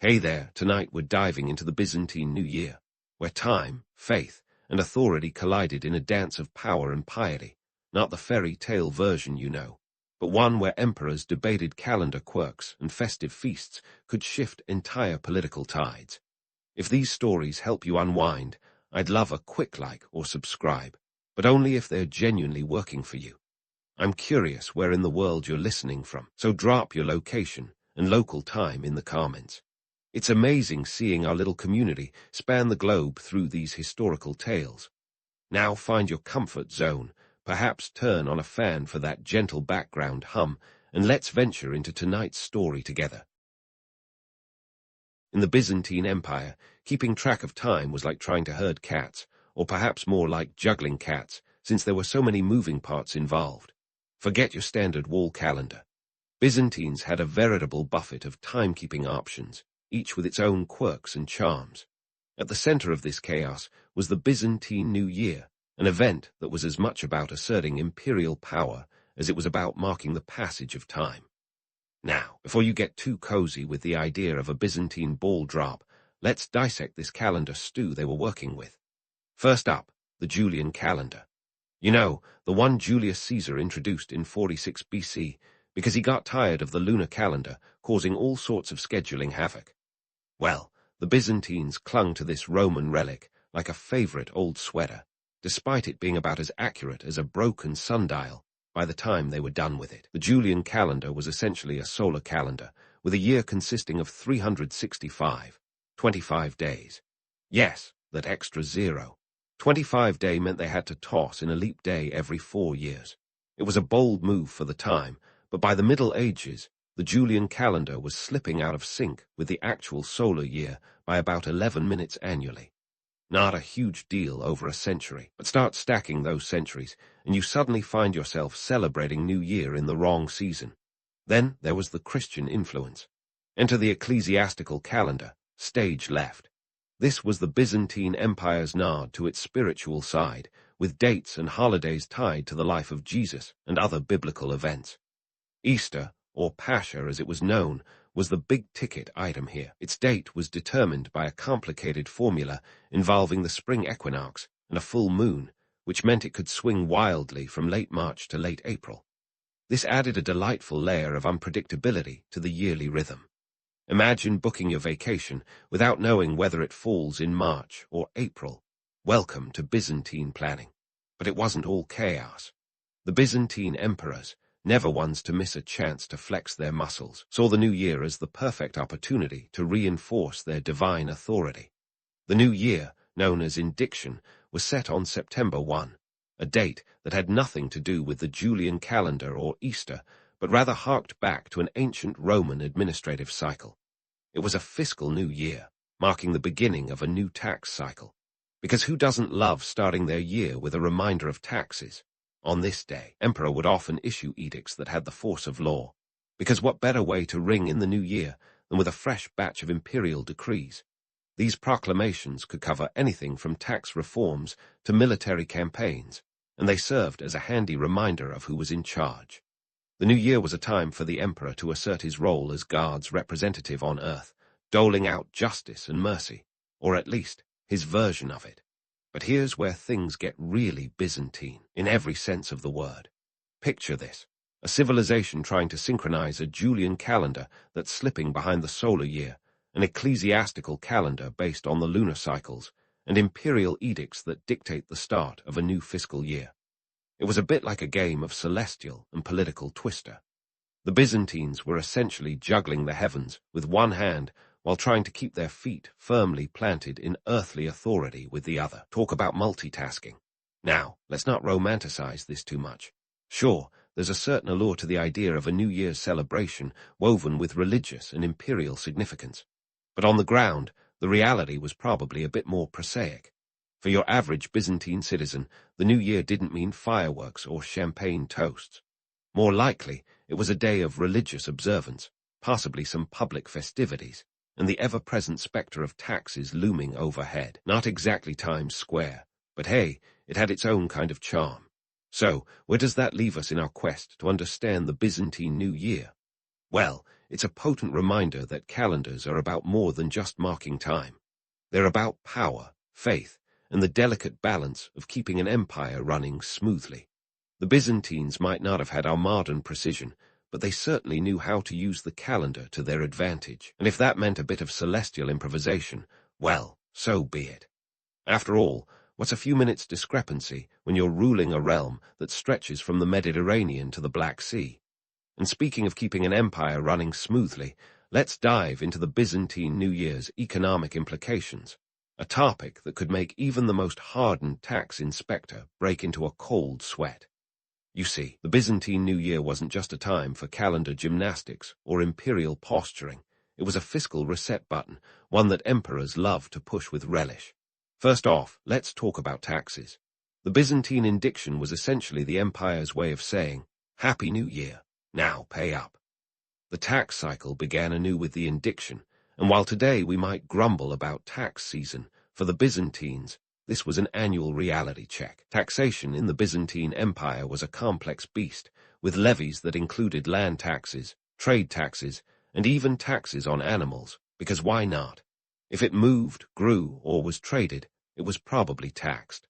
Hey there, tonight we're diving into the Byzantine New Year, where time, faith, and authority collided in a dance of power and piety, not the fairy tale version you know, but one where emperors debated calendar quirks and festive feasts could shift entire political tides. If these stories help you unwind, I'd love a quick like or subscribe, but only if they're genuinely working for you. I'm curious where in the world you're listening from, so drop your location and local time in the comments. It's amazing seeing our little community span the globe through these historical tales. Now find your comfort zone, perhaps turn on a fan for that gentle background hum, and let's venture into tonight's story together. In the Byzantine Empire, keeping track of time was like trying to herd cats, or perhaps more like juggling cats, since there were so many moving parts involved. Forget your standard wall calendar. Byzantines had a veritable buffet of timekeeping options, each with its own quirks and charms. At the center of this chaos was the Byzantine New Year, an event that was as much about asserting imperial power as it was about marking the passage of time. Now, before you get too cozy with the idea of a Byzantine ball drop, let's dissect this calendar stew they were working with. First up, the Julian calendar. You know, the one Julius Caesar introduced in 46 BC because he got tired of the lunar calendar causing all sorts of scheduling havoc. Well, the Byzantines clung to this Roman relic like a favorite old sweater, despite it being about as accurate as a broken sundial by the time they were done with it. The Julian calendar was essentially a solar calendar, with a year consisting of 365, 25 days. Yes, that extra zero. 25-day meant they had to toss in a leap day every 4 years. It was a bold move for the time, but by the Middle Ages, the Julian calendar was slipping out of sync with the actual solar year by about 11 minutes annually. Not a huge deal over a century, but start stacking those centuries, and you suddenly find yourself celebrating New Year in the wrong season. Then there was the Christian influence. Enter the ecclesiastical calendar, stage left. This was the Byzantine Empire's nod to its spiritual side, with dates and holidays tied to the life of Jesus and other biblical events. Easter, or Pascha as it was known, was the big-ticket item here. Its date was determined by a complicated formula involving the spring equinox and a full moon, which meant it could swing wildly from late March to late April. This added a delightful layer of unpredictability to the yearly rhythm. Imagine booking your vacation without knowing whether it falls in March or April. Welcome to Byzantine planning. But it wasn't all chaos. The Byzantine emperors, never ones to miss a chance to flex their muscles, saw the New Year as the perfect opportunity to reinforce their divine authority. The New Year, known as Indiction, was set on September 1, a date that had nothing to do with the Julian calendar or Easter, but rather harked back to an ancient Roman administrative cycle. It was a fiscal new year, marking the beginning of a new tax cycle. Because who doesn't love starting their year with a reminder of taxes? On this day, emperor would often issue edicts that had the force of law. Because what better way to ring in the new year than with a fresh batch of imperial decrees? These proclamations could cover anything from tax reforms to military campaigns, and they served as a handy reminder of who was in charge. The new year was a time for the emperor to assert his role as God's representative on earth, doling out justice and mercy, or at least his version of it. But here's where things get really Byzantine, in every sense of the word. Picture this, a civilization trying to synchronize a Julian calendar that's slipping behind the solar year, an ecclesiastical calendar based on the lunar cycles, and imperial edicts that dictate the start of a new fiscal year. It was a bit like a game of celestial and political twister. The Byzantines were essentially juggling the heavens with one hand while trying to keep their feet firmly planted in earthly authority with the other. Talk about multitasking. Now, let's not romanticize this too much. Sure, there's a certain allure to the idea of a New Year's celebration woven with religious and imperial significance. But on the ground, the reality was probably a bit more prosaic. For your average Byzantine citizen, the New Year didn't mean fireworks or champagne toasts. More likely, it was a day of religious observance, possibly some public festivities, and the ever-present specter of taxes looming overhead. Not exactly Times Square, but hey, it had its own kind of charm. So, where does that leave us in our quest to understand the Byzantine New Year? Well, it's a potent reminder that calendars are about more than just marking time. They're about power, faith, and the delicate balance of keeping an empire running smoothly. The Byzantines might not have had our modern precision, but they certainly knew how to use the calendar to their advantage, and if that meant a bit of celestial improvisation, well, so be it. After all, what's a few minutes' discrepancy when you're ruling a realm that stretches from the Mediterranean to the Black Sea? And speaking of keeping an empire running smoothly, let's dive into the Byzantine New Year's economic implications, a topic that could make even the most hardened tax inspector break into a cold sweat. You see, the Byzantine New Year wasn't just a time for calendar gymnastics or imperial posturing. It was a fiscal reset button, one that emperors loved to push with relish. First off, let's talk about taxes. The Byzantine indiction was essentially the empire's way of saying, "Happy New Year, now pay up." The tax cycle began anew with the indiction, and while today we might grumble about tax season, for the Byzantines, this was an annual reality check. Taxation in the Byzantine Empire was a complex beast, with levies that included land taxes, trade taxes, and even taxes on animals, because why not? If it moved, grew, or was traded, it was probably taxed.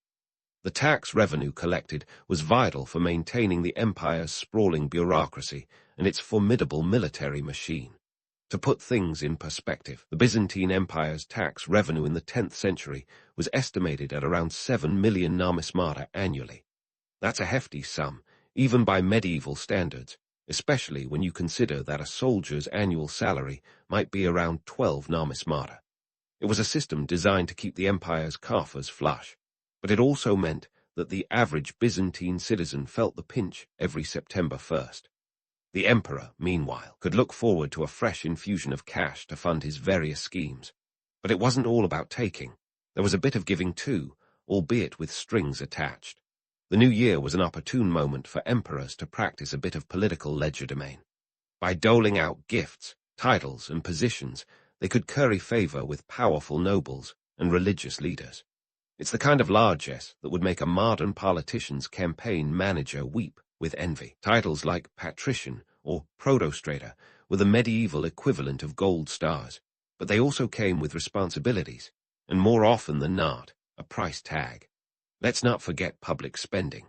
The tax revenue collected was vital for maintaining the empire's sprawling bureaucracy and its formidable military machine. To put things in perspective, the Byzantine Empire's tax revenue in the 10th century was estimated at around 7 million numismata annually. That's a hefty sum, even by medieval standards, especially when you consider that a soldier's annual salary might be around 12 numismata. It was a system designed to keep the empire's coffers flush, but it also meant that the average Byzantine citizen felt the pinch every September 1st. The emperor, meanwhile, could look forward to a fresh infusion of cash to fund his various schemes. But it wasn't all about taking. There was a bit of giving too, albeit with strings attached. The new year was an opportune moment for emperors to practice a bit of political legerdemain. By doling out gifts, titles, and positions, they could curry favor with powerful nobles and religious leaders. It's the kind of largesse that would make a modern politician's campaign manager weep with envy. Titles like patrician or protostrator were the medieval equivalent of gold stars, but they also came with responsibilities, and more often than not, a price tag. Let's not forget public spending.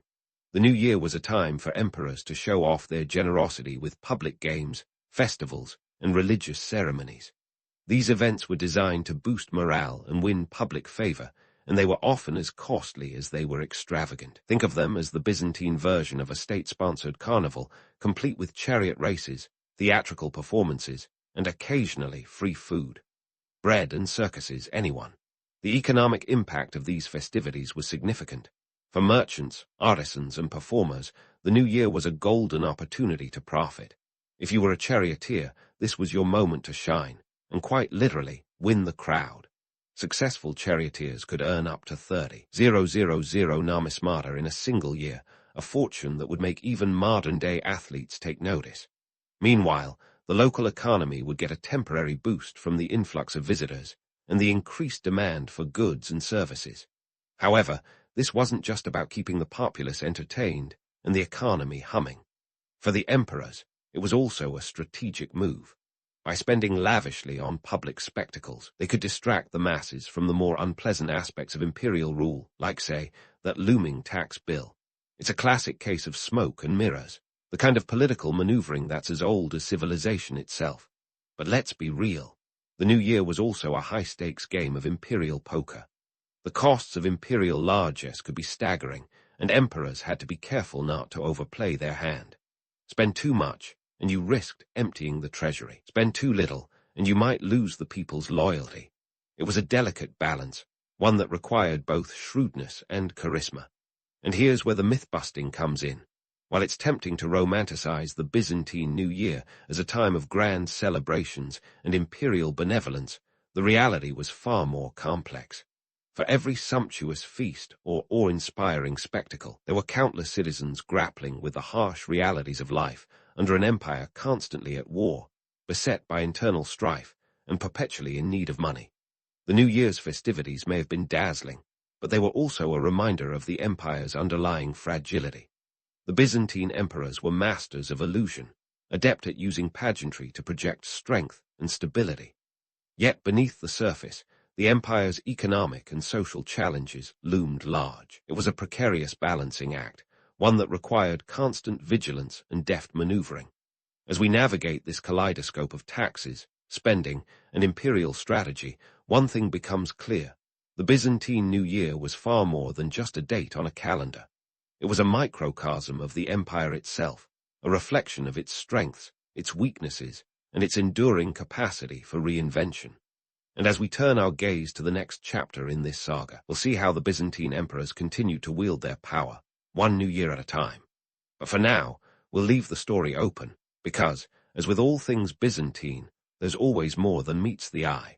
The new year was a time for emperors to show off their generosity with public games, festivals, and religious ceremonies. These events were designed to boost morale and win public favor, and they were often as costly as they were extravagant. Think of them as the Byzantine version of a state-sponsored carnival, complete with chariot races, theatrical performances, and occasionally free food. Bread and circuses, anyone. The economic impact of these festivities was significant. For merchants, artisans, and performers, the new year was a golden opportunity to profit. If you were a charioteer, this was your moment to shine, and quite literally, win the crowd. Successful charioteers could earn up to 30,000 numismata in a single year, a fortune that would make even modern-day athletes take notice. Meanwhile, the local economy would get a temporary boost from the influx of visitors and the increased demand for goods and services. However, this wasn't just about keeping the populace entertained and the economy humming. For the emperors, it was also a strategic move. By spending lavishly on public spectacles, they could distract the masses from the more unpleasant aspects of imperial rule, like, say, that looming tax bill. It's a classic case of smoke and mirrors, the kind of political maneuvering that's as old as civilization itself. But let's be real. The new year was also a high-stakes game of imperial poker. The costs of imperial largesse could be staggering, and emperors had to be careful not to overplay their hand. Spend too much, and you risked emptying the treasury. Spend too little, and you might lose the people's loyalty. It was a delicate balance, one that required both shrewdness and charisma. And here's where the myth-busting comes in. While it's tempting to romanticize the Byzantine New Year as a time of grand celebrations and imperial benevolence, the reality was far more complex. For every sumptuous feast or awe-inspiring spectacle, there were countless citizens grappling with the harsh realities of life under an empire constantly at war, beset by internal strife, and perpetually in need of money. The New Year's festivities may have been dazzling, but they were also a reminder of the empire's underlying fragility. The Byzantine emperors were masters of illusion, adept at using pageantry to project strength and stability. Yet beneath the surface, the empire's economic and social challenges loomed large. It was a precarious balancing act, one that required constant vigilance and deft maneuvering. As we navigate this kaleidoscope of taxes, spending, and imperial strategy, one thing becomes clear. The Byzantine New Year was far more than just a date on a calendar. It was a microcosm of the empire itself, a reflection of its strengths, its weaknesses, and its enduring capacity for reinvention. And as we turn our gaze to the next chapter in this saga, we'll see how the Byzantine emperors continued to wield their power, one new year at a time. But for now, we'll leave the story open, because, as with all things Byzantine, there's always more than meets the eye.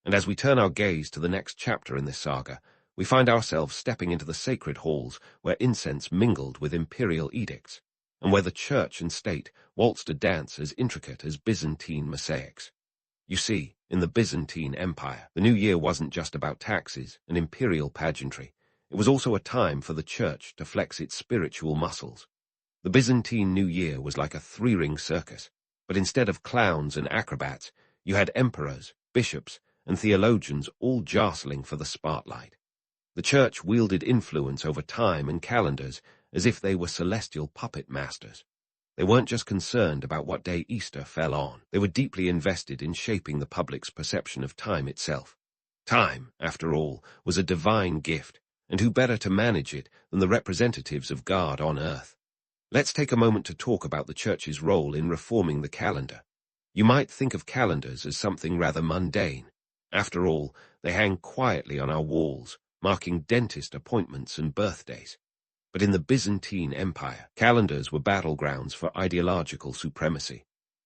And as we turn our gaze to the next chapter in this saga, we find ourselves stepping into the sacred halls where incense mingled with imperial edicts, and where the church and state waltzed a dance as intricate as Byzantine mosaics. You see, in the Byzantine Empire, the new year wasn't just about taxes and imperial pageantry. It was also a time for the church to flex its spiritual muscles. The Byzantine New Year was like a three-ring circus, but instead of clowns and acrobats, you had emperors, bishops, and theologians all jostling for the spotlight. The church wielded influence over time and calendars as if they were celestial puppet masters. They weren't just concerned about what day Easter fell on. They were deeply invested in shaping the public's perception of time itself. Time, after all, was a divine gift, and who better to manage it than the representatives of God on earth? Let's take a moment to talk about the church's role in reforming the calendar. You might think of calendars as something rather mundane. After all, they hang quietly on our walls, marking dentist appointments and birthdays. But in the Byzantine Empire, calendars were battlegrounds for ideological supremacy.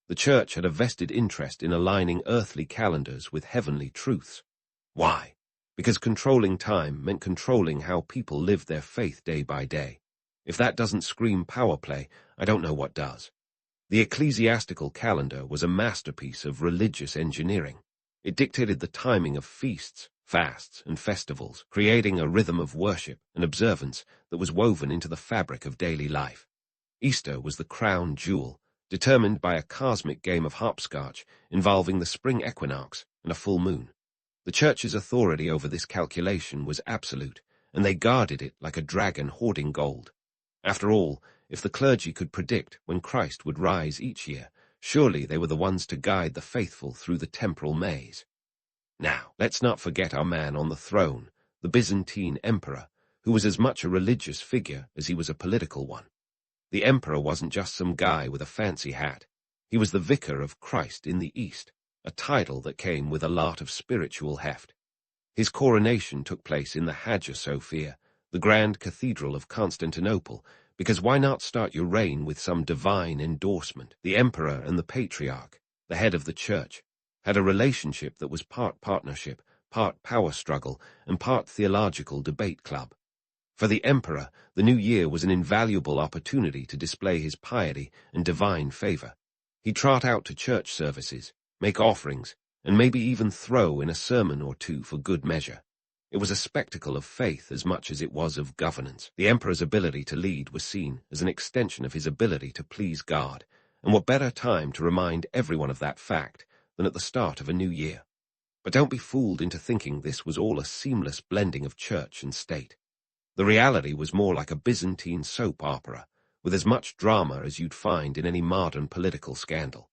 The church had a vested interest in aligning earthly calendars with heavenly truths. Why? Because controlling time meant controlling how people lived their faith day by day. If that doesn't scream power play, I don't know what does. The ecclesiastical calendar was a masterpiece of religious engineering. It dictated the timing of feasts, fasts, and festivals, creating a rhythm of worship and observance that was woven into the fabric of daily life. Easter was the crown jewel, determined by a cosmic game of hopscotch involving the spring equinox and a full moon. The church's authority over this calculation was absolute, and they guarded it like a dragon hoarding gold. After all, if the clergy could predict when Christ would rise each year, surely they were the ones to guide the faithful through the temporal maze. Now, let's not forget our man on the throne, the Byzantine emperor, who was as much a religious figure as he was a political one. The emperor wasn't just some guy with a fancy hat. He was the vicar of Christ in the East, a title that came with a lot of spiritual heft. His coronation took place in the Hagia Sophia, the grand cathedral of Constantinople, because why not start your reign with some divine endorsement? The emperor and the patriarch, the head of the church, had a relationship that was part partnership, part power struggle, and part theological debate club. For the emperor, the new year was an invaluable opportunity to display his piety and divine favor. He'd trot out to church services, make offerings, and maybe even throw in a sermon or two for good measure. It was a spectacle of faith as much as it was of governance. The emperor's ability to lead was seen as an extension of his ability to please God, and what better time to remind everyone of that fact than at the start of a new year. But don't be fooled into thinking this was all a seamless blending of church and state. The reality was more like a Byzantine soap opera, with as much drama as you'd find in any modern political scandal.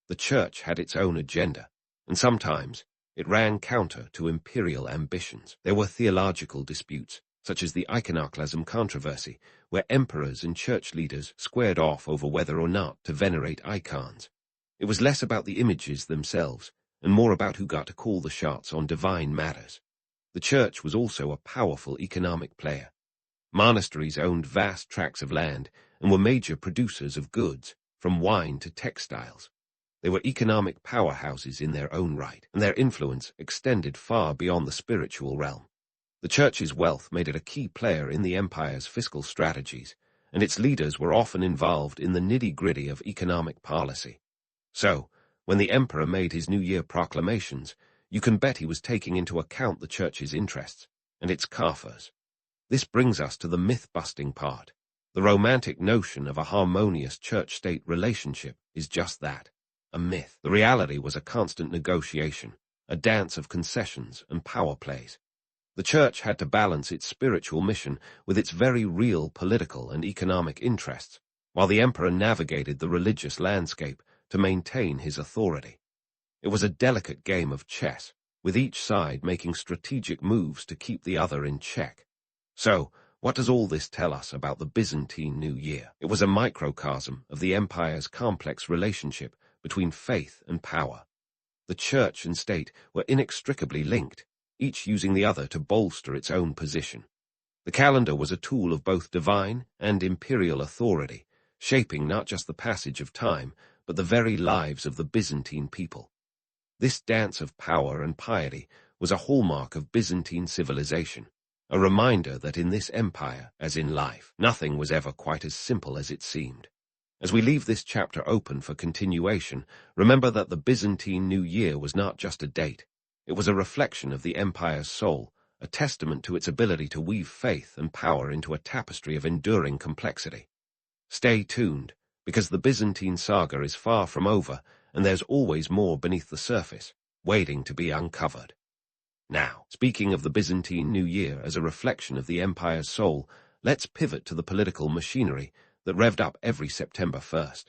The church had its own agenda, and sometimes it ran counter to imperial ambitions. There were theological disputes, such as the iconoclasm controversy, where emperors and church leaders squared off over whether or not to venerate icons. It was less about the images themselves, and more about who got to call the shots on divine matters. The church was also a powerful economic player. Monasteries owned vast tracts of land and were major producers of goods, from wine to textiles. They were economic powerhouses in their own right, and their influence extended far beyond the spiritual realm. The church's wealth made it a key player in the empire's fiscal strategies, and its leaders were often involved in the nitty-gritty of economic policy. So, when the emperor made his New Year proclamations, you can bet he was taking into account the church's interests and its coffers. This brings us to the myth-busting part. The romantic notion of a harmonious church-state relationship is just that, a myth. The reality was a constant negotiation, a dance of concessions and power plays. The church had to balance its spiritual mission with its very real political and economic interests, while the emperor navigated the religious landscape to maintain his authority. It was a delicate game of chess, with each side making strategic moves to keep the other in check. So, what does all this tell us about the Byzantine New Year? It was a microcosm of the empire's complex relationship between faith and power. The church and state were inextricably linked, each using the other to bolster its own position. The calendar was a tool of both divine and imperial authority, shaping not just the passage of time, but the very lives of the Byzantine people. This dance of power and piety was a hallmark of Byzantine civilization, a reminder that in this empire, as in life, nothing was ever quite as simple as it seemed. As we leave this chapter open for continuation, remember that the Byzantine New Year was not just a date. It was a reflection of the empire's soul, a testament to its ability to weave faith and power into a tapestry of enduring complexity. Stay tuned, because the Byzantine saga is far from over, and there's always more beneath the surface, waiting to be uncovered. Now, speaking of the Byzantine New Year as a reflection of the empire's soul, let's pivot to the political machinery that revved up every September 1st.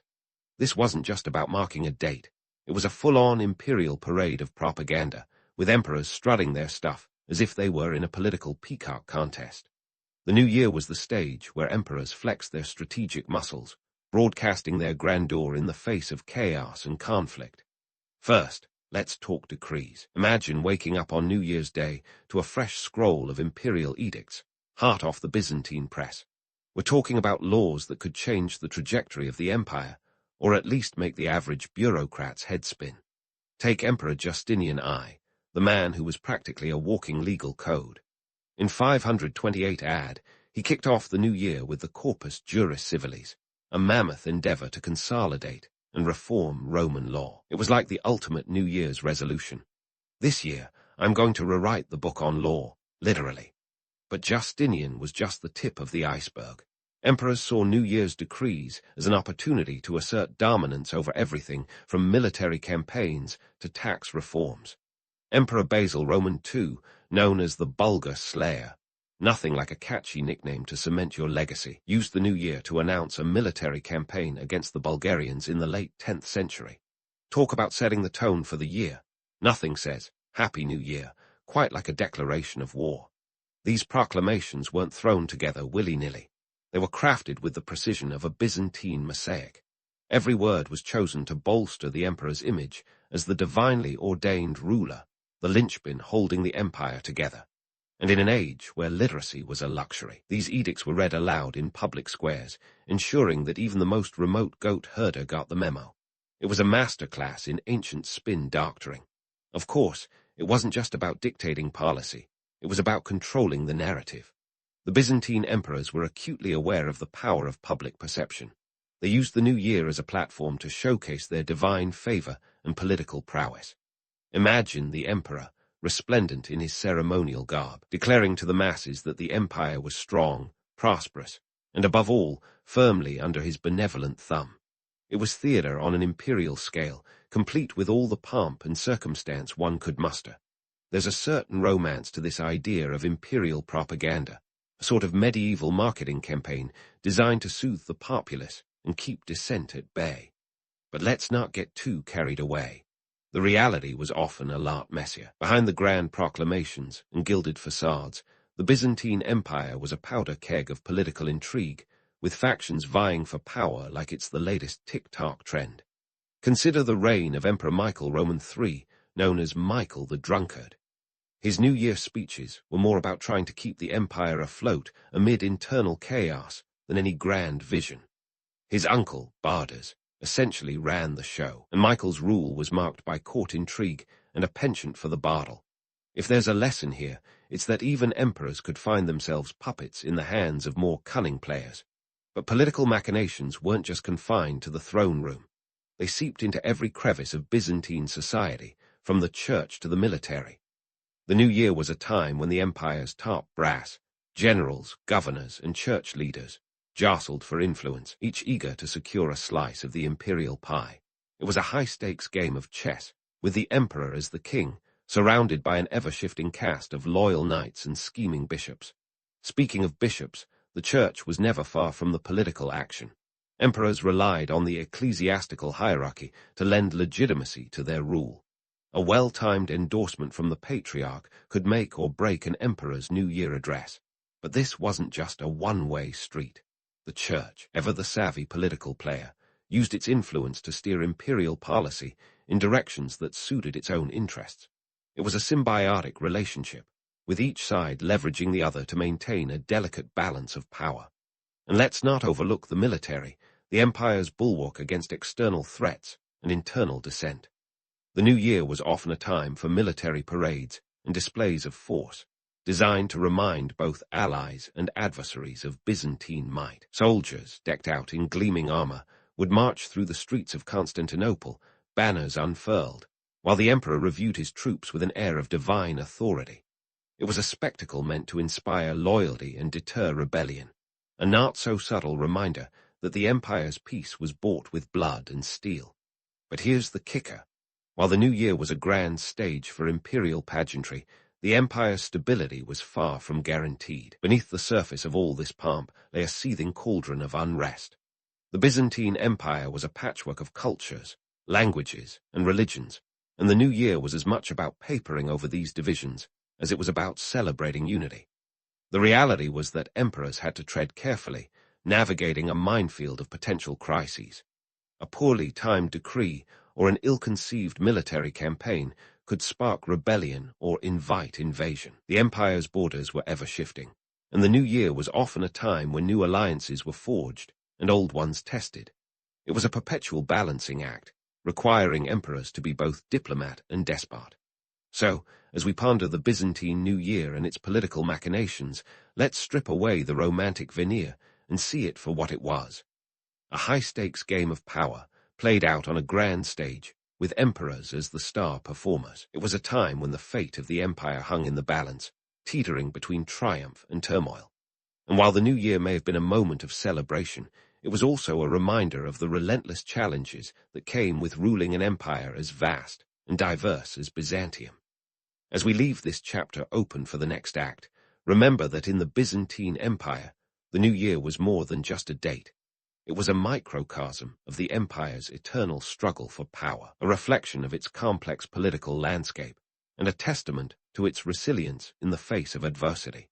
This wasn't just about marking a date. It was a full-on imperial parade of propaganda, with emperors strutting their stuff as if they were in a political peacock contest. The New Year was the stage where emperors flexed their strategic muscles, broadcasting their grandeur in the face of chaos and conflict. First, let's talk decrees. Imagine waking up on New Year's Day to a fresh scroll of imperial edicts, hot off the Byzantine press. We're talking about laws that could change the trajectory of the empire, or at least make the average bureaucrat's head spin. Take Emperor Justinian I, the man who was practically a walking legal code. In 528 AD, he kicked off the new year with the Corpus Juris Civilis, a mammoth endeavor to consolidate and reform Roman law. It was like the ultimate New Year's resolution. This year, I'm going to rewrite the book on law, literally. But Justinian was just the tip of the iceberg. Emperors saw New Year's decrees as an opportunity to assert dominance over everything from military campaigns to tax reforms. Emperor Basil Roman II, known as the Bulgar Slayer, nothing like a catchy nickname to cement your legacy, used the new year to announce a military campaign against the Bulgarians in the late 10th century. Talk about setting the tone for the year. Nothing says, Happy New Year, quite like a declaration of war. These proclamations weren't thrown together willy-nilly. They were crafted with the precision of a Byzantine mosaic. Every word was chosen to bolster the emperor's image as the divinely ordained ruler, the linchpin holding the empire together. And in an age where literacy was a luxury, these edicts were read aloud in public squares, ensuring that even the most remote goat herder got the memo. It was a masterclass in ancient spin doctoring. Of course, it wasn't just about dictating policy. It was about controlling the narrative. The Byzantine emperors were acutely aware of the power of public perception. They used the new year as a platform to showcase their divine favor and political prowess. Imagine the emperor, resplendent in his ceremonial garb, declaring to the masses that the empire was strong, prosperous, and above all, firmly under his benevolent thumb. It was theater on an imperial scale, complete with all the pomp and circumstance one could muster. There's a certain romance to this idea of imperial propaganda, a sort of medieval marketing campaign designed to soothe the populace and keep dissent at bay. But let's not get too carried away. The reality was often a lot messier. Behind the grand proclamations and gilded facades, the Byzantine Empire was a powder keg of political intrigue, with factions vying for power like it's the latest TikTok trend. Consider the reign of Emperor Michael Roman III, known as Michael the Drunkard. His New Year speeches were more about trying to keep the empire afloat amid internal chaos than any grand vision. His uncle, Bardas, essentially ran the show, and Michael's rule was marked by court intrigue and a penchant for the bardel. If there's a lesson here, it's that even emperors could find themselves puppets in the hands of more cunning players. But political machinations weren't just confined to the throne room. They seeped into every crevice of Byzantine society, from the church to the military. The new year was a time when the empire's top brass, generals, governors, and church leaders, jostled for influence, each eager to secure a slice of the imperial pie. It was a high-stakes game of chess, with the emperor as the king, surrounded by an ever-shifting cast of loyal knights and scheming bishops. Speaking of bishops, the church was never far from the political action. Emperors relied on the ecclesiastical hierarchy to lend legitimacy to their rule. A well-timed endorsement from the patriarch could make or break an emperor's New Year address. But this wasn't just a one-way street. The church, ever the savvy political player, used its influence to steer imperial policy in directions that suited its own interests. It was a symbiotic relationship, with each side leveraging the other to maintain a delicate balance of power. And let's not overlook the military, the empire's bulwark against external threats and internal dissent. The New Year was often a time for military parades and displays of force, designed to remind both allies and adversaries of Byzantine might. Soldiers, decked out in gleaming armor, would march through the streets of Constantinople, banners unfurled, while the emperor reviewed his troops with an air of divine authority. It was a spectacle meant to inspire loyalty and deter rebellion, a not-so-subtle reminder that the empire's peace was bought with blood and steel. But here's the kicker. While the New Year was a grand stage for imperial pageantry, the empire's stability was far from guaranteed. Beneath the surface of all this pomp lay a seething cauldron of unrest. The Byzantine Empire was a patchwork of cultures, languages, and religions, and the New Year was as much about papering over these divisions as it was about celebrating unity. The reality was that emperors had to tread carefully, navigating a minefield of potential crises. A poorly timed decree or an ill-conceived military campaign could spark rebellion or invite invasion. The empire's borders were ever-shifting, and the New Year was often a time when new alliances were forged and old ones tested. It was a perpetual balancing act, requiring emperors to be both diplomat and despot. So, as we ponder the Byzantine New Year and its political machinations, let's strip away the romantic veneer and see it for what it was. A high-stakes game of power, played out on a grand stage, with emperors as the star performers. It was a time when the fate of the empire hung in the balance, teetering between triumph and turmoil. And while the New Year may have been a moment of celebration, it was also a reminder of the relentless challenges that came with ruling an empire as vast and diverse as Byzantium. As we leave this chapter open for the next act, remember that in the Byzantine Empire, the New Year was more than just a date. It was a microcosm of the empire's eternal struggle for power, a reflection of its complex political landscape, and a testament to its resilience in the face of adversity.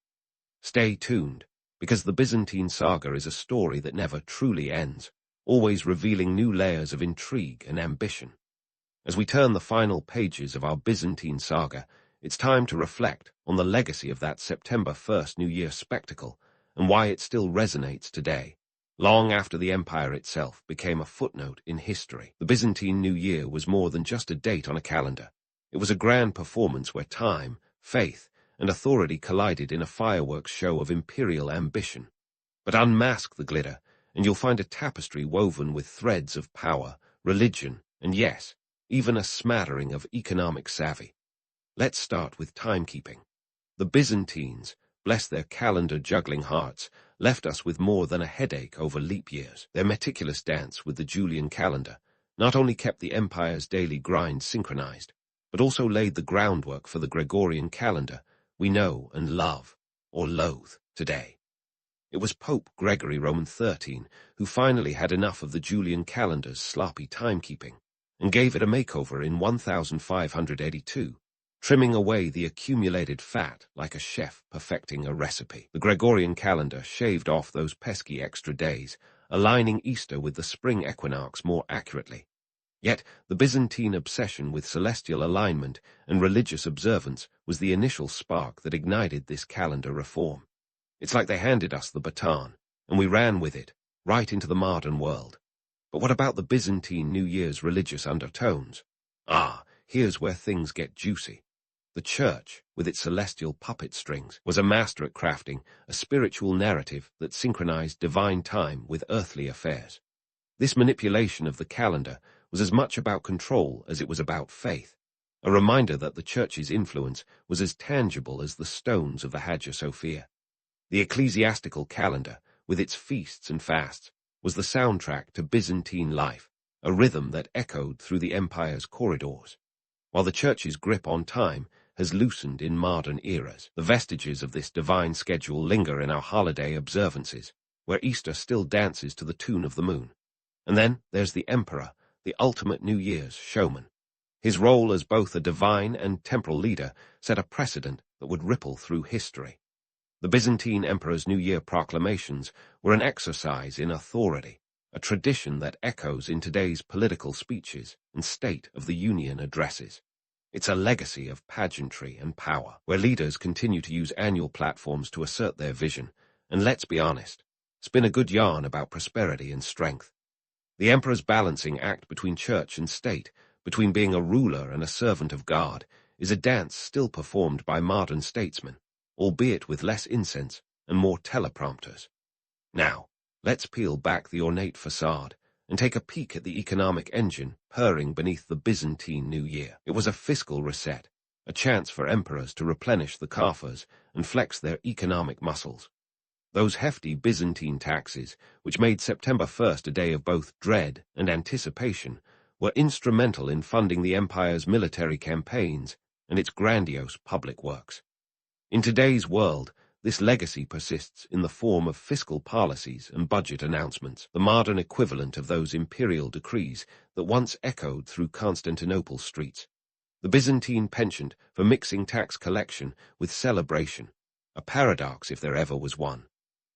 Stay tuned, because the Byzantine saga is a story that never truly ends, always revealing new layers of intrigue and ambition. As we turn the final pages of our Byzantine saga, it's time to reflect on the legacy of that September 1st New Year spectacle and why it still resonates today. Long after the empire itself became a footnote in history, the Byzantine New Year was more than just a date on a calendar. It was a grand performance where time, faith, and authority collided in a fireworks show of imperial ambition. But unmask the glitter, and you'll find a tapestry woven with threads of power, religion, and yes, even a smattering of economic savvy. Let's start with timekeeping. The Byzantines, bless their calendar-juggling hearts, left us with more than a headache over leap years. Their meticulous dance with the Julian calendar not only kept the empire's daily grind synchronized, but also laid the groundwork for the Gregorian calendar we know and love, or loathe, today. It was Pope Gregory Roman XIII who finally had enough of the Julian calendar's sloppy timekeeping and gave it a makeover in 1582, trimming away the accumulated fat like a chef perfecting a recipe. The Gregorian calendar shaved off those pesky extra days, aligning Easter with the spring equinox more accurately. Yet the Byzantine obsession with celestial alignment and religious observance was the initial spark that ignited this calendar reform. It's like they handed us the baton, and we ran with it, right into the modern world. But what about the Byzantine New Year's religious undertones? Here's where things get juicy. The church, with its celestial puppet strings, was a master at crafting a spiritual narrative that synchronized divine time with earthly affairs. This manipulation of the calendar was as much about control as it was about faith, a reminder that the church's influence was as tangible as the stones of the Hagia Sophia. The ecclesiastical calendar, with its feasts and fasts, was the soundtrack to Byzantine life, a rhythm that echoed through the empire's corridors. While the church's grip on time has loosened in modern eras, the vestiges of this divine schedule linger in our holiday observances, where Easter still dances to the tune of the moon. And then there's the emperor, the ultimate New Year's showman. His role as both a divine and temporal leader set a precedent that would ripple through history. The Byzantine emperor's New Year proclamations were an exercise in authority, a tradition that echoes in today's political speeches and State of the Union addresses. It's a legacy of pageantry and power, where leaders continue to use annual platforms to assert their vision, and let's be honest, spin a good yarn about prosperity and strength. The emperor's balancing act between church and state, between being a ruler and a servant of God, is a dance still performed by modern statesmen, albeit with less incense and more teleprompters. Now, let's peel back the ornate facade and take a peek at the economic engine purring beneath the Byzantine New Year. It was a fiscal reset, a chance for emperors to replenish the coffers and flex their economic muscles. Those hefty Byzantine taxes, which made September 1st a day of both dread and anticipation, were instrumental in funding the empire's military campaigns and its grandiose public works. In today's world, this legacy persists in the form of fiscal policies and budget announcements, the modern equivalent of those imperial decrees that once echoed through Constantinople's streets. The Byzantine penchant for mixing tax collection with celebration, a paradox if there ever was one,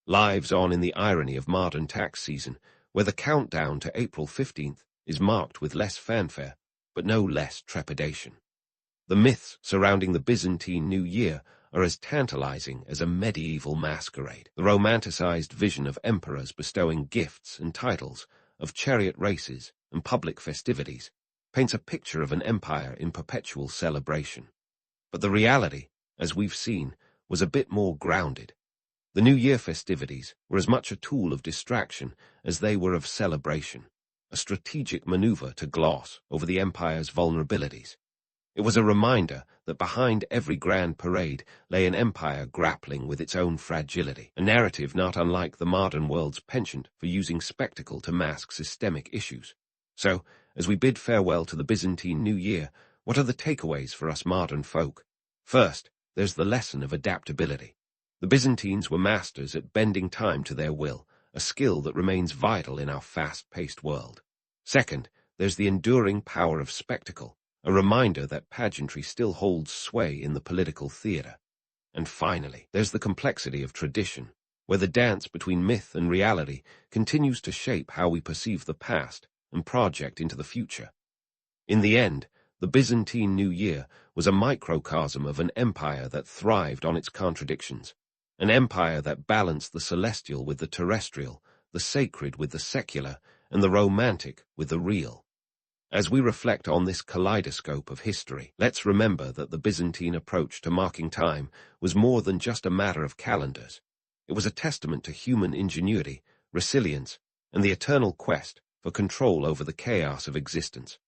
lives on in the irony of modern tax season, where the countdown to April 15th is marked with less fanfare, but no less trepidation. The myths surrounding the Byzantine New Year are as tantalizing as a medieval masquerade. The romanticized vision of emperors bestowing gifts and titles, of chariot races and public festivities, paints a picture of an empire in perpetual celebration. But the reality, as we've seen, was a bit more grounded. The New Year festivities were as much a tool of distraction as they were of celebration, a strategic maneuver to gloss over the empire's vulnerabilities. It was a reminder that behind every grand parade lay an empire grappling with its own fragility, a narrative not unlike the modern world's penchant for using spectacle to mask systemic issues. So, as we bid farewell to the Byzantine New Year, what are the takeaways for us modern folk? First, there's the lesson of adaptability. The Byzantines were masters at bending time to their will, a skill that remains vital in our fast-paced world. Second, there's the enduring power of spectacle, a reminder that pageantry still holds sway in the political theater. And finally, there's the complexity of tradition, where the dance between myth and reality continues to shape how we perceive the past and project into the future. In the end, the Byzantine New Year was a microcosm of an empire that thrived on its contradictions, an empire that balanced the celestial with the terrestrial, the sacred with the secular, and the romantic with the real. As we reflect on this kaleidoscope of history, let's remember that the Byzantine approach to marking time was more than just a matter of calendars. It was a testament to human ingenuity, resilience, and the eternal quest for control over the chaos of existence.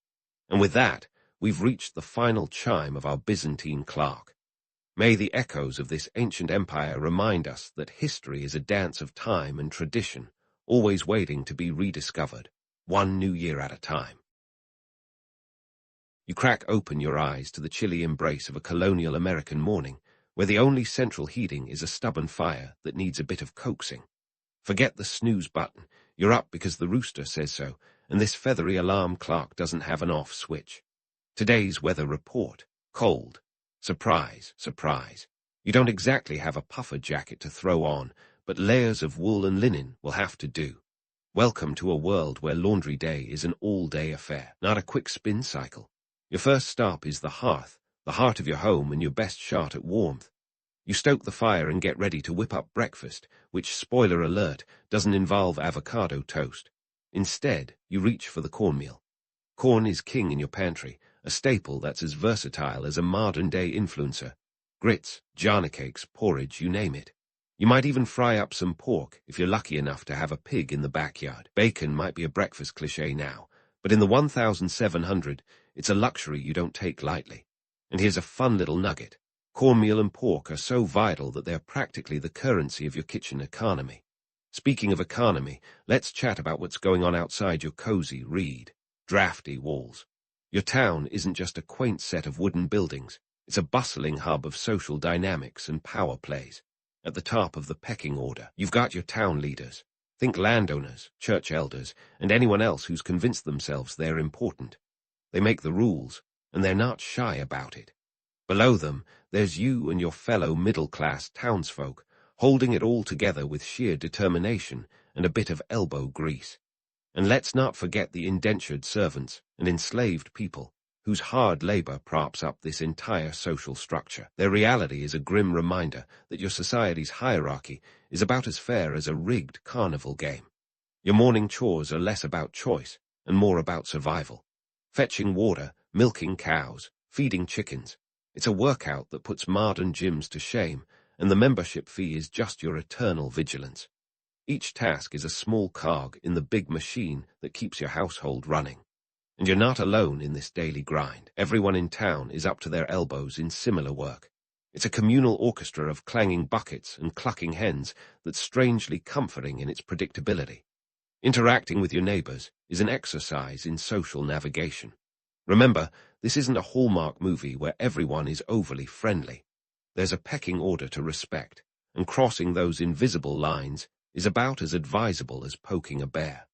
And with that, we've reached the final chime of our Byzantine clock. May the echoes of this ancient empire remind us that history is a dance of time and tradition, always waiting to be rediscovered, one new year at a time. You crack open your eyes to the chilly embrace of a colonial American morning, where the only central heating is a stubborn fire that needs a bit of coaxing. Forget the snooze button. You're up because the rooster says so, and this feathery alarm clock doesn't have an off switch. Today's weather report: cold. Surprise, surprise. You don't exactly have a puffer jacket to throw on, but layers of wool and linen will have to do. Welcome to a world where laundry day is an all-day affair, not a quick spin cycle. Your first stop is the hearth, the heart of your home and your best shot at warmth. You stoke the fire and get ready to whip up breakfast, which, spoiler alert, doesn't involve avocado toast. Instead, you reach for the cornmeal. Corn is king in your pantry, a staple that's as versatile as a modern-day influencer. Grits, jarna cakes, porridge, you name it. You might even fry up some pork if you're lucky enough to have a pig in the backyard. Bacon might be a breakfast cliché now, but in the 1700, it's a luxury you don't take lightly. And here's a fun little nugget. Cornmeal and pork are so vital that they're practically the currency of your kitchen economy. Speaking of economy, let's chat about what's going on outside your cozy, drafty walls. Your town isn't just a quaint set of wooden buildings. It's a bustling hub of social dynamics and power plays. At the top of the pecking order, you've got your town leaders. Think landowners, church elders, and anyone else who's convinced themselves they're important. They make the rules, and they're not shy about it. Below them, there's you and your fellow middle-class townsfolk, holding it all together with sheer determination and a bit of elbow grease. And let's not forget the indentured servants and enslaved people, whose hard labor props up this entire social structure. Their reality is a grim reminder that your society's hierarchy is about as fair as a rigged carnival game. Your morning chores are less about choice and more about survival. Fetching water, milking cows, feeding chickens. It's a workout that puts modern gyms to shame, and the membership fee is just your eternal vigilance. Each task is a small cog in the big machine that keeps your household running. And you're not alone in this daily grind. Everyone in town is up to their elbows in similar work. It's a communal orchestra of clanging buckets and clucking hens that's strangely comforting in its predictability. Interacting with your neighbors is an exercise in social navigation. Remember, this isn't a Hallmark movie where everyone is overly friendly. There's a pecking order to respect, and crossing those invisible lines is about as advisable as poking a bear.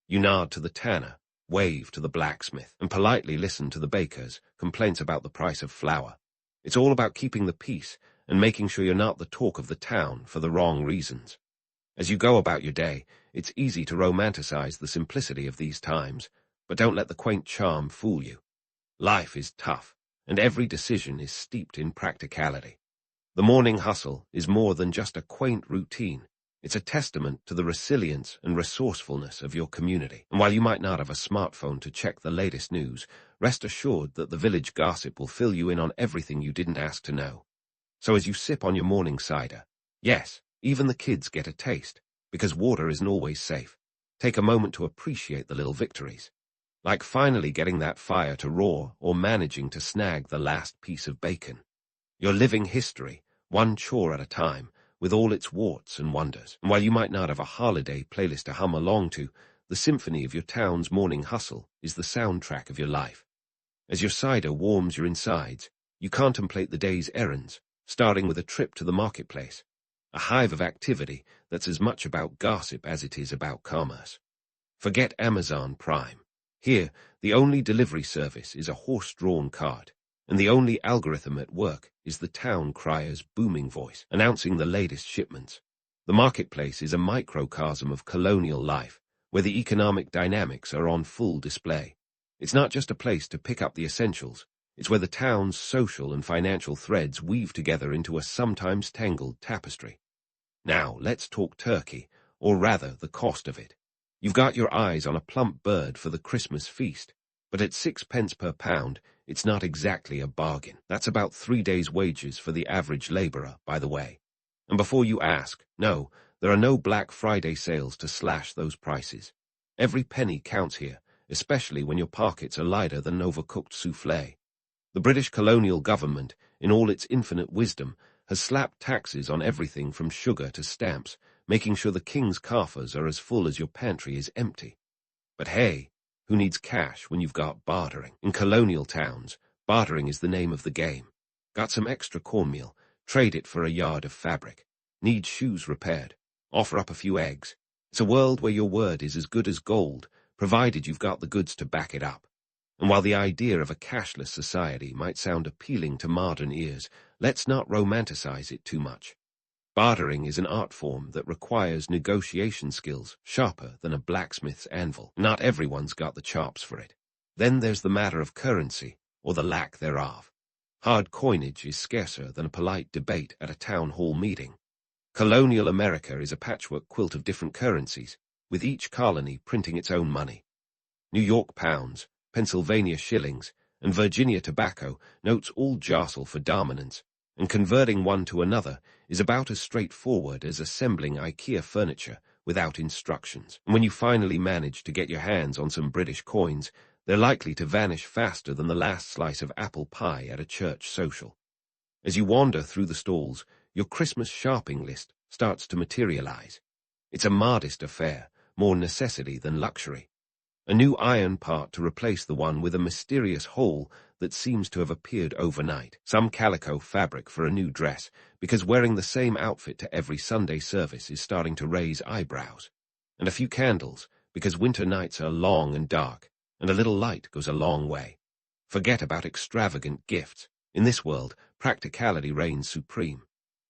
You nod to the tanner, wave to the blacksmith, and politely listen to the baker's complaints about the price of flour. It's all about keeping the peace and making sure you're not the talk of the town for the wrong reasons. As you go about your day, it's easy to romanticize the simplicity of these times, but don't let the quaint charm fool you. Life is tough, and every decision is steeped in practicality. The morning hustle is more than just a quaint routine. It's a testament to the resilience and resourcefulness of your community. And while you might not have a smartphone to check the latest news, rest assured that the village gossip will fill you in on everything you didn't ask to know. So as you sip on your morning cider, yes, even the kids get a taste, because water isn't always safe. Take a moment to appreciate the little victories, like finally getting that fire to roar or managing to snag the last piece of bacon. You're living history, one chore at a time, with all its warts and wonders. And while you might not have a holiday playlist to hum along to, the symphony of your town's morning hustle is the soundtrack of your life. As your cider warms your insides, you contemplate the day's errands, starting with a trip to the marketplace, a hive of activity that's as much about gossip as it is about commerce. Forget Amazon Prime. Here, the only delivery service is a horse-drawn cart, and the only algorithm at work is the town crier's booming voice, announcing the latest shipments. The marketplace is a microcosm of colonial life, where the economic dynamics are on full display. It's not just a place to pick up the essentials, it's where the town's social and financial threads weave together into a sometimes tangled tapestry. Now, let's talk turkey, or rather the cost of it. You've got your eyes on a plump bird for the Christmas feast, but at 6 pence per pound, it's not exactly a bargain. That's about 3 days' wages for the average laborer, by the way. And before you ask, no, there are no Black Friday sales to slash those prices. Every penny counts here, especially when your pockets are lighter than overcooked soufflé. The British colonial government, in all its infinite wisdom, has slapped taxes on everything from sugar to stamps, making sure the king's coffers are as full as your pantry is empty. But hey, who needs cash when you've got bartering? In colonial towns, bartering is the name of the game. Got some extra cornmeal, trade it for a yard of fabric. Need shoes repaired, offer up a few eggs. It's a world where your word is as good as gold, provided you've got the goods to back it up. And while the idea of a cashless society might sound appealing to modern ears, let's not romanticize it too much. Bartering is an art form that requires negotiation skills sharper than a blacksmith's anvil. Not everyone's got the chops for it. Then there's the matter of currency, or the lack thereof. Hard coinage is scarcer than a polite debate at a town hall meeting. Colonial America is a patchwork quilt of different currencies, with each colony printing its own money. New York pounds, Pennsylvania shillings, and Virginia tobacco notes all jostle for dominance, and converting one to another is about as straightforward as assembling IKEA furniture without instructions. And when you finally manage to get your hands on some British coins, they're likely to vanish faster than the last slice of apple pie at a church social. As you wander through the stalls, your Christmas shopping list starts to materialize. It's a modest affair, more necessity than luxury. A new iron part to replace the one with a mysterious hole that seems to have appeared overnight. Some calico fabric for a new dress, because wearing the same outfit to every Sunday service is starting to raise eyebrows. And a few candles, because winter nights are long and dark, and a little light goes a long way. Forget about extravagant gifts. In this world, practicality reigns supreme.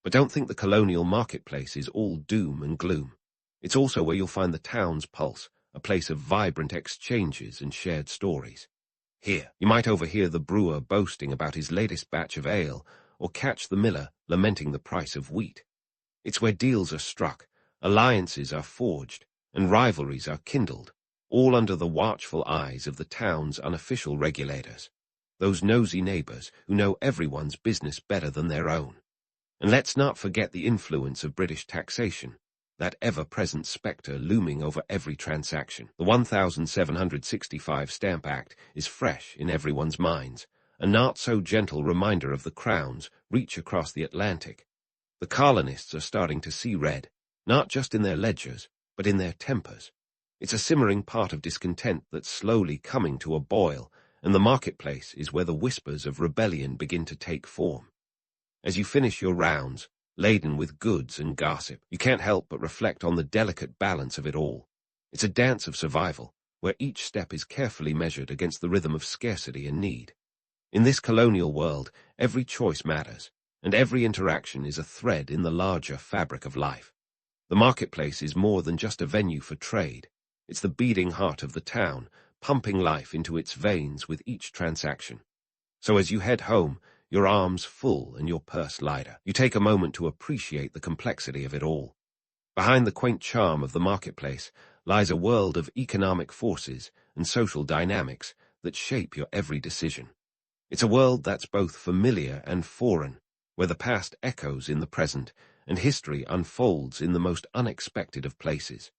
But don't think the colonial marketplace is all doom and gloom. It's also where you'll find the town's pulse, a place of vibrant exchanges and shared stories. Here, you might overhear the brewer boasting about his latest batch of ale, or catch the miller lamenting the price of wheat. It's where deals are struck, alliances are forged, and rivalries are kindled, all under the watchful eyes of the town's unofficial regulators, those nosy neighbors who know everyone's business better than their own. And let's not forget the influence of British taxation, that ever-present spectre looming over every transaction. The 1765 Stamp Act is fresh in everyone's minds, a not-so-gentle reminder of the Crown's reach across the Atlantic. The colonists are starting to see red, not just in their ledgers, but in their tempers. It's a simmering part of discontent that's slowly coming to a boil, and the marketplace is where the whispers of rebellion begin to take form. As you finish your rounds, laden with goods and gossip, you can't help but reflect on the delicate balance of it all. It's a dance of survival, where each step is carefully measured against the rhythm of scarcity and need. In this colonial world, every choice matters, and every interaction is a thread in the larger fabric of life. The marketplace is more than just a venue for trade. It's the beating heart of the town, pumping life into its veins with each transaction. So as you head home, your arms full and your purse lighter, you take a moment to appreciate the complexity of it all. Behind the quaint charm of the marketplace lies a world of economic forces and social dynamics that shape your every decision. It's a world that's both familiar and foreign, where the past echoes in the present and history unfolds in the most unexpected of places.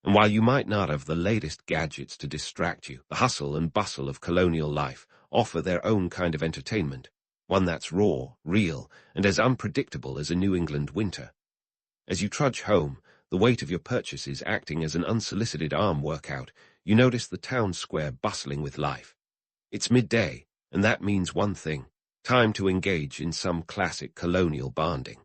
And while you might not have the latest gadgets to distract you, the hustle and bustle of colonial life offer their own kind of entertainment, one that's raw, real, and as unpredictable as a New England winter. As you trudge home, the weight of your purchases acting as an unsolicited arm workout, you notice the town square bustling with life. It's midday, and that means one thing: time to engage in some classic colonial bonding.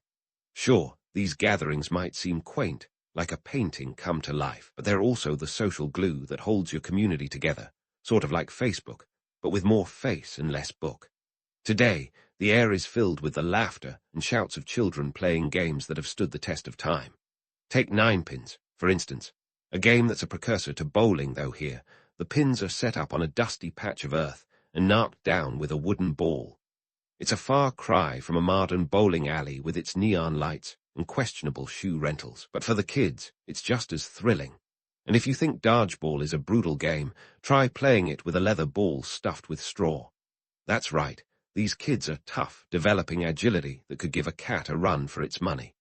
Sure, these gatherings might seem quaint, like a painting come to life, but they're also the social glue that holds your community together, sort of like Facebook, but with more face and less book. Today, the air is filled with the laughter and shouts of children playing games that have stood the test of time. Take ninepins, for instance, a game that's a precursor to bowling, though here, the pins are set up on a dusty patch of earth and knocked down with a wooden ball. It's a far cry from a modern bowling alley with its neon lights and questionable shoe rentals, but for the kids, it's just as thrilling. And if you think dodgeball is a brutal game, try playing it with a leather ball stuffed with straw. That's right. These kids are tough, developing agility that could give a cat a run for its money.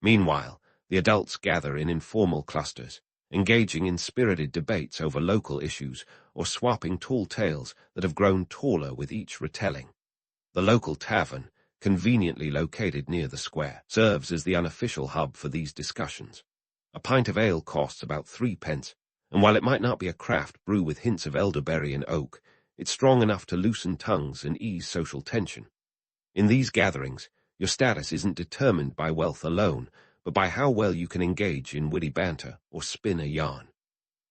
Meanwhile, the adults gather in informal clusters, engaging in spirited debates over local issues or swapping tall tales that have grown taller with each retelling. The local tavern, conveniently located near the square, serves as the unofficial hub for these discussions. A pint of ale costs about 3 pence, and while it might not be a craft brew with hints of elderberry and oak, it's strong enough to loosen tongues and ease social tension. In these gatherings, your status isn't determined by wealth alone, but by how well you can engage in witty banter or spin a yarn.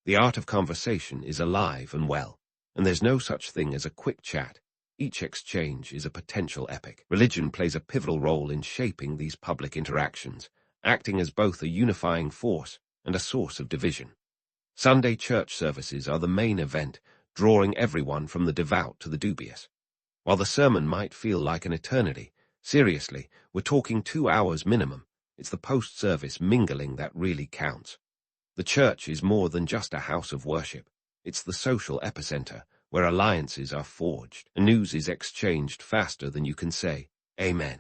The art of conversation is alive and well, and there's no such thing as a quick chat. Each exchange is a potential epic. Religion plays a pivotal role in shaping these public interactions, acting as both a unifying force and a source of division. Sunday church services are the main event, drawing everyone from the devout to the dubious. While the sermon might feel like an eternity, seriously, we're talking 2 hours minimum. It's the post-service mingling that really counts. The church is more than just a house of worship. It's the social epicenter, where alliances are forged and news is exchanged faster than you can say, Amen.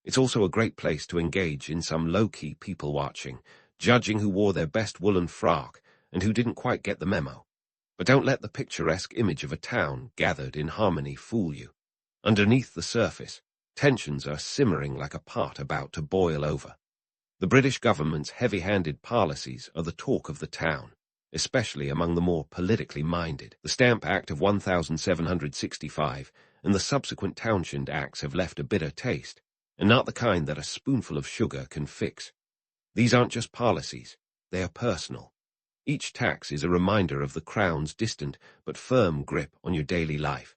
It's also a great place to engage in some low-key people-watching, judging who wore their best woolen frock and who didn't quite get the memo. But don't let the picturesque image of a town gathered in harmony fool you. Underneath the surface, tensions are simmering like a pot about to boil over. The British government's heavy-handed policies are the talk of the town, especially among the more politically minded. The Stamp Act of 1765 and the subsequent Townshend Acts have left a bitter taste, and not the kind that a spoonful of sugar can fix. These aren't just policies, they are personal. Each tax is a reminder of the Crown's distant but firm grip on your daily life.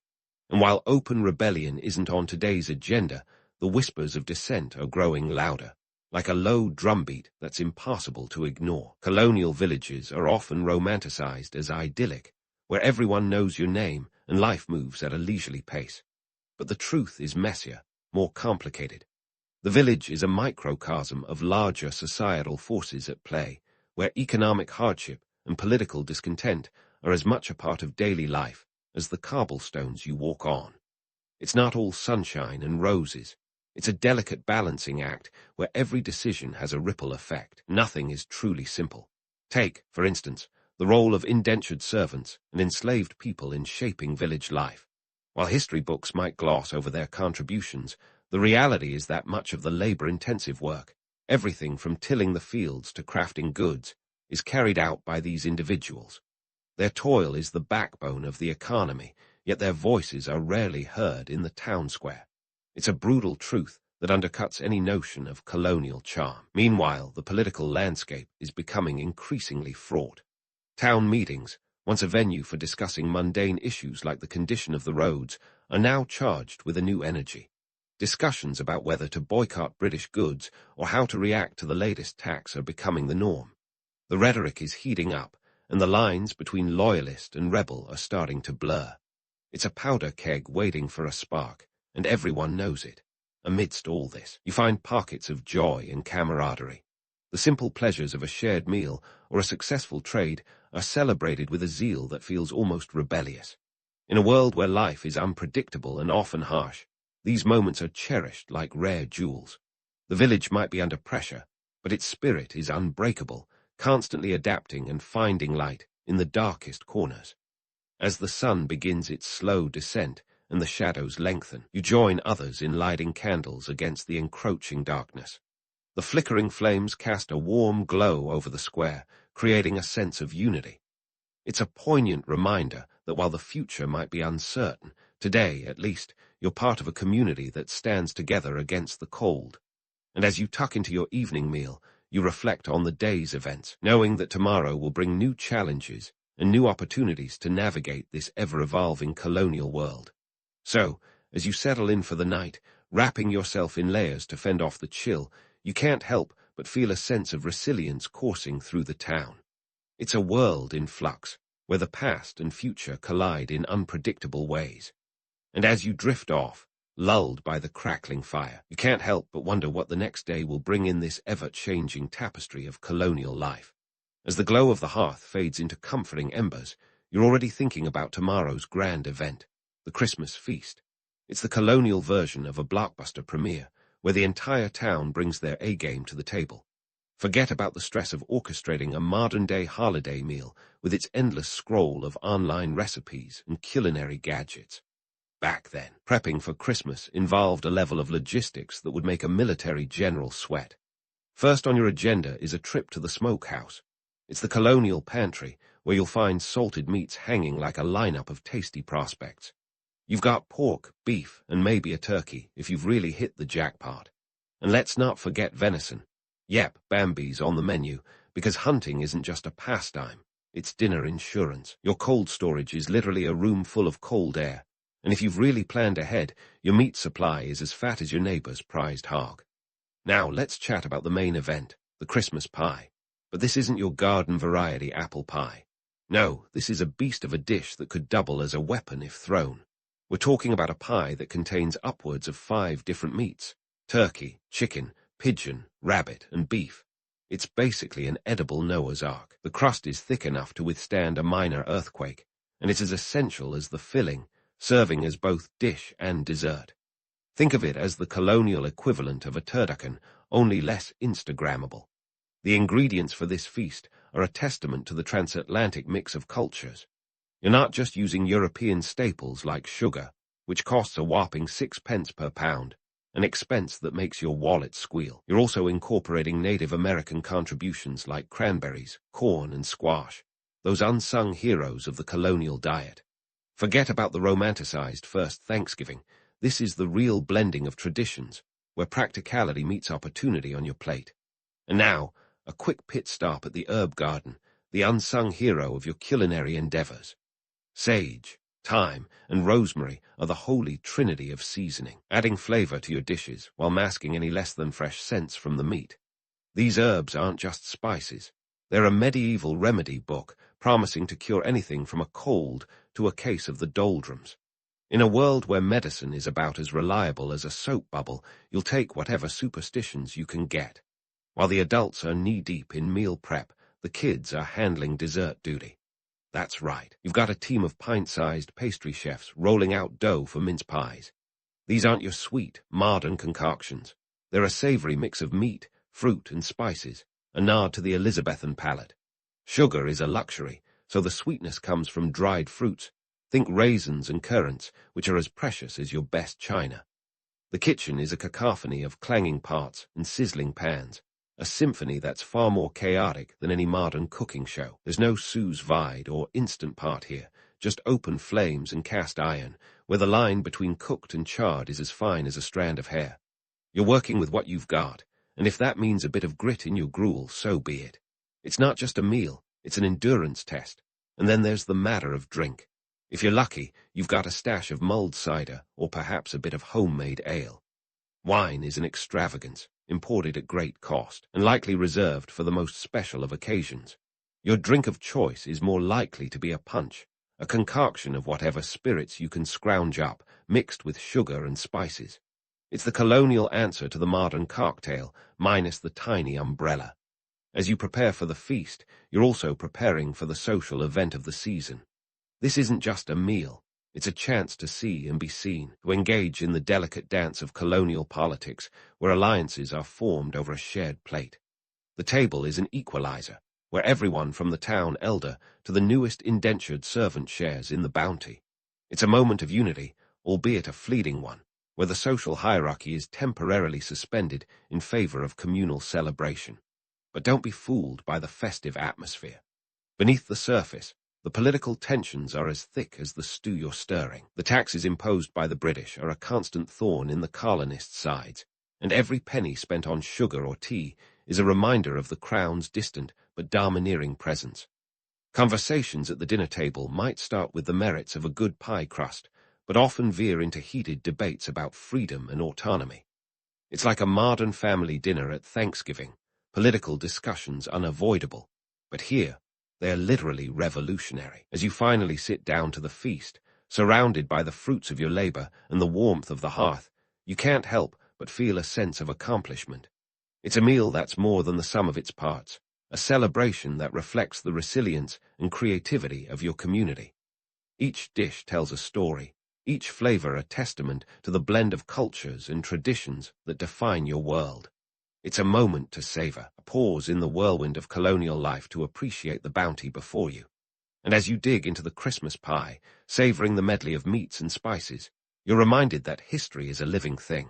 And while open rebellion isn't on today's agenda, the whispers of dissent are growing louder, like a low drumbeat that's impossible to ignore. Colonial villages are often romanticized as idyllic, where everyone knows your name and life moves at a leisurely pace. But the truth is messier, more complicated. The village is a microcosm of larger societal forces at play, where economic hardship and political discontent are as much a part of daily life as the cobblestones you walk on. It's not all sunshine and roses. It's a delicate balancing act where every decision has a ripple effect. Nothing is truly simple. Take, for instance, the role of indentured servants and enslaved people in shaping village life. While history books might gloss over their contributions, the reality is that much of the labor-intensive work, everything from tilling the fields to crafting goods, is carried out by these individuals. Their toil is the backbone of the economy, yet their voices are rarely heard in the town square. It's a brutal truth that undercuts any notion of colonial charm. Meanwhile, the political landscape is becoming increasingly fraught. Town meetings, once a venue for discussing mundane issues like the condition of the roads, are now charged with a new energy. Discussions about whether to boycott British goods or how to react to the latest tax are becoming the norm. The rhetoric is heating up, and the lines between loyalist and rebel are starting to blur. It's a powder keg waiting for a spark, and everyone knows it. Amidst all this, you find pockets of joy and camaraderie. The simple pleasures of a shared meal or a successful trade are celebrated with a zeal that feels almost rebellious. In a world where life is unpredictable and often harsh, these moments are cherished like rare jewels. The village might be under pressure, but its spirit is unbreakable, constantly adapting and finding light in the darkest corners. As the sun begins its slow descent and the shadows lengthen, you join others in lighting candles against the encroaching darkness. The flickering flames cast a warm glow over the square, creating a sense of unity. It's a poignant reminder that while the future might be uncertain, today, at least, you're part of a community that stands together against the cold. And as you tuck into your evening meal, you reflect on the day's events, knowing that tomorrow will bring new challenges and new opportunities to navigate this ever-evolving colonial world. So, as you settle in for the night, wrapping yourself in layers to fend off the chill, you can't help but feel a sense of resilience coursing through the town. It's a world in flux, where the past and future collide in unpredictable ways. And as you drift off, lulled by the crackling fire, you can't help but wonder what the next day will bring in this ever-changing tapestry of colonial life. As the glow of the hearth fades into comforting embers, you're already thinking about tomorrow's grand event, the Christmas feast. It's the colonial version of a blockbuster premiere, where the entire town brings their A-game to the table. Forget about the stress of orchestrating a modern-day holiday meal with its endless scroll of online recipes and culinary gadgets. Back then, prepping for Christmas involved a level of logistics that would make a military general sweat. First on your agenda is a trip to the smokehouse. It's the colonial pantry, where you'll find salted meats hanging like a lineup of tasty prospects. You've got pork, beef, and maybe a turkey, if you've really hit the jackpot. And let's not forget venison. Yep, Bambi's on the menu, because hunting isn't just a pastime, it's dinner insurance. Your cold storage is literally a room full of cold air, and if you've really planned ahead, your meat supply is as fat as your neighbor's prized hog. Now let's chat about the main event, the Christmas pie. But this isn't your garden-variety apple pie. No, this is a beast of a dish that could double as a weapon if thrown. We're talking about a pie that contains upwards of 5 different meats: turkey, chicken, pigeon, rabbit, and beef. It's basically an edible Noah's Ark. The crust is thick enough to withstand a minor earthquake, and it's as essential as the filling, serving as both dish and dessert. Think of it as the colonial equivalent of a turducken, only less Instagrammable. The ingredients for this feast are a testament to the transatlantic mix of cultures. You're not just using European staples like sugar, which costs a whopping 6 pence per pound, an expense that makes your wallet squeal. You're also incorporating Native American contributions like cranberries, corn, and squash, those unsung heroes of the colonial diet. Forget about the romanticized first Thanksgiving. This is the real blending of traditions, where practicality meets opportunity on your plate. And now, a quick pit stop at the herb garden, the unsung hero of your culinary endeavors. Sage, thyme, and rosemary are the holy trinity of seasoning, adding flavor to your dishes while masking any less than fresh scents from the meat. These herbs aren't just spices. They're a medieval remedy book promising to cure anything from a cold to a case of the doldrums. In a world where medicine is about as reliable as a soap bubble, you'll take whatever superstitions you can get. While the adults are knee-deep in meal prep, the kids are handling dessert duty. That's right, you've got a team of pint-sized pastry chefs rolling out dough for mince pies. These aren't your sweet, modern concoctions. They're a savory mix of meat, fruit, and spices, a nod to the Elizabethan palate. Sugar is a luxury, so the sweetness comes from dried fruits. Think raisins and currants, which are as precious as your best china. The kitchen is a cacophony of clanging pots and sizzling pans, a symphony that's far more chaotic than any modern cooking show. There's no sous vide or instant pot here, just open flames and cast iron, where the line between cooked and charred is as fine as a strand of hair. You're working with what you've got, and if that means a bit of grit in your gruel, so be it. It's not just a meal, it's an endurance test. And then there's the matter of drink. If you're lucky, you've got a stash of mulled cider or perhaps a bit of homemade ale. Wine is an extravagance, imported at great cost, and likely reserved for the most special of occasions. Your drink of choice is more likely to be a punch, a concoction of whatever spirits you can scrounge up, mixed with sugar and spices. It's the colonial answer to the modern cocktail, minus the tiny umbrella. As you prepare for the feast, you're also preparing for the social event of the season. This isn't just a meal. It's a chance to see and be seen, to engage in the delicate dance of colonial politics, where alliances are formed over a shared plate. The table is an equalizer, where everyone from the town elder to the newest indentured servant shares in the bounty. It's a moment of unity, albeit a fleeting one, where the social hierarchy is temporarily suspended in favor of communal celebration. But don't be fooled by the festive atmosphere. Beneath the surface, the political tensions are as thick as the stew you're stirring. The taxes imposed by the British are a constant thorn in the colonists' sides, and every penny spent on sugar or tea is a reminder of the Crown's distant but domineering presence. Conversations at the dinner table might start with the merits of a good pie crust, but often veer into heated debates about freedom and autonomy. It's like a modern family dinner at Thanksgiving, political discussions unavoidable, but here, they are literally revolutionary. As you finally sit down to the feast, surrounded by the fruits of your labor and the warmth of the hearth, you can't help but feel a sense of accomplishment. It's a meal that's more than the sum of its parts, a celebration that reflects the resilience and creativity of your community. Each dish tells a story, each flavor a testament to the blend of cultures and traditions that define your world. It's a moment to savor, a pause in the whirlwind of colonial life to appreciate the bounty before you. And as you dig into the Christmas pie, savoring the medley of meats and spices, you're reminded that history is a living thing.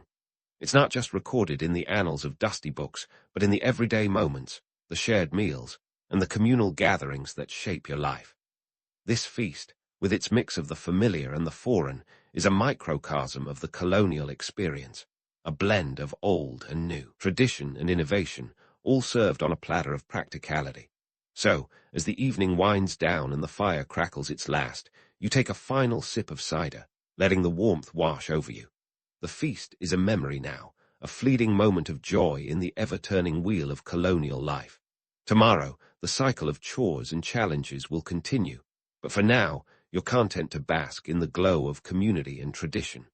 It's not just recorded in the annals of dusty books, but in the everyday moments, the shared meals, and the communal gatherings that shape your life. This feast, with its mix of the familiar and the foreign, is a microcosm of the colonial experience. A blend of old and new, tradition and innovation, all served on a platter of practicality. So, as the evening winds down and the fire crackles its last, you take a final sip of cider, letting the warmth wash over you. The feast is a memory now, a fleeting moment of joy in the ever-turning wheel of colonial life. Tomorrow, the cycle of chores and challenges will continue, but for now, you're content to bask in the glow of community and tradition.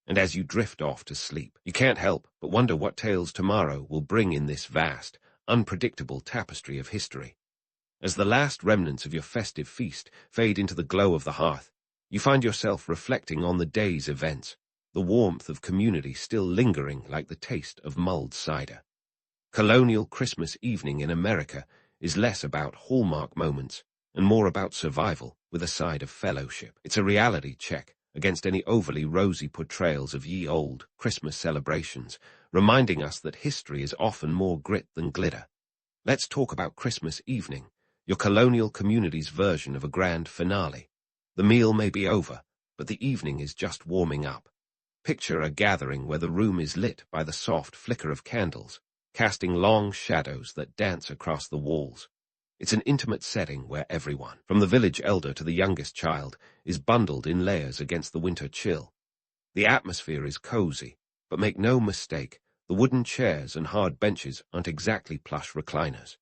And as you drift off to sleep, you can't help but wonder what tales tomorrow will bring in this vast, unpredictable tapestry of history. As the last remnants of your festive feast fade into the glow of the hearth, you find yourself reflecting on the day's events, the warmth of community still lingering like the taste of mulled cider. Colonial Christmas evening in America is less about hallmark moments and more about survival with a side of fellowship. It's a reality check, against any overly rosy portrayals of ye olde Christmas celebrations, reminding us that history is often more grit than glitter. Let's talk about Christmas evening, your colonial community's version of a grand finale. The meal may be over, but the evening is just warming up. Picture a gathering where the room is lit by the soft flicker of candles, casting long shadows that dance across the walls. It's an intimate setting where everyone, from the village elder to the youngest child, is bundled in layers against the winter chill. The atmosphere is cozy, but make no mistake, the wooden chairs and hard benches aren't exactly plush recliners.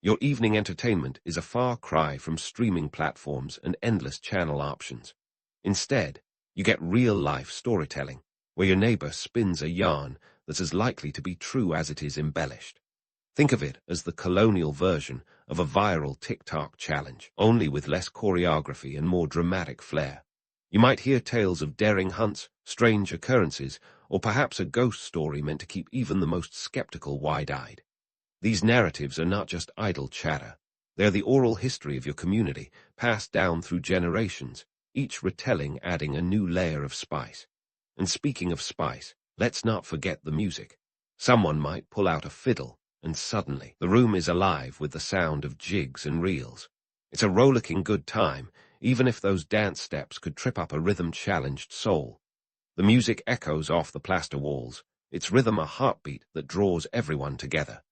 Your evening entertainment is a far cry from streaming platforms and endless channel options. Instead, you get real-life storytelling, where your neighbor spins a yarn that's as likely to be true as it is embellished. Think of it as the colonial version of a viral TikTok challenge, only with less choreography and more dramatic flair. You might hear tales of daring hunts, strange occurrences, or perhaps a ghost story meant to keep even the most skeptical wide-eyed. These narratives are not just idle chatter. They are the oral history of your community, passed down through generations, each retelling adding a new layer of spice. And speaking of spice, let's not forget the music. Someone might pull out a fiddle, and suddenly the room is alive with the sound of jigs and reels. It's a rollicking good time, even if those dance steps could trip up a rhythm-challenged soul. The music echoes off the plaster walls, its rhythm a heartbeat that draws everyone together.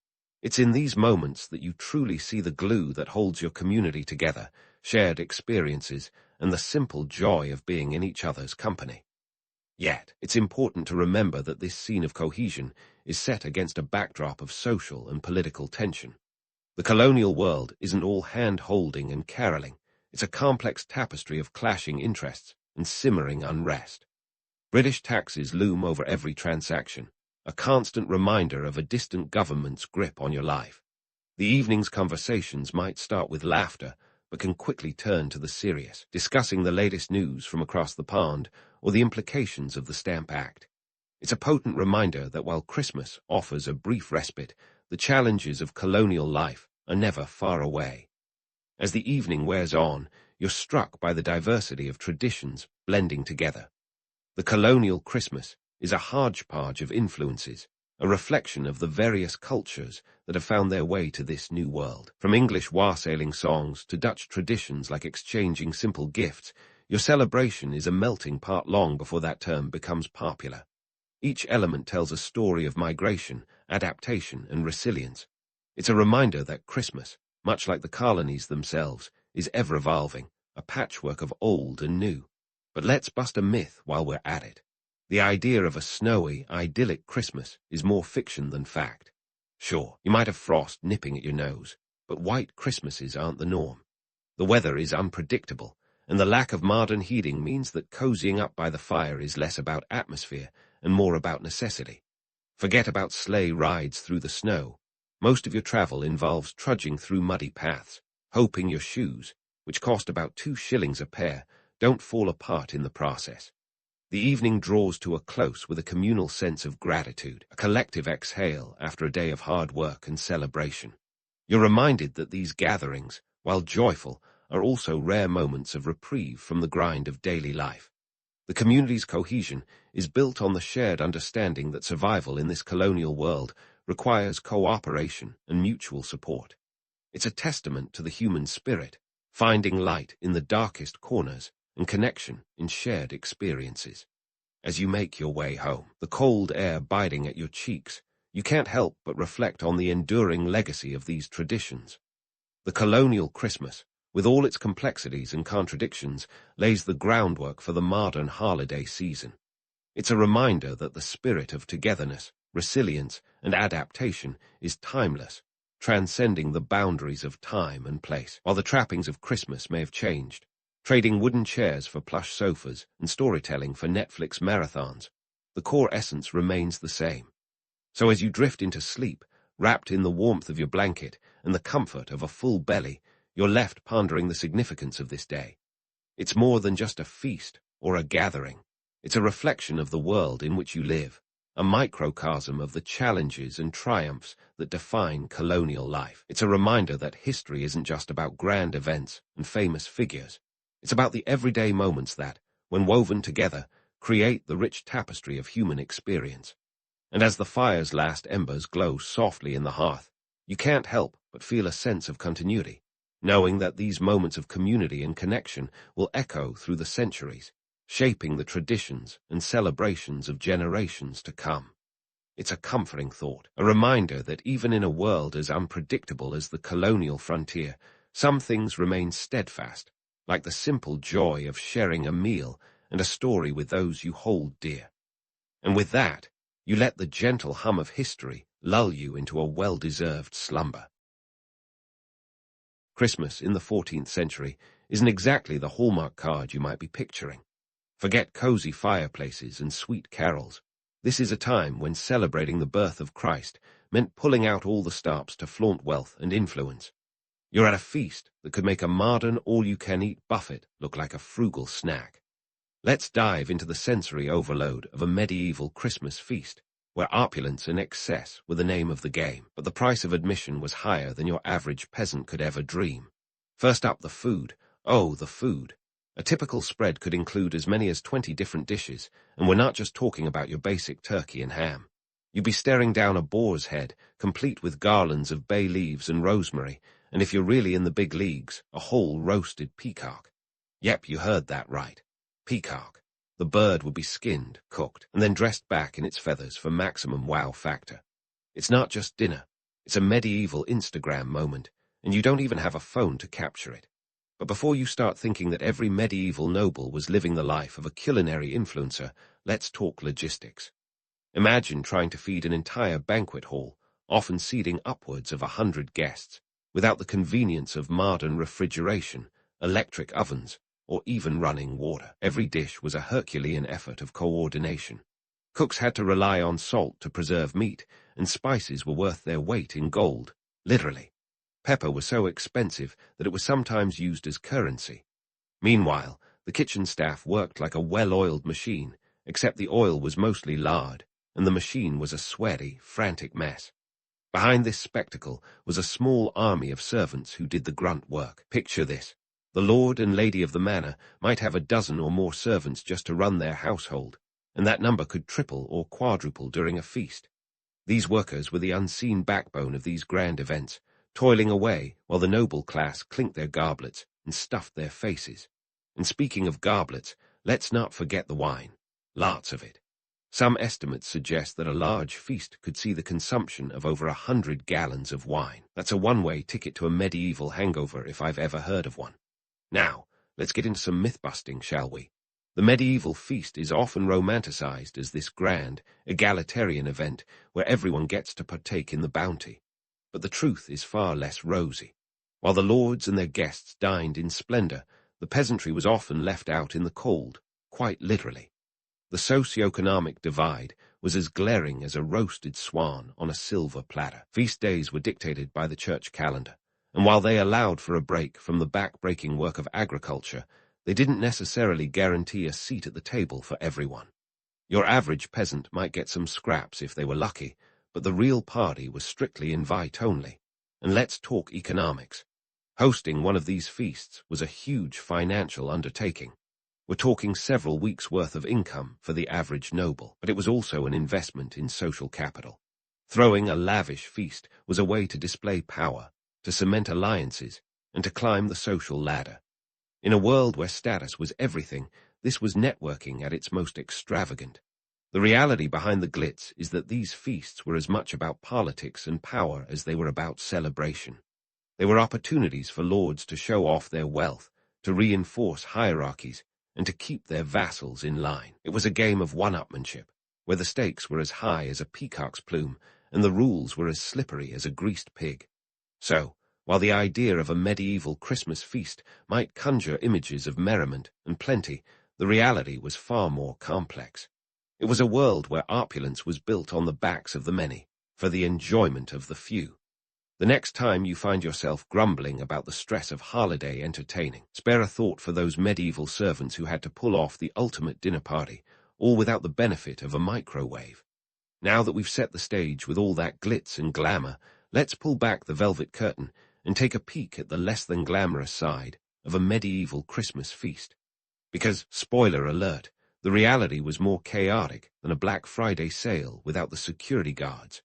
It's in these moments that you truly see the glue that holds your community together, shared experiences, and the simple joy of being in each other's company. Yet, it's important to remember that this scene of cohesion is set against a backdrop of social and political tension. The colonial world isn't all hand-holding and caroling. It's a complex tapestry of clashing interests and simmering unrest. British taxes loom over every transaction, a constant reminder of a distant government's grip on your life. The evening's conversations might start with laughter, but can quickly turn to the serious, discussing the latest news from across the pond or the implications of the Stamp Act. It's a potent reminder that while Christmas offers a brief respite, the challenges of colonial life are never far away. As the evening wears on, you're struck by the diversity of traditions blending together. The colonial Christmas is a hodgepodge of influences, a reflection of the various cultures that have found their way to this new world. From English wassailing songs to Dutch traditions like exchanging simple gifts, your celebration is a melting pot long before that term becomes popular. Each element tells a story of migration, adaptation, and resilience. It's a reminder that Christmas, much like the colonies themselves, is ever-evolving, a patchwork of old and new. But let's bust a myth while we're at it. The idea of a snowy, idyllic Christmas is more fiction than fact. Sure, you might have frost nipping at your nose, but white Christmases aren't the norm. The weather is unpredictable, and the lack of modern heating means that cozying up by the fire is less about atmosphere and more about necessity. Forget about sleigh rides through the snow. Most of your travel involves trudging through muddy paths, hoping your shoes, which cost about 2 shillings a pair, don't fall apart in the process. The evening draws to a close with a communal sense of gratitude, a collective exhale after a day of hard work and celebration. You're reminded that these gatherings, while joyful, are also rare moments of reprieve from the grind of daily life. The community's cohesion is built on the shared understanding that survival in this colonial world requires cooperation and mutual support. It's a testament to the human spirit, finding light in the darkest corners and connection in shared experiences. As you make your way home, the cold air biting at your cheeks, you can't help but reflect on the enduring legacy of these traditions. The colonial Christmas, with all its complexities and contradictions, lays the groundwork for the modern holiday season. It's a reminder that the spirit of togetherness, resilience, and adaptation is timeless, transcending the boundaries of time and place. While the trappings of Christmas may have changed, trading wooden chairs for plush sofas and storytelling for Netflix marathons, the core essence remains the same. So as you drift into sleep, wrapped in the warmth of your blanket and the comfort of a full belly, you're left pondering the significance of this day. It's more than just a feast or a gathering. It's a reflection of the world in which you live, a microcosm of the challenges and triumphs that define colonial life. It's a reminder that history isn't just about grand events and famous figures. It's about the everyday moments that, when woven together, create the rich tapestry of human experience. And as the fire's last embers glow softly in the hearth, you can't help but feel a sense of continuity, knowing that these moments of community and connection will echo through the centuries, shaping the traditions and celebrations of generations to come. It's a comforting thought, a reminder that even in a world as unpredictable as the colonial frontier, some things remain steadfast, like the simple joy of sharing a meal and a story with those you hold dear. And with that, you let the gentle hum of history lull you into a well-deserved slumber. Christmas in the 14th century isn't exactly the hallmark card you might be picturing. Forget cozy fireplaces and sweet carols. This is a time when celebrating the birth of Christ meant pulling out all the stops to flaunt wealth and influence. You're at a feast that could make a modern all-you-can-eat buffet look like a frugal snack. Let's dive into the sensory overload of a medieval Christmas feast, where opulence and excess were the name of the game, but the price of admission was higher than your average peasant could ever dream. First up, the food. Oh, the food. A typical spread could include as many as 20 different dishes, and we're not just talking about your basic turkey and ham. You'd be staring down a boar's head, complete with garlands of bay leaves and rosemary, and if you're really in the big leagues, a whole roasted peacock. Yep, you heard that right. Peacock. The bird would be skinned, cooked, and then dressed back in its feathers for maximum wow factor. It's not just dinner. It's a medieval Instagram moment, and you don't even have a phone to capture it. But before you start thinking that every medieval noble was living the life of a culinary influencer, let's talk logistics. Imagine trying to feed an entire banquet hall, often seating upwards of 100 guests, without the convenience of modern refrigeration, electric ovens, or even running water. Every dish was a Herculean effort of coordination. Cooks had to rely on salt to preserve meat, and spices were worth their weight in gold, literally. Pepper was so expensive that it was sometimes used as currency. Meanwhile, the kitchen staff worked like a well-oiled machine, except the oil was mostly lard, and the machine was a sweaty, frantic mess. Behind this spectacle was a small army of servants who did the grunt work. Picture this. The lord and lady of the manor might have a dozen or more servants just to run their household, and that number could triple or quadruple during a feast. These workers were the unseen backbone of these grand events, toiling away while the noble class clinked their goblets and stuffed their faces. And speaking of goblets, let's not forget the wine. Lots of it. Some estimates suggest that a large feast could see the consumption of over 100 gallons of wine. That's a one-way ticket to a medieval hangover if I've ever heard of one. Now, let's get into some myth-busting, shall we? The medieval feast is often romanticized as this grand, egalitarian event where everyone gets to partake in the bounty. But the truth is far less rosy. While the lords and their guests dined in splendor, the peasantry was often left out in the cold, quite literally. The socio-economic divide was as glaring as a roasted swan on a silver platter. Feast days were dictated by the church calendar, and while they allowed for a break from the back-breaking work of agriculture, they didn't necessarily guarantee a seat at the table for everyone. Your average peasant might get some scraps if they were lucky, but the real party was strictly invite only. And let's talk economics. Hosting one of these feasts was a huge financial undertaking. We're talking several weeks' worth of income for the average noble, but it was also an investment in social capital. Throwing a lavish feast was a way to display power, to cement alliances, and to climb the social ladder. In a world where status was everything, this was networking at its most extravagant. The reality behind the glitz is that these feasts were as much about politics and power as they were about celebration. They were opportunities for lords to show off their wealth, to reinforce hierarchies, and to keep their vassals in line. It was a game of one-upmanship, where the stakes were as high as a peacock's plume, and the rules were as slippery as a greased pig. So, while the idea of a medieval Christmas feast might conjure images of merriment and plenty, the reality was far more complex. It was a world where opulence was built on the backs of the many, for the enjoyment of the few. The next time you find yourself grumbling about the stress of holiday entertaining, spare a thought for those medieval servants who had to pull off the ultimate dinner party, all without the benefit of a microwave. Now that we've set the stage with all that glitz and glamour, let's pull back the velvet curtain and take a peek at the less-than-glamorous side of a medieval Christmas feast. Because, spoiler alert, the reality was more chaotic than a Black Friday sale without the security guards.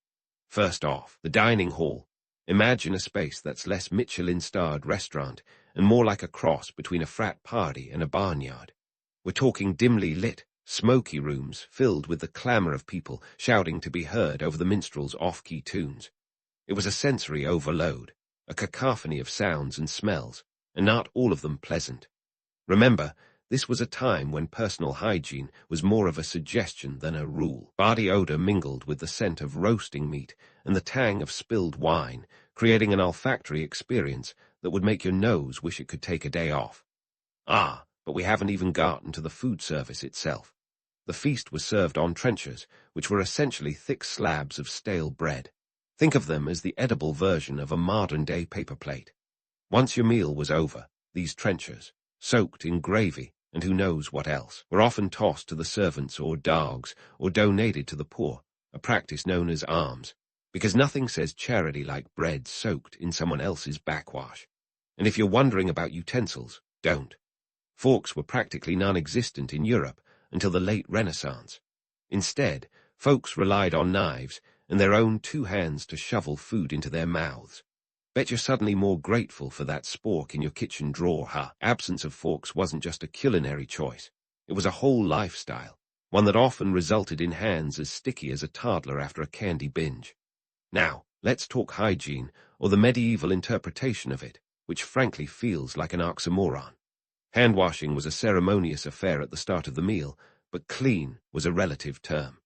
First off, the dining hall. Imagine a space that's less Michelin-starred restaurant and more like a cross between a frat party and a barnyard. We're talking dimly lit, smoky rooms filled with the clamor of people shouting to be heard over the minstrel's off-key tunes. It was a sensory overload, a cacophony of sounds and smells, and not all of them pleasant. Remember, this was a time when personal hygiene was more of a suggestion than a rule. Body odor mingled with the scent of roasting meat and the tang of spilled wine, creating an olfactory experience that would make your nose wish it could take a day off. But we haven't even gotten to the food service itself. The feast was served on trenchers, which were essentially thick slabs of stale bread. Think of them as the edible version of a modern-day paper plate. Once your meal was over, these trenchers, soaked in gravy and who knows what else, were often tossed to the servants or dogs or donated to the poor, a practice known as alms, because nothing says charity like bread soaked in someone else's backwash. And if you're wondering about utensils, don't. Forks were practically non-existent in Europe until the late Renaissance. Instead, folks relied on knives and their own two hands to shovel food into their mouths. Bet you're suddenly more grateful for that spork in your kitchen drawer, huh? Absence of forks wasn't just a culinary choice. It was a whole lifestyle, one that often resulted in hands as sticky as a toddler after a candy binge. Now, let's talk hygiene, or the medieval interpretation of it, which frankly feels like an oxymoron. Hand-washing was a ceremonious affair at the start of the meal, but clean was a relative term.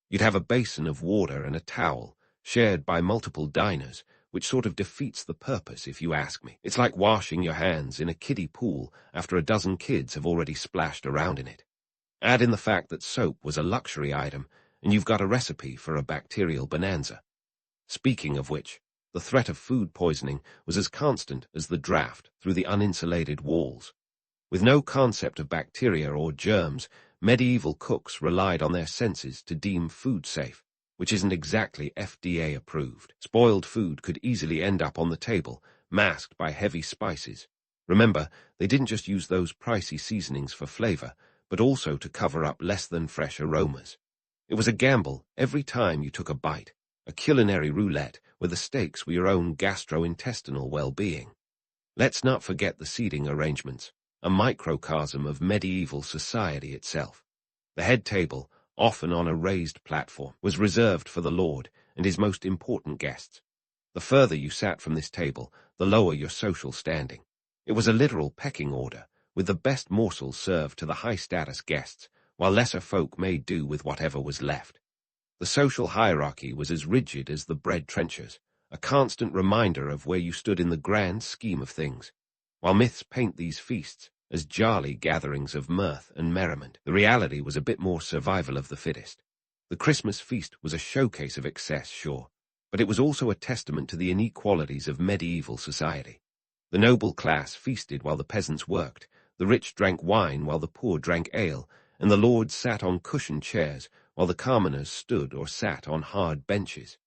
You'd have a basin of water and a towel, shared by multiple diners, which sort of defeats the purpose if you ask me. It's like washing your hands in a kiddie pool after a dozen kids have already splashed around in it. Add in the fact that soap was a luxury item, and you've got a recipe for a bacterial bonanza. Speaking of which, the threat of food poisoning was as constant as the draft through the uninsulated walls. With no concept of bacteria or germs, medieval cooks relied on their senses to deem food safe, which isn't exactly FDA approved. Spoiled food could easily end up on the table, masked by heavy spices. Remember, they didn't just use those pricey seasonings for flavor, but also to cover up less than fresh aromas. It was a gamble every time you took a bite, a culinary roulette where the stakes were your own gastrointestinal well-being. Let's not forget the seating arrangements, a microcosm of medieval society itself. The head table, often on a raised platform, was reserved for the lord and his most important guests. The further you sat from this table, the lower your social standing. It was a literal pecking order, with the best morsels served to the high-status guests, while lesser folk made do with whatever was left. The social hierarchy was as rigid as the bread trenchers, a constant reminder of where you stood in the grand scheme of things. While myths paint these feasts as jolly gatherings of mirth and merriment, the reality was a bit more survival of the fittest. The Christmas feast was a showcase of excess, sure, but it was also a testament to the inequalities of medieval society. The noble class feasted while the peasants worked, the rich drank wine while the poor drank ale, and the lords sat on cushioned chairs while the commoners stood or sat on hard benches.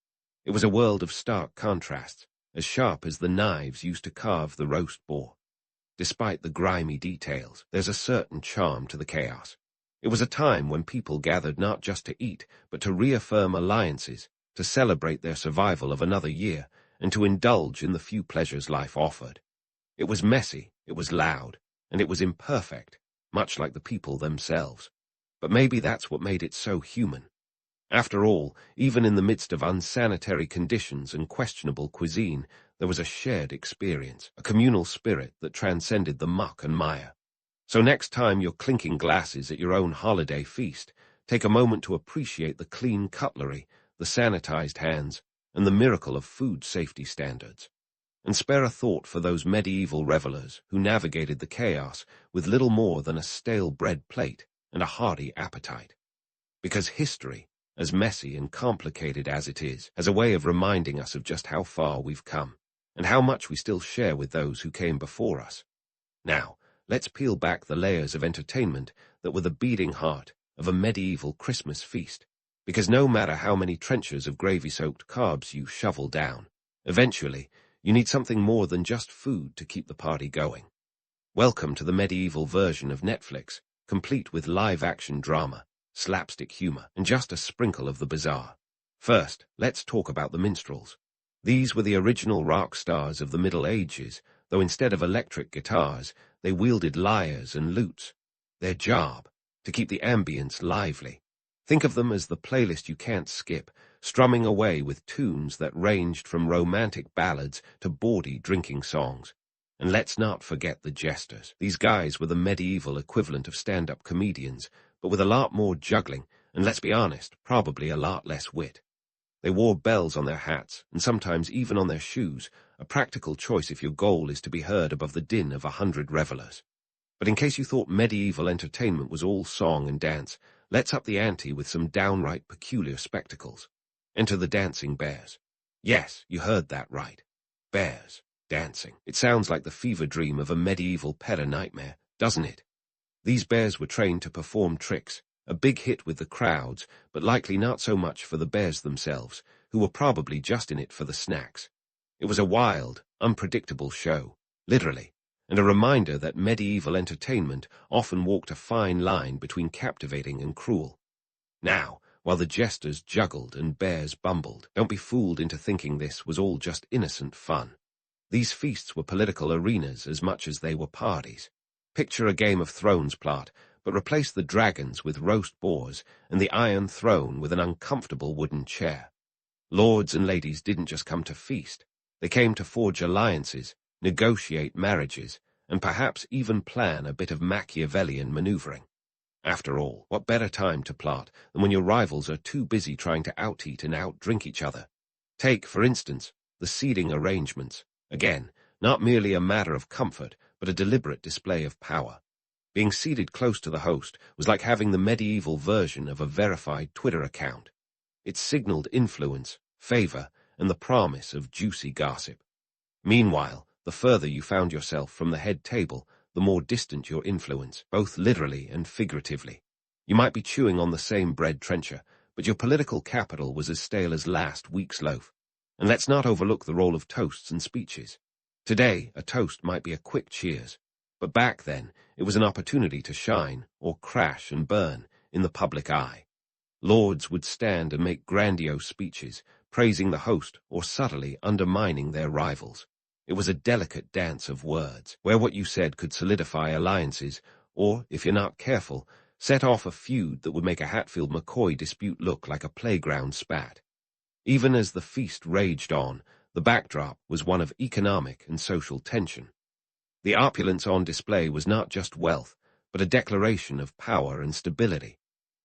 It was a world of stark contrasts, as sharp as the knives used to carve the roast boar. Despite the grimy details, there's a certain charm to the chaos. It was a time when people gathered not just to eat, but to reaffirm alliances, to celebrate their survival of another year, and to indulge in the few pleasures life offered. It was messy, it was loud, and it was imperfect, much like the people themselves. But maybe that's what made it so human. After all, even in the midst of unsanitary conditions and questionable cuisine, there was a shared experience, a communal spirit that transcended the muck and mire. So next time you're clinking glasses at your own holiday feast, take a moment to appreciate the clean cutlery, the sanitized hands, and the miracle of food safety standards. And spare a thought for those medieval revelers who navigated the chaos with little more than a stale bread plate and a hearty appetite. Because history, as messy and complicated as it is, has a way of reminding us of just how far we've come, and how much we still share with those who came before us. Now, let's peel back the layers of entertainment that were the beating heart of a medieval Christmas feast, because no matter how many trenchers of gravy-soaked carbs you shovel down, eventually, you need something more than just food to keep the party going. Welcome to the medieval version of Netflix, complete with live-action drama, slapstick humor, and just a sprinkle of the bizarre. First, let's talk about the minstrels. These were the original rock stars of the Middle Ages, though instead of electric guitars, they wielded lyres and lutes. Their job, to keep the ambience lively. Think of them as the playlist you can't skip, strumming away with tunes that ranged from romantic ballads to bawdy drinking songs. And let's not forget the jesters. These guys were the medieval equivalent of stand-up comedians, but with a lot more juggling, and let's be honest, probably a lot less wit. They wore bells on their hats, and sometimes even on their shoes, a practical choice if your goal is to be heard above the din of 100 revelers. But in case you thought medieval entertainment was all song and dance, let's up the ante with some downright peculiar spectacles. Enter the dancing bears. Yes, you heard that right. Bears. Dancing. It sounds like the fever dream of a medieval pedder nightmare, doesn't it? These bears were trained to perform tricks, a big hit with the crowds, but likely not so much for the bears themselves, who were probably just in it for the snacks. It was a wild, unpredictable show, literally, and a reminder that medieval entertainment often walked a fine line between captivating and cruel. Now, while the jesters juggled and bears bumbled, don't be fooled into thinking this was all just innocent fun. These feasts were political arenas as much as they were parties. Picture a Game of Thrones plot, but replace the dragons with roast boars and the Iron Throne with an uncomfortable wooden chair. Lords and ladies didn't just come to feast. They came to forge alliances, negotiate marriages, and perhaps even plan a bit of Machiavellian maneuvering. After all, what better time to plot than when your rivals are too busy trying to out-eat and out-drink each other? Take, for instance, the seating arrangements. Again, not merely a matter of comfort, but a deliberate display of power. Being seated close to the host was like having the medieval version of a verified Twitter account. It signaled influence, favor, and the promise of juicy gossip. Meanwhile, the further you found yourself from the head table, the more distant your influence, both literally and figuratively. You might be chewing on the same bread trencher, but your political capital was as stale as last week's loaf. And let's not overlook the role of toasts and speeches. Today, a toast might be a quick cheers, but back then, it was an opportunity to shine, or crash and burn, in the public eye. Lords would stand and make grandiose speeches, praising the host or subtly undermining their rivals. It was a delicate dance of words, where what you said could solidify alliances, or, if you're not careful, set off a feud that would make a Hatfield-McCoy dispute look like a playground spat. Even as the feast raged on, the backdrop was one of economic and social tension. The opulence on display was not just wealth, but a declaration of power and stability,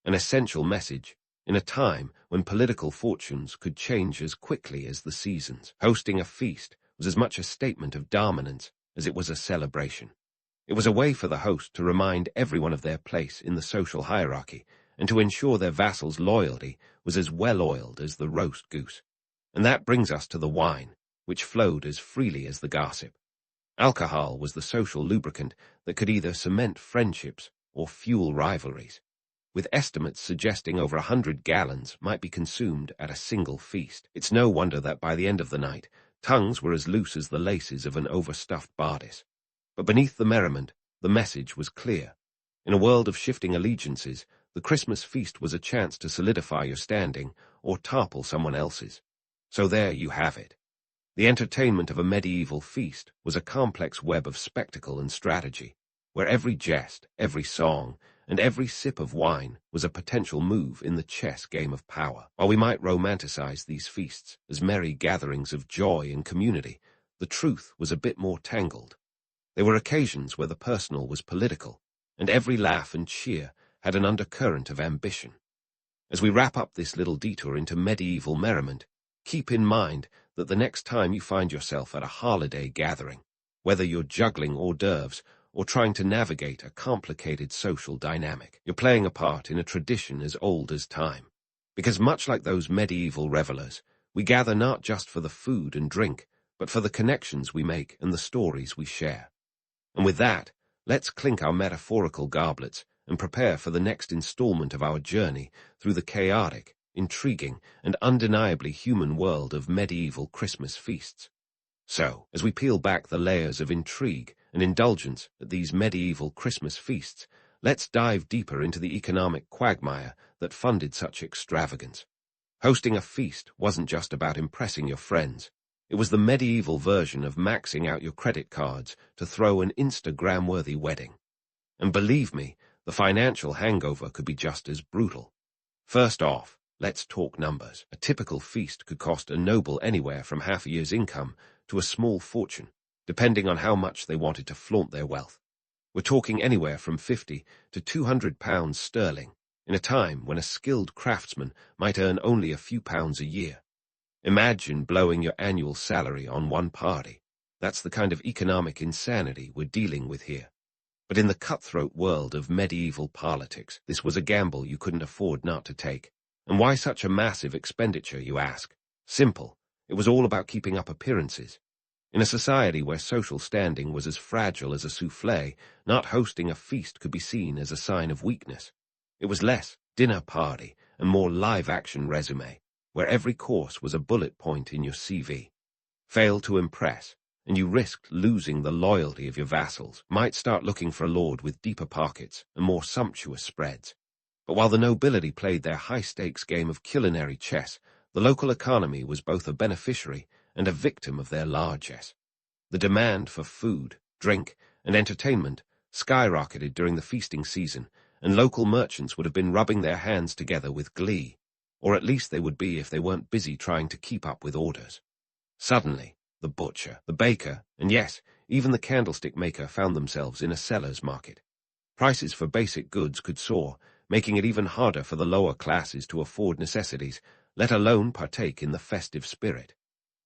an essential message in a time when political fortunes could change as quickly as the seasons. Hosting a feast was as much a statement of dominance as it was a celebration. It was a way for the host to remind everyone of their place in the social hierarchy and to ensure their vassals' loyalty was as well-oiled as the roast goose. And that brings us to the wine, which flowed as freely as the gossip. Alcohol was the social lubricant that could either cement friendships or fuel rivalries, with estimates suggesting over 100 gallons might be consumed at a single feast. It's no wonder that by the end of the night, tongues were as loose as the laces of an overstuffed bodice. But beneath the merriment, the message was clear. In a world of shifting allegiances, the Christmas feast was a chance to solidify your standing or topple someone else's. So there you have it. The entertainment of a medieval feast was a complex web of spectacle and strategy, where every jest, every song, and every sip of wine was a potential move in the chess game of power. While we might romanticize these feasts as merry gatherings of joy and community, the truth was a bit more tangled. There were occasions where the personal was political, and every laugh and cheer had an undercurrent of ambition. As we wrap up this little detour into medieval merriment, keep in mind that the next time you find yourself at a holiday gathering, whether you're juggling hors d'oeuvres or trying to navigate a complicated social dynamic, you're playing a part in a tradition as old as time. Because much like those medieval revelers, we gather not just for the food and drink, but for the connections we make and the stories we share. And with that, let's clink our metaphorical goblets and prepare for the next installment of our journey through the chaotic, intriguing, and undeniably human world of medieval Christmas feasts. So, as we peel back the layers of intrigue and indulgence at these medieval Christmas feasts, let's dive deeper into the economic quagmire that funded such extravagance. Hosting a feast wasn't just about impressing your friends. It was the medieval version of maxing out your credit cards to throw an Instagram-worthy wedding. And believe me, the financial hangover could be just as brutal. First off, let's talk numbers. A typical feast could cost a noble anywhere from half a year's income to a small fortune, depending on how much they wanted to flaunt their wealth. We're talking anywhere from £50 to £200 sterling, in a time when a skilled craftsman might earn only a few pounds a year. Imagine blowing your annual salary on one party. That's the kind of economic insanity we're dealing with here. But in the cutthroat world of medieval politics, this was a gamble you couldn't afford not to take. And why such a massive expenditure, you ask? Simple. It was all about keeping up appearances. In a society where social standing was as fragile as a soufflé, not hosting a feast could be seen as a sign of weakness. It was less dinner party and more live-action resume, where every course was a bullet point in your CV. Fail to impress, and you risked losing the loyalty of your vassals, might start looking for a lord with deeper pockets and more sumptuous spreads. But while the nobility played their high-stakes game of culinary chess, the local economy was both a beneficiary and a victim of their largesse. The demand for food, drink, and entertainment skyrocketed during the feasting season, and local merchants would have been rubbing their hands together with glee, or at least they would be if they weren't busy trying to keep up with orders. Suddenly, the butcher, the baker, and yes, even the candlestick maker found themselves in a seller's market. Prices for basic goods could soar, making it even harder for the lower classes to afford necessities, let alone partake in the festive spirit.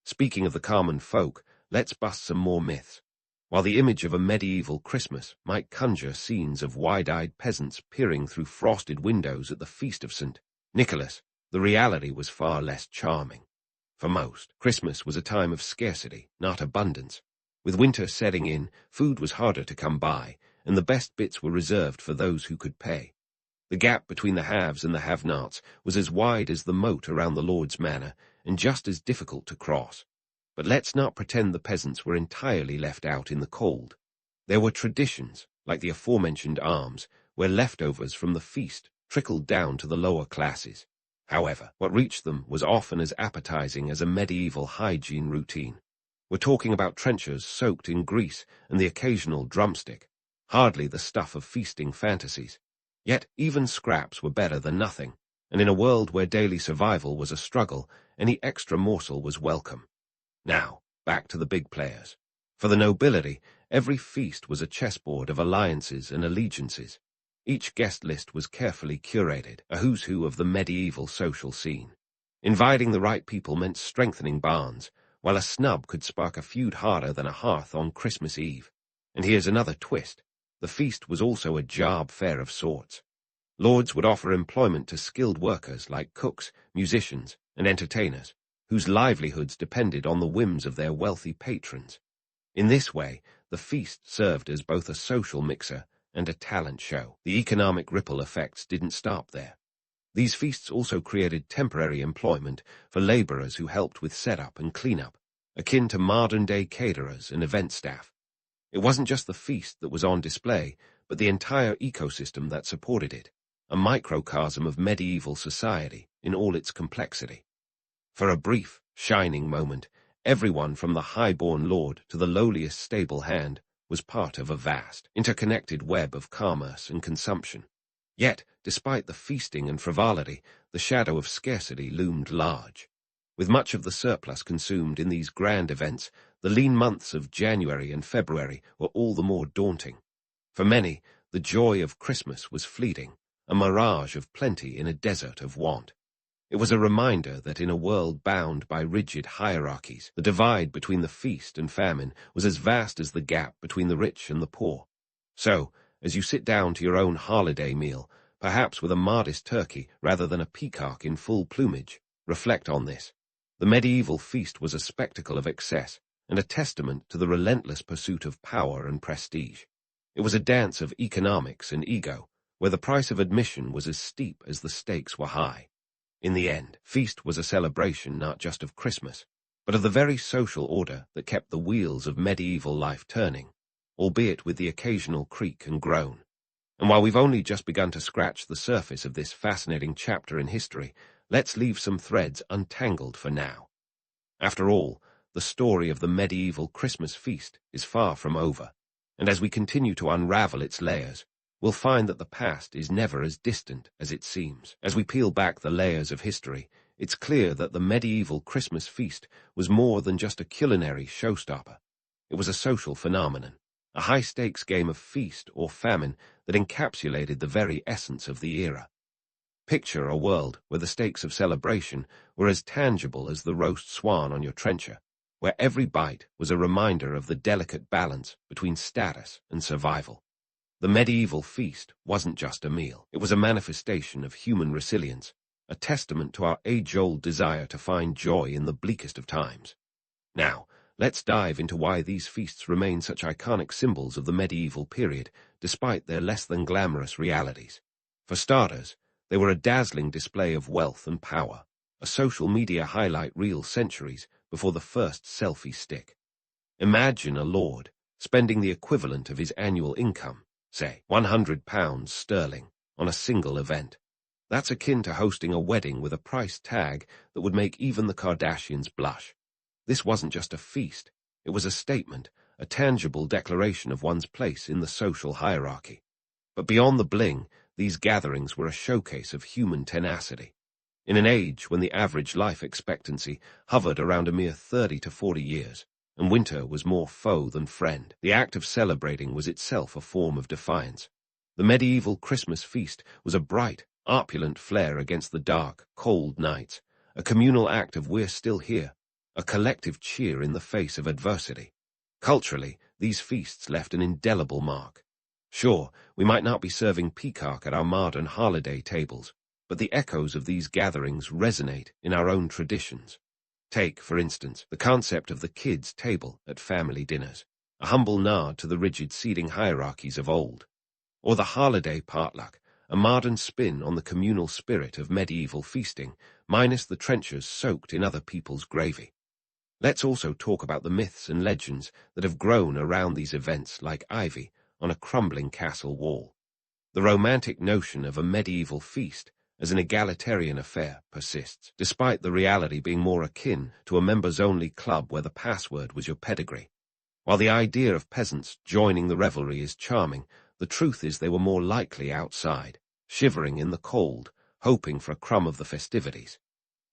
Speaking of the common folk, let's bust some more myths. While the image of a medieval Christmas might conjure scenes of wide-eyed peasants peering through frosted windows at the feast of St. Nicholas, the reality was far less charming. For most, Christmas was a time of scarcity, not abundance. With winter setting in, food was harder to come by, and the best bits were reserved for those who could pay. The gap between the haves and the have-nots was as wide as the moat around the Lord's manor, and just as difficult to cross. But let's not pretend the peasants were entirely left out in the cold. There were traditions, like the aforementioned alms, where leftovers from the feast trickled down to the lower classes. However, what reached them was often as appetizing as a medieval hygiene routine. We're talking about trenchers soaked in grease and the occasional drumstick, hardly the stuff of feasting fantasies. Yet even scraps were better than nothing, and in a world where daily survival was a struggle, any extra morsel was welcome. Now, back to the big players. For the nobility, every feast was a chessboard of alliances and allegiances. Each guest list was carefully curated, a who's who of the medieval social scene. Inviting the right people meant strengthening bonds, while a snub could spark a feud harder than a hearth on Christmas Eve. And here's another twist. The feast was also a job fair of sorts. Lords would offer employment to skilled workers like cooks, musicians, and entertainers, whose livelihoods depended on the whims of their wealthy patrons. In this way, the feast served as both a social mixer and a talent show. The economic ripple effects didn't stop there. These feasts also created temporary employment for laborers who helped with setup and cleanup, akin to modern-day caterers and event staff. It wasn't just the feast that was on display, but the entire ecosystem that supported it, a microcosm of medieval society in all its complexity. For a brief, shining moment, everyone from the high-born lord to the lowliest stable hand was part of a vast, interconnected web of commerce and consumption. Yet, despite the feasting and frivolity, the shadow of scarcity loomed large. With much of the surplus consumed in these grand events, the lean months of January and February were all the more daunting. For many, the joy of Christmas was fleeting, a mirage of plenty in a desert of want. It was a reminder that in a world bound by rigid hierarchies, the divide between the feast and famine was as vast as the gap between the rich and the poor. So, as you sit down to your own holiday meal, perhaps with a modest turkey rather than a peacock in full plumage, reflect on this. The medieval feast was a spectacle of excess and a testament to the relentless pursuit of power and prestige. It was a dance of economics and ego, where the price of admission was as steep as the stakes were high. In the end, feast was a celebration not just of Christmas, but of the very social order that kept the wheels of medieval life turning. albeit with the occasional creak and groan. And while we've only just begun to scratch the surface of this fascinating chapter in history, let's leave some threads untangled for now. After all, the story of the medieval Christmas feast is far from over, and as we continue to unravel its layers, we'll find that the past is never as distant as it seems. As we peel back the layers of history, it's clear that the medieval Christmas feast was more than just a culinary showstopper. It was a social phenomenon, a high-stakes game of feast or famine that encapsulated the very essence of the era. Picture a world where the stakes of celebration were as tangible as the roast swan on your trencher, where every bite was a reminder of the delicate balance between status and survival. The medieval feast wasn't just a meal. It was a manifestation of human resilience, a testament to our age-old desire to find joy in the bleakest of times. Now, let's dive into why these feasts remain such iconic symbols of the medieval period, despite their less-than-glamorous realities. For starters, they were a dazzling display of wealth and power, a social media highlight reel centuries before the first selfie stick. Imagine a lord spending the equivalent of his annual income, say £100 on a single event. That's akin to hosting a wedding with a price tag that would make even the Kardashians blush. This wasn't just a feast, it was a statement, a tangible declaration of one's place in the social hierarchy. But beyond the bling, these gatherings were a showcase of human tenacity. In an age when the average life expectancy hovered around a mere 30 to 40 years, and winter was more foe than friend, the act of celebrating was itself a form of defiance. The medieval Christmas feast was a bright, opulent flare against the dark, cold nights, a communal act of "we're still here," a collective cheer in the face of adversity. Culturally, these feasts left an indelible mark. Sure, we might not be serving peacock at our modern holiday tables, but the echoes of these gatherings resonate in our own traditions. Take, for instance, the concept of the kids' table at family dinners, a humble nod to the rigid seating hierarchies of old. Or the holiday potluck, a modern spin on the communal spirit of medieval feasting, minus the trenchers soaked in other people's gravy. Let's also talk about the myths and legends that have grown around these events like ivy on a crumbling castle wall. The romantic notion of a medieval feast as an egalitarian affair persists, despite the reality being more akin to a members-only club where the password was your pedigree. While the idea of peasants joining the revelry is charming, the truth is they were more likely outside, shivering in the cold, hoping for a crumb of the festivities.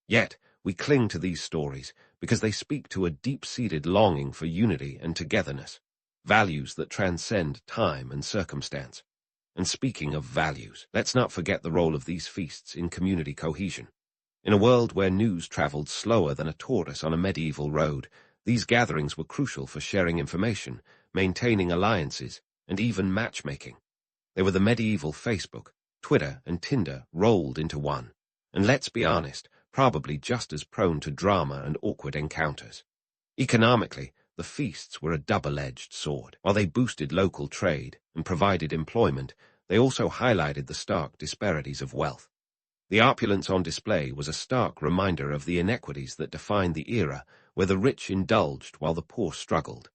Yet, we cling to these stories because they speak to a deep-seated longing for unity and togetherness, values that transcend time and circumstance. And speaking of values, let's not forget the role of these feasts in community cohesion. In a world where news traveled slower than a tortoise on a medieval road, these gatherings were crucial for sharing information, maintaining alliances, and even matchmaking. They were the medieval Facebook, Twitter, and Tinder rolled into one. And let's be honest, probably just as prone to drama and awkward encounters. Economically, the feasts were a double-edged sword. While they boosted local trade and provided employment, they also highlighted the stark disparities of wealth. The opulence on display was a stark reminder of the inequities that defined the era where the rich indulged while the poor struggled.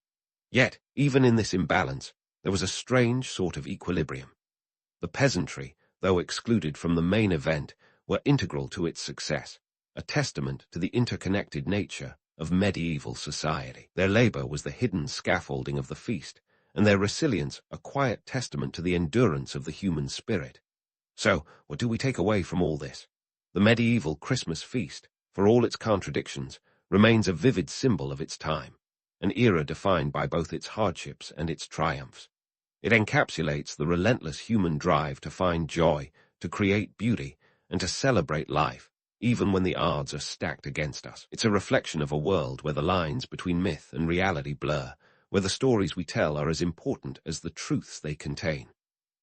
Yet, even in this imbalance, there was a strange sort of equilibrium. The peasantry, though excluded from the main event, were integral to its success, a testament to the interconnected nature of medieval society. Their labor was the hidden scaffolding of the feast, and their resilience a quiet testament to the endurance of the human spirit. So, what do we take away from all this? The medieval Christmas feast, for all its contradictions, remains a vivid symbol of its time, an era defined by both its hardships and its triumphs. It encapsulates the relentless human drive to find joy, to create beauty, and to celebrate life, even when the odds are stacked against us. It's a reflection of a world where the lines between myth and reality blur, where the stories we tell are as important as the truths they contain.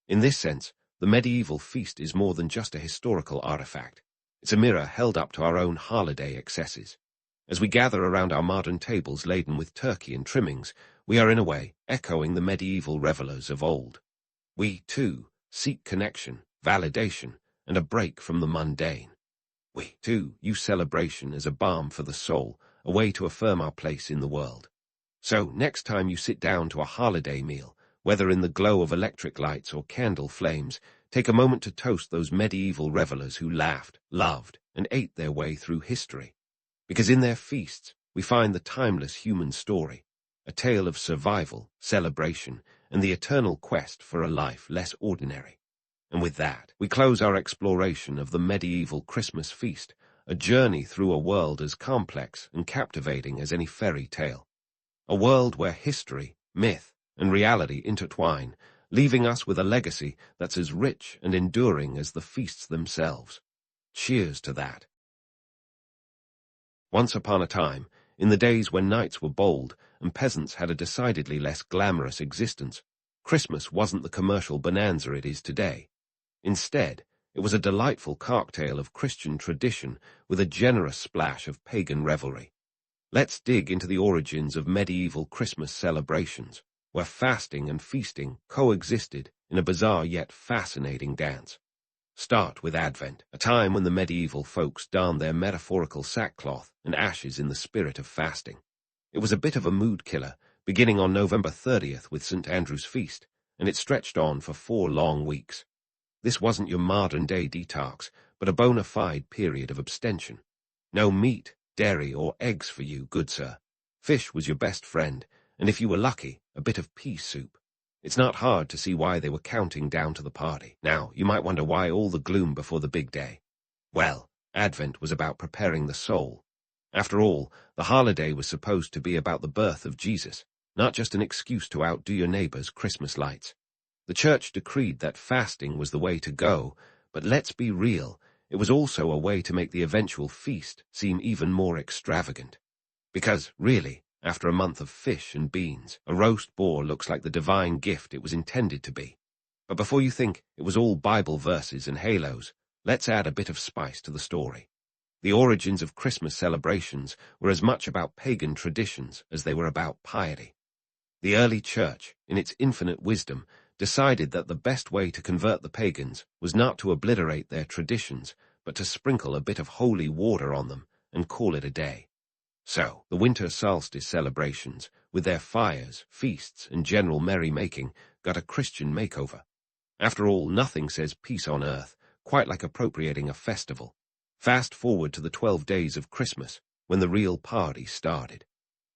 In this sense, the medieval feast is more than just a historical artifact. It's a mirror held up to our own holiday excesses. As we gather around our modern tables laden with turkey and trimmings, we are in a way echoing the medieval revelers of old. We, too, seek connection, validation, and a break from the mundane. We, too, use celebration as a balm for the soul, a way to affirm our place in the world. So, next time you sit down to a holiday meal, Whether in the glow of electric lights or candle flames, take a moment to toast those medieval revelers who laughed, loved, and ate their way through history. Because in their feasts, we find the timeless human story, a tale of survival, celebration, and the eternal quest for a life less ordinary. And with that, we close our exploration of the medieval Christmas feast, a journey through a world as complex and captivating as any fairy tale. A world where history, myth, and reality intertwine, leaving us with a legacy that's as rich and enduring as the feasts themselves. Cheers to that. Once upon a time, in the days when knights were bold and peasants had a decidedly less glamorous existence, Christmas wasn't the commercial bonanza it is today. Instead, it was a delightful cocktail of Christian tradition with a generous splash of pagan revelry. Let's dig into the origins of medieval Christmas celebrations, where fasting and feasting coexisted in a bizarre yet fascinating dance. Start with Advent, a time when the medieval folks donned their metaphorical sackcloth and ashes in the spirit of fasting. It was a bit of a mood killer, beginning on November 30th with St. Andrew's Feast, and it stretched on for 4 long weeks. This wasn't your modern-day detox, but a bona fide period of abstention. No meat, dairy, or eggs for you, good sir. Fish was your best friend, and if you were lucky, a bit of pea soup. It's not hard to see why they were counting down to the party. Now, you might wonder why all the gloom before the big day. Well, Advent was about preparing the soul. After all, the holiday was supposed to be about the birth of Jesus, not just an excuse to outdo your neighbor's Christmas lights. The church decreed that fasting was the way to go, but let's be real, it was also a way to make the eventual feast seem even more extravagant. Because, really, after a month of fish and beans, a roast boar looks like the divine gift it was intended to be. But before you think it was all Bible verses and halos, let's add a bit of spice to the story. The origins of Christmas celebrations were as much about pagan traditions as they were about piety. The early church, in its infinite wisdom, decided that the best way to convert the pagans was not to obliterate their traditions, but to sprinkle a bit of holy water on them and call it a day. So, the winter solstice celebrations, with their fires, feasts, and general merrymaking, got a Christian makeover. After all, nothing says peace on earth quite like appropriating a festival. Fast forward to the 12 days of Christmas, when the real party started.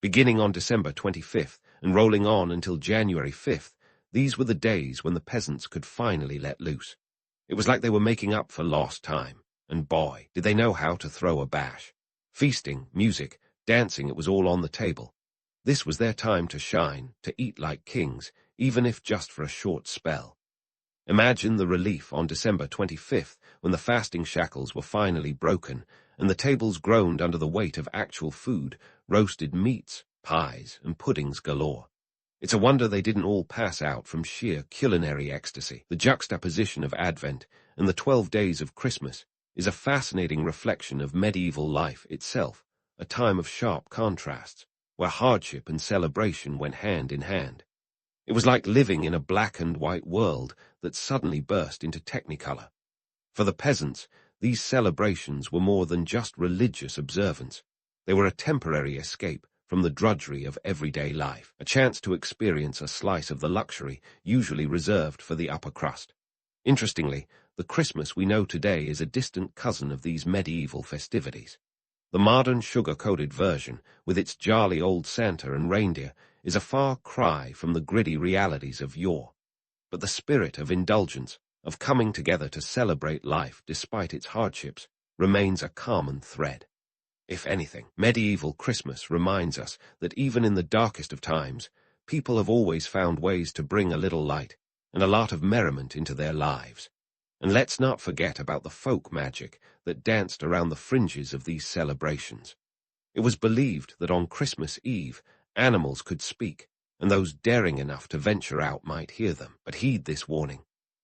Beginning on December 25th and rolling on until January 5th, these were the days when the peasants could finally let loose. It was like they were making up for lost time, and boy, did they know how to throw a bash. Feasting, music, dancing, it was all on the table. This was their time to shine, to eat like kings, even if just for a short spell. Imagine the relief on December 25th when the fasting shackles were finally broken and the tables groaned under the weight of actual food, roasted meats, pies, and puddings galore. It's a wonder they didn't all pass out from sheer culinary ecstasy. The juxtaposition of Advent and the 12 days of Christmas is a fascinating reflection of medieval life itself, a time of sharp contrasts, where hardship and celebration went hand in hand. It was like living in a black and white world that suddenly burst into technicolor. For the peasants, these celebrations were more than just religious observance. They were a temporary escape from the drudgery of everyday life, a chance to experience a slice of the luxury usually reserved for the upper crust. Interestingly, the Christmas we know today is a distant cousin of these medieval festivities. The modern sugar-coated version, with its jolly old Santa and reindeer, is a far cry from the gritty realities of yore. But the spirit of indulgence, of coming together to celebrate life despite its hardships, remains a common thread. If anything, medieval Christmas reminds us that even in the darkest of times, people have always found ways to bring a little light and a lot of merriment into their lives. And let's not forget about the folk magic that danced around the fringes of these celebrations. It was believed that on Christmas Eve, animals could speak, and those daring enough to venture out might hear them. But heed this warning.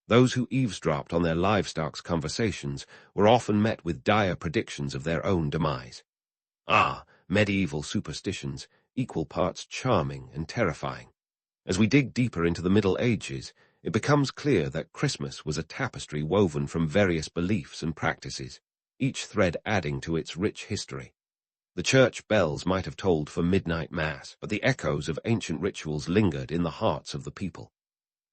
Those who eavesdropped on their livestock's conversations were often met with dire predictions of their own demise. Medieval superstitions, equal parts charming and terrifying. As we dig deeper into the Middle Ages, it becomes clear that Christmas was a tapestry woven from various beliefs and practices, each thread adding to its rich history. The church bells might have tolled for midnight mass, but the echoes of ancient rituals lingered in the hearts of the people.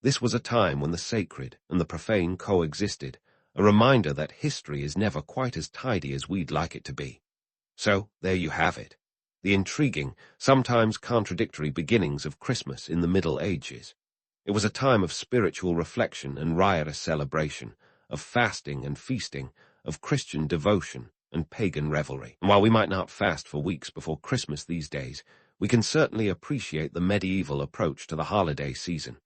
This was a time when the sacred and the profane coexisted, a reminder that history is never quite as tidy as we'd like it to be. So, there you have it. The intriguing, sometimes contradictory beginnings of Christmas in the Middle Ages. It was a time of spiritual reflection and riotous celebration, of fasting and feasting, of Christian devotion and pagan revelry. And while we might not fast for weeks before Christmas these days, we can certainly appreciate the medieval approach to the holiday season.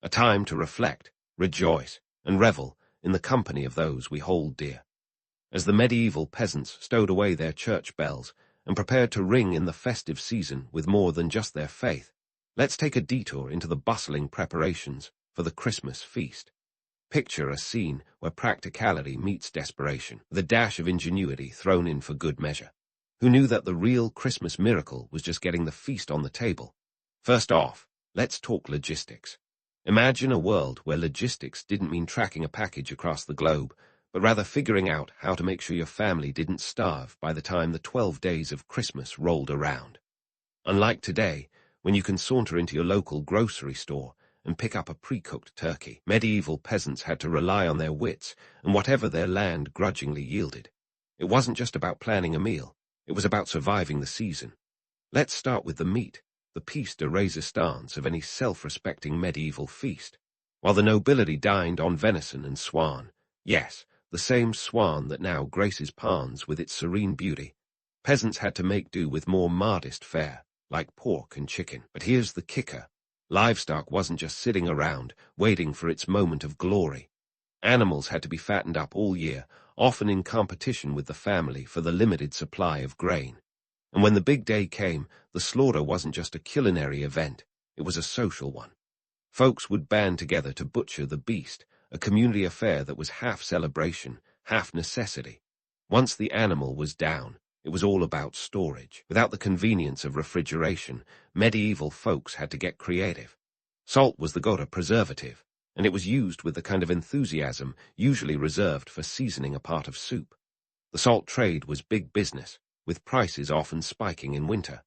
A time to reflect, rejoice, and revel in the company of those we hold dear. As the medieval peasants stowed away their church bells and prepared to ring in the festive season with more than just their faith, let's take a detour into the bustling preparations for the Christmas feast. Picture a scene where practicality meets desperation, with a dash of ingenuity thrown in for good measure. Who knew that the real Christmas miracle was just getting the feast on the table? First off, let's talk logistics. Imagine a world where logistics didn't mean tracking a package across the globe, but rather figuring out how to make sure your family didn't starve by the time the 12 days of Christmas rolled around. Unlike today, when you can saunter into your local grocery store and pick up a pre-cooked turkey, medieval peasants had to rely on their wits and whatever their land grudgingly yielded. It wasn't just about planning a meal, it was about surviving the season. Let's start with the meat, the piece de resistance of any self-respecting medieval feast. While the nobility dined on venison and swan, yes, the same swan that now graces pans with its serene beauty, peasants had to make do with more modest fare, like pork and chicken. But here's the kicker. Livestock wasn't just sitting around, waiting for its moment of glory. Animals had to be fattened up all year, often in competition with the family for the limited supply of grain. And when the big day came, the slaughter wasn't just a culinary event, it was a social one. Folks would band together to butcher the beast, a community affair that was half celebration, half necessity. Once the animal was down, it was all about storage. Without the convenience of refrigeration, medieval folks had to get creative. Salt was the go-to preservative, and it was used with the kind of enthusiasm usually reserved for seasoning a pot of soup. The salt trade was big business, with prices often spiking in winter.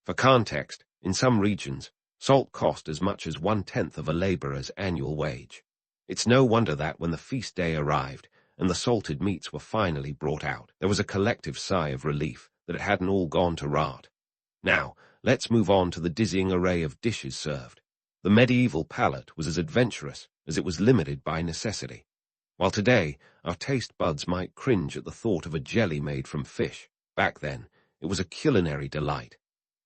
For context, in some regions, salt cost as much as 1/10 of a laborer's annual wage. It's no wonder that when the feast day arrived and the salted meats were finally brought out, there was a collective sigh of relief that it hadn't all gone to rot. Now, let's move on to the dizzying array of dishes served. The medieval palate was as adventurous as it was limited by necessity. While today, our taste buds might cringe at the thought of a jelly made from fish, back then, it was a culinary delight.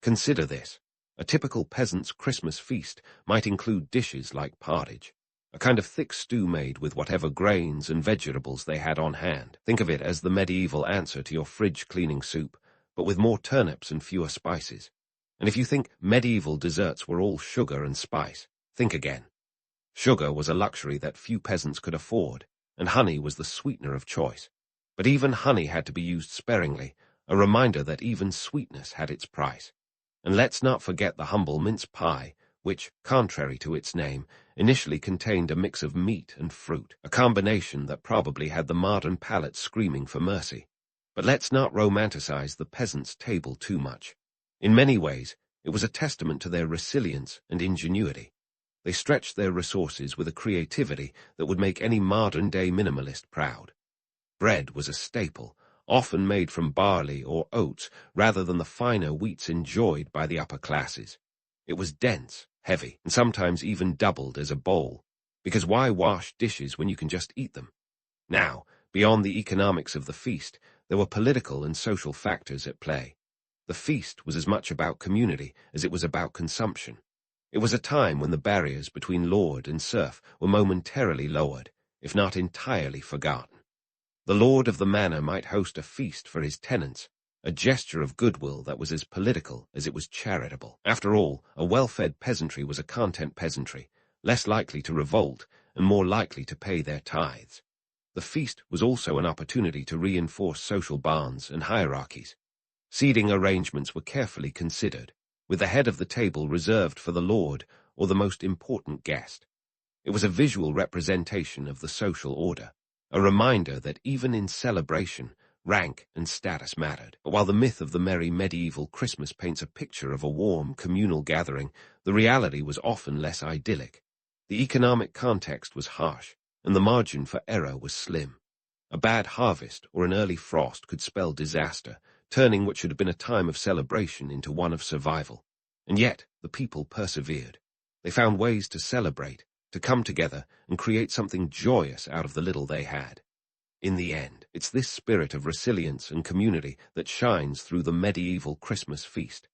Consider this. A typical peasant's Christmas feast might include dishes like porridge, a kind of thick stew made with whatever grains and vegetables they had on hand. Think of it as the medieval answer to your fridge-cleaning soup, but with more turnips and fewer spices. And if you think medieval desserts were all sugar and spice, think again. Sugar was a luxury that few peasants could afford, and honey was the sweetener of choice. But even honey had to be used sparingly, a reminder that even sweetness had its price. And let's not forget the humble mince pie, which, contrary to its name, initially contained a mix of meat and fruit, a combination that probably had the modern palate screaming for mercy. But let's not romanticize the peasants' table too much. In many ways, it was a testament to their resilience and ingenuity. They stretched their resources with a creativity that would make any modern-day minimalist proud. Bread was a staple, often made from barley or oats rather than the finer wheats enjoyed by the upper classes. It was dense, heavy, and sometimes even doubled as a bowl, because why wash dishes when you can just eat them? Now, beyond the economics of the feast, there were political and social factors at play. The feast was as much about community as it was about consumption. It was a time when the barriers between lord and serf were momentarily lowered, if not entirely forgotten. The lord of the manor might host a feast for his tenants, a gesture of goodwill that was as political as it was charitable. After all, a well-fed peasantry was a content peasantry, less likely to revolt and more likely to pay their tithes. The feast was also an opportunity to reinforce social bonds and hierarchies. Seating arrangements were carefully considered, with the head of the table reserved for the lord or the most important guest. It was a visual representation of the social order, a reminder that even in celebration, rank and status mattered. But while the myth of the merry medieval Christmas paints a picture of a warm, communal gathering, the reality was often less idyllic. The economic context was harsh, and the margin for error was slim. A bad harvest or an early frost could spell disaster, turning what should have been a time of celebration into one of survival. And yet, the people persevered. They found ways to celebrate, to come together and create something joyous out of the little they had. In the end, it's this spirit of resilience and community that shines through the medieval Christmas feast.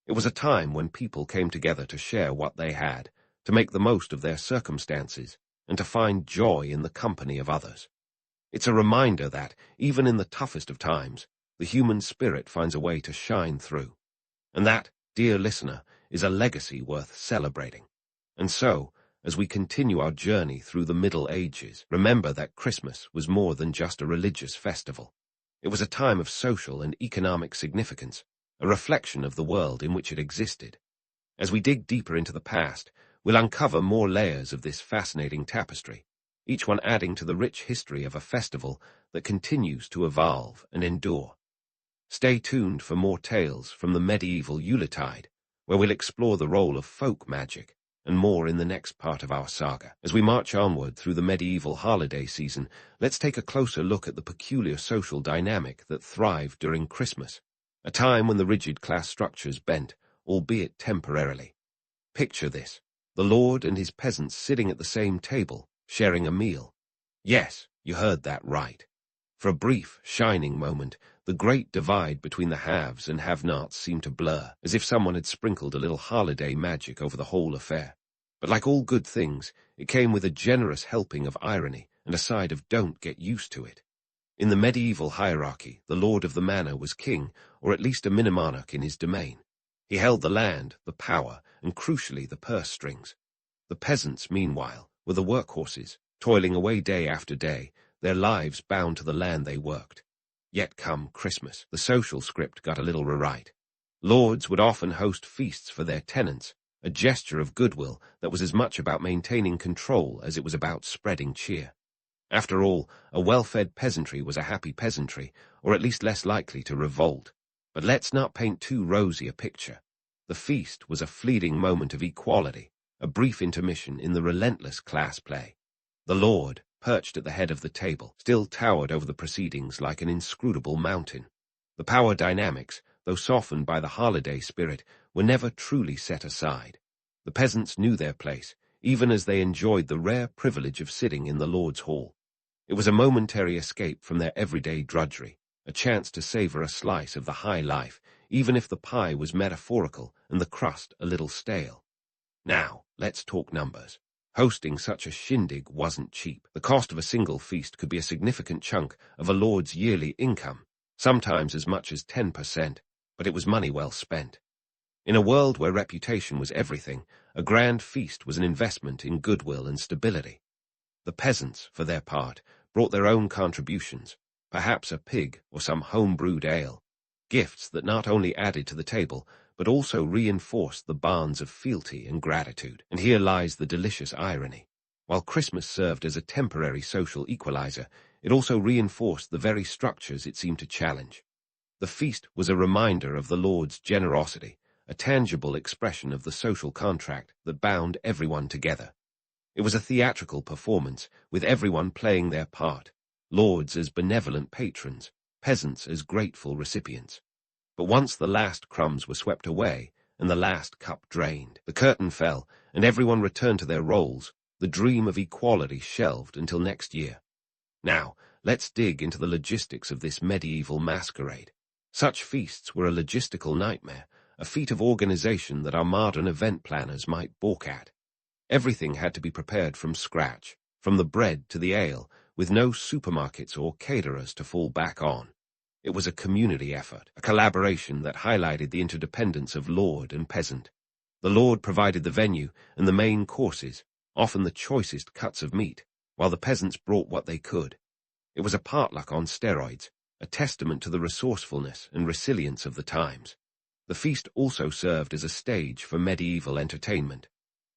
It was a time when people came together to share what they had, to make the most of their circumstances, and to find joy in the company of others. It's a reminder that, even in the toughest of times, the human spirit finds a way to shine through. And that, dear listener, is a legacy worth celebrating. And so, as we continue our journey through the Middle Ages, remember that Christmas was more than just a religious festival. It was a time of social and economic significance, a reflection of the world in which it existed. As we dig deeper into the past, we'll uncover more layers of this fascinating tapestry, each one adding to the rich history of a festival that continues to evolve and endure. Stay tuned for more tales from the medieval Yuletide, where we'll explore the role of folk magic, and more in the next part of our saga. As we march onward through the medieval holiday season, let's take a closer look at the peculiar social dynamic that thrived during Christmas, a time when the rigid class structures bent, albeit temporarily. Picture this: the lord and his peasants sitting at the same table, sharing a meal. Yes, you heard that right. For a brief, shining moment, the great divide between the haves and have-nots seemed to blur, as if someone had sprinkled a little holiday magic over the whole affair. But like all good things, it came with a generous helping of irony and a side of don't get used to it. In the medieval hierarchy, the lord of the manor was king, or at least a mini-monarch in his domain. He held the land, the power, and crucially the purse strings. The peasants, meanwhile, were the workhorses, toiling away day after day, their lives bound to the land they worked. Yet come Christmas, the social script got a little rewrite. Lords would often host feasts for their tenants, a gesture of goodwill that was as much about maintaining control as it was about spreading cheer. After all, a well-fed peasantry was a happy peasantry, or at least less likely to revolt. But let's not paint too rosy a picture. The feast was a fleeting moment of equality, a brief intermission in the relentless class play. The lord, perched at the head of the table, still towered over the proceedings like an inscrutable mountain. The power dynamics, though softened by the holiday spirit, were never truly set aside. The peasants knew their place, even as they enjoyed the rare privilege of sitting in the Lord's hall. It was a momentary escape from their everyday drudgery, a chance to savor a slice of the high life, even if the pie was metaphorical and the crust a little stale. Now, let's talk numbers. Hosting such a shindig wasn't cheap. The cost of a single feast could be a significant chunk of a lord's yearly income, sometimes as much as 10%, but it was money well spent. In a world where reputation was everything, a grand feast was an investment in goodwill and stability. The peasants, for their part, brought their own contributions, perhaps a pig or some home-brewed ale, gifts that not only added to the table, but also reinforced the bonds of fealty and gratitude. And here lies the delicious irony. While Christmas served as a temporary social equalizer, it also reinforced the very structures it seemed to challenge. The feast was a reminder of the Lord's generosity, a tangible expression of the social contract that bound everyone together. It was a theatrical performance, with everyone playing their part, lords as benevolent patrons, peasants as grateful recipients. But once the last crumbs were swept away and the last cup drained, the curtain fell and everyone returned to their roles, the dream of equality shelved until next year. Now, let's dig into the logistics of this medieval masquerade. Such feasts were a logistical nightmare, a feat of organization that our modern event planners might balk at. Everything had to be prepared from scratch, from the bread to the ale, with no supermarkets or caterers to fall back on. It was a community effort, a collaboration that highlighted the interdependence of lord and peasant. The lord provided the venue and the main courses, often the choicest cuts of meat, while the peasants brought what they could. It was a potluck on steroids, a testament to the resourcefulness and resilience of the times. The feast also served as a stage for medieval entertainment.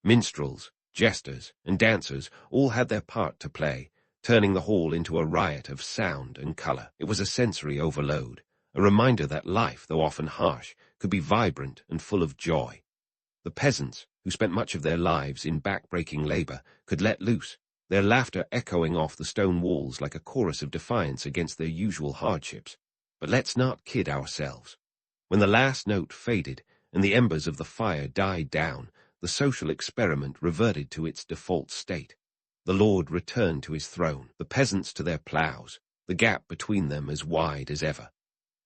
Minstrels, jesters, and dancers all had their part to play, turning the hall into a riot of sound and color. It was a sensory overload, a reminder that life, though often harsh, could be vibrant and full of joy. The peasants, who spent much of their lives in back-breaking labor, could let loose, their laughter echoing off the stone walls like a chorus of defiance against their usual hardships. But let's not kid ourselves. When the last note faded and the embers of the fire died down, the social experiment reverted to its default state. The Lord returned to his throne, the peasants to their ploughs, the gap between them as wide as ever.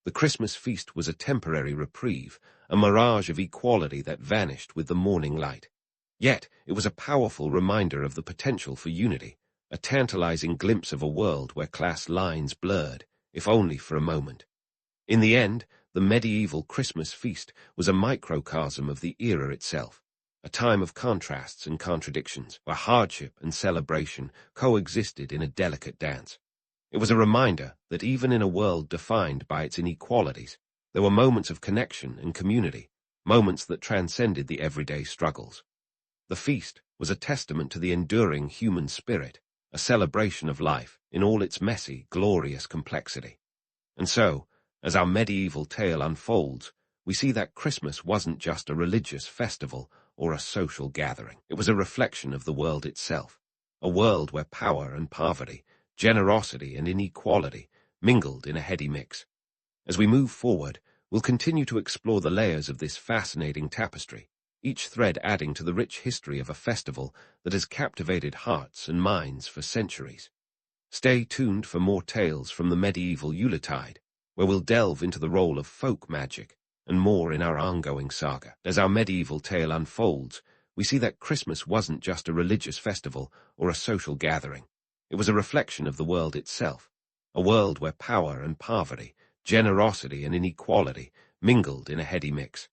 The Christmas feast was a temporary reprieve, a mirage of equality that vanished with the morning light. Yet it was a powerful reminder of the potential for unity, a tantalizing glimpse of a world where class lines blurred, if only for a moment. In the end, the medieval Christmas feast was a microcosm of the era itself, a time of contrasts and contradictions, where hardship and celebration coexisted in a delicate dance. It was a reminder that even in a world defined by its inequalities, there were moments of connection and community, moments that transcended the everyday struggles. The feast was a testament to the enduring human spirit, a celebration of life in all its messy, glorious complexity. And so, as our medieval tale unfolds, we see that Christmas wasn't just a religious festival or a social gathering. It was a reflection of the world itself, a world where power and poverty, generosity and inequality mingled in a heady mix. As we move forward, we'll continue to explore the layers of this fascinating tapestry, each thread adding to the rich history of a festival that has captivated hearts and minds for centuries. Stay tuned for more tales from the medieval Yuletide, where we'll delve into the role of folk magic and more in our ongoing saga. As our medieval tale unfolds, we see that Christmas wasn't just a religious festival or a social gathering. It was a reflection of the world itself, a world where power and poverty, generosity and inequality mingled in a heady mix.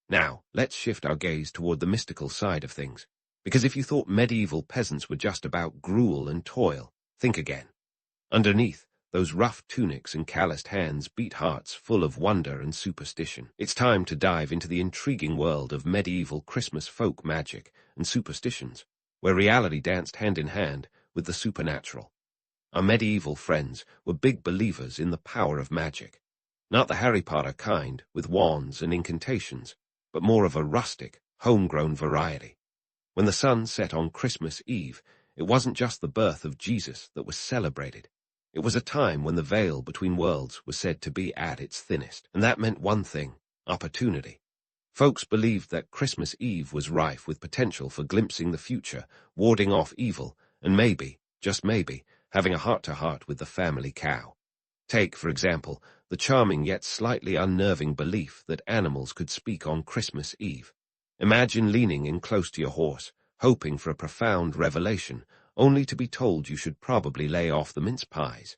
Now, let's shift our gaze toward the mystical side of things, because if you thought medieval peasants were just about gruel and toil, think again. Underneath, those rough tunics and calloused hands beat hearts full of wonder and superstition. It's time to dive into the intriguing world of medieval Christmas folk magic and superstitions, where reality danced hand in hand with the supernatural. Our medieval friends were big believers in the power of magic, not the Harry Potter kind with wands and incantations, but more of a rustic, homegrown variety. When the sun set on Christmas Eve, it wasn't just the birth of Jesus that was celebrated. It was a time when the veil between worlds was said to be at its thinnest, and that meant one thing: opportunity. Folks believed that Christmas Eve was rife with potential for glimpsing the future, warding off evil, and maybe, just maybe, having a heart-to-heart with the family cow. Take, for example, the charming yet slightly unnerving belief that animals could speak on Christmas Eve. Imagine leaning in close to your horse, hoping for a profound revelation, only to be told you should probably lay off the mince pies.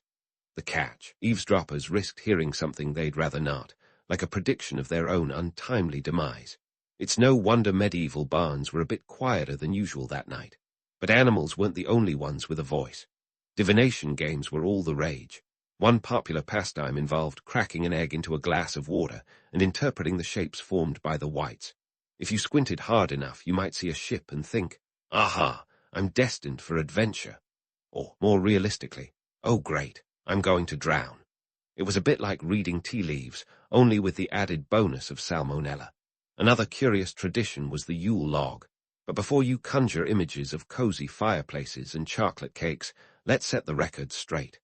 The catch: eavesdroppers risked hearing something they'd rather not, like a prediction of their own untimely demise. It's no wonder medieval barns were a bit quieter than usual that night. But animals weren't the only ones with a voice. Divination games were all the rage. One popular pastime involved cracking an egg into a glass of water and interpreting the shapes formed by the whites. If you squinted hard enough, you might see a ship and think, "Aha, I'm destined for adventure." Or, more realistically, "Oh great, I'm going to drown." It was a bit like reading tea leaves, only with the added bonus of salmonella. Another curious tradition was the Yule log. But before you conjure images of cozy fireplaces and chocolate cakes, let's set the record straight.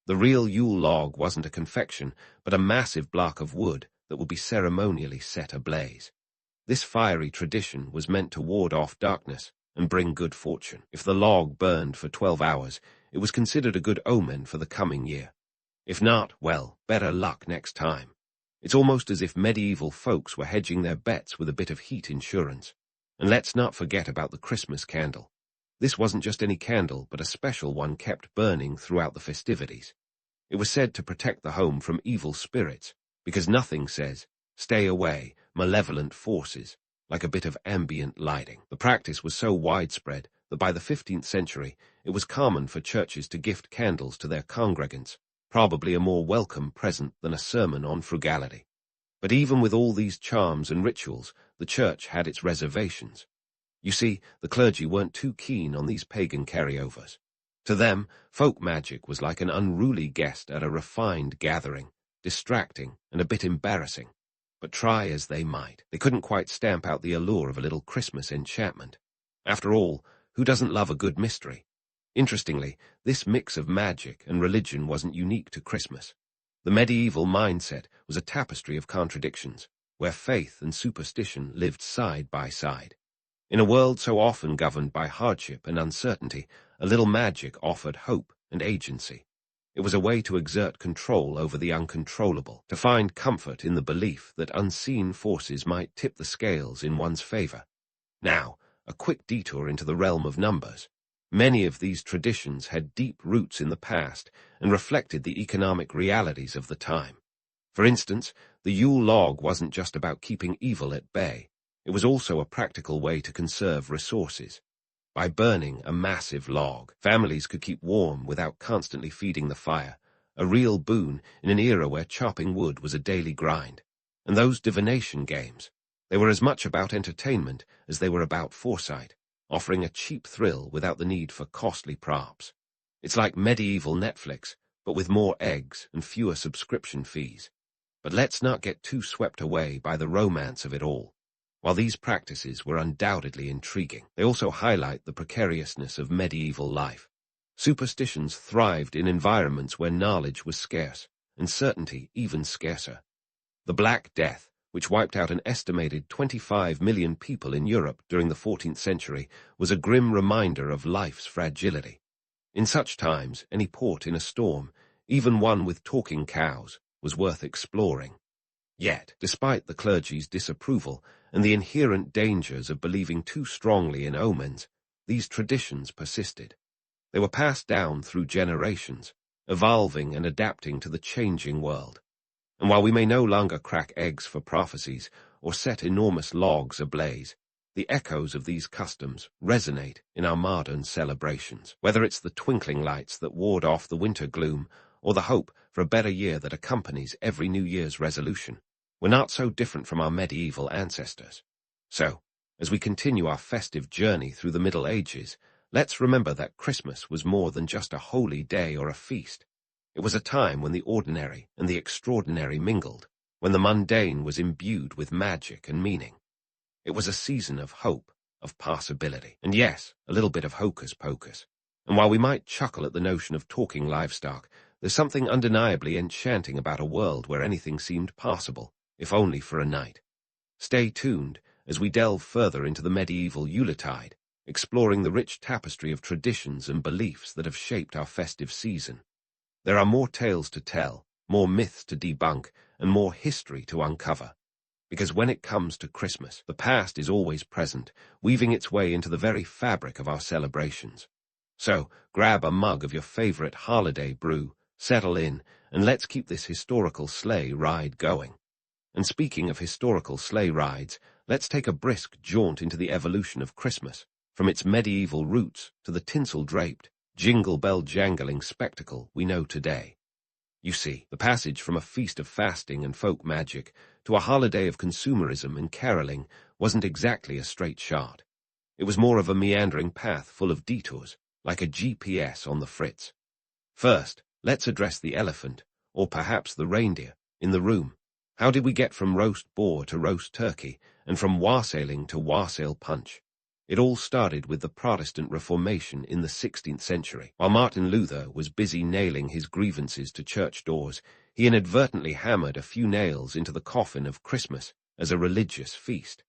The real Yule log wasn't a confection, but a massive block of wood that would be ceremonially set ablaze. This fiery tradition was meant to ward off darkness and bring good fortune. If the log burned for 12 hours, it was considered a good omen for the coming year. If not, well, better luck next time. It's almost as if medieval folks were hedging their bets with a bit of heat insurance. And let's not forget about the Christmas candle. This wasn't just any candle, but a special one kept burning throughout the festivities. It was said to protect the home from evil spirits, because nothing says, "Stay away, malevolent forces," like a bit of ambient lighting. The practice was so widespread that by the 15th century, it was common for churches to gift candles to their congregants, probably a more welcome present than a sermon on frugality. But even with all these charms and rituals, the church had its reservations. You see, the clergy weren't too keen on these pagan carryovers. To them, folk magic was like an unruly guest at a refined gathering, distracting and a bit embarrassing. But try as they might, they couldn't quite stamp out the allure of a little Christmas enchantment. After all, who doesn't love a good mystery? Interestingly, this mix of magic and religion wasn't unique to Christmas. The medieval mindset was a tapestry of contradictions, where faith and superstition lived side by side. In a world so often governed by hardship and uncertainty, a little magic offered hope and agency. It was a way to exert control over the uncontrollable, to find comfort in the belief that unseen forces might tip the scales in one's favor. Now, a quick detour into the realm of numbers. Many of these traditions had deep roots in the past and reflected the economic realities of the time. For instance, the Yule log wasn't just about keeping evil at bay. It was also a practical way to conserve resources. By burning a massive log, families could keep warm without constantly feeding the fire, a real boon in an era where chopping wood was a daily grind. And those divination games, they were as much about entertainment as they were about foresight, offering a cheap thrill without the need for costly props. It's like medieval Netflix, but with more eggs and fewer subscription fees. But let's not get too swept away by the romance of it all. While these practices were undoubtedly intriguing, they also highlight the precariousness of medieval life. Superstitions thrived in environments where knowledge was scarce, and certainty even scarcer. The Black Death, which wiped out an estimated 25 million people in Europe during the 14th century, was a grim reminder of life's fragility. In such times, any port in a storm, even one with talking cows, was worth exploring. Yet, despite the clergy's disapproval and the inherent dangers of believing too strongly in omens, these traditions persisted. They were passed down through generations, evolving and adapting to the changing world. And while we may no longer crack eggs for prophecies or set enormous logs ablaze, the echoes of these customs resonate in our modern celebrations, whether it's the twinkling lights that ward off the winter gloom or the hope for a better year that accompanies every New Year's resolution. We're not so different from our medieval ancestors. So, as we continue our festive journey through the Middle Ages, let's remember that Christmas was more than just a holy day or a feast. It was a time when the ordinary and the extraordinary mingled, when the mundane was imbued with magic and meaning. It was a season of hope, of possibility, and yes, a little bit of hocus-pocus. And while we might chuckle at the notion of talking livestock, there's something undeniably enchanting about a world where anything seemed possible, if only for a night. Stay tuned as we delve further into the medieval Yuletide, exploring the rich tapestry of traditions and beliefs that have shaped our festive season. There are more tales to tell, more myths to debunk, and more history to uncover. Because when it comes to Christmas, the past is always present, weaving its way into the very fabric of our celebrations. So, grab a mug of your favorite holiday brew, settle in, and let's keep this historical sleigh ride going. And speaking of historical sleigh rides, let's take a brisk jaunt into the evolution of Christmas, from its medieval roots to the tinsel-draped, jingle-bell-jangling spectacle we know today. You see, the passage from a feast of fasting and folk magic to a holiday of consumerism and caroling wasn't exactly a straight shot. It was more of a meandering path full of detours, like a GPS on the fritz. First, let's address the elephant, or perhaps the reindeer, in the room. How did we get from roast boar to roast turkey, and from wassailing to wassail punch? It all started with the Protestant Reformation in the 16th century. While Martin Luther was busy nailing his grievances to church doors, he inadvertently hammered a few nails into the coffin of Christmas as a religious feast.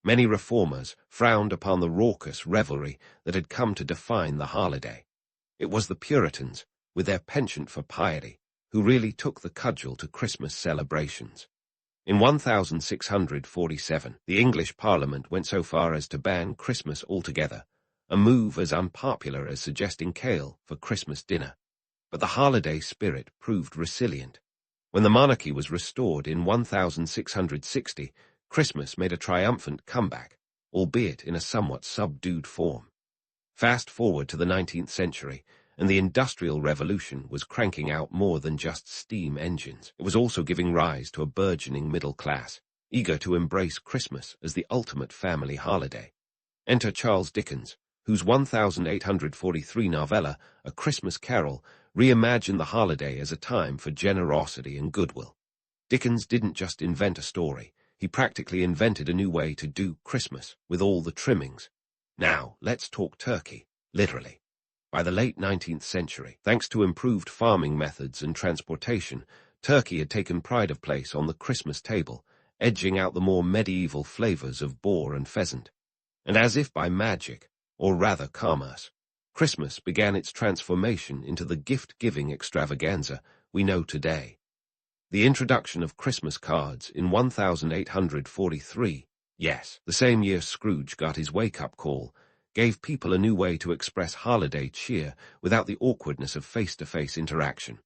Many reformers frowned upon the raucous revelry that had come to define the holiday. It was the Puritans, with their penchant for piety, who really took the cudgel to Christmas celebrations. In 1647, the English Parliament went so far as to ban Christmas altogether, a move as unpopular as suggesting kale for Christmas dinner. But the holiday spirit proved resilient. When the monarchy was restored in 1660, Christmas made a triumphant comeback, albeit in a somewhat subdued form. Fast forward to the 19th century, and the Industrial Revolution was cranking out more than just steam engines. It was also giving rise to a burgeoning middle class, eager to embrace Christmas as the ultimate family holiday. Enter Charles Dickens, whose 1843 novella, A Christmas Carol, reimagined the holiday as a time for generosity and goodwill. Dickens didn't just invent a story, he practically invented a new way to do Christmas with all the trimmings. Now, let's talk turkey, literally. By the late 19th century, thanks to improved farming methods and transportation, turkey had taken pride of place on the Christmas table, edging out the more medieval flavors of boar and pheasant. And as if by magic, or rather commerce, Christmas began its transformation into the gift-giving extravaganza we know today. The introduction of Christmas cards in 1843, yes, the same year Scrooge got his wake-up call, gave people a new way to express holiday cheer without the awkwardness of face-to-face interaction.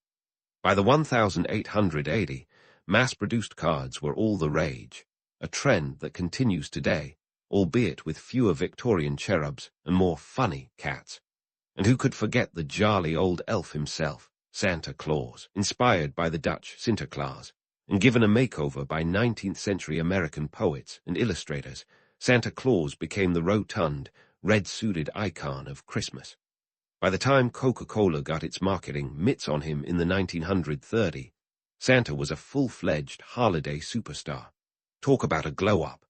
By the 1880, mass-produced cards were all the rage, a trend that continues today, albeit with fewer Victorian cherubs and more funny cats. And who could forget the jolly old elf himself, Santa Claus, inspired by the Dutch Sinterklaas, and given a makeover by 19th-century American poets and illustrators, Santa Claus became the rotund, red-suited icon of Christmas. By the time Coca-Cola got its marketing mitts on him in the 1930s, Santa was a full-fledged holiday superstar. Talk about a glow-up.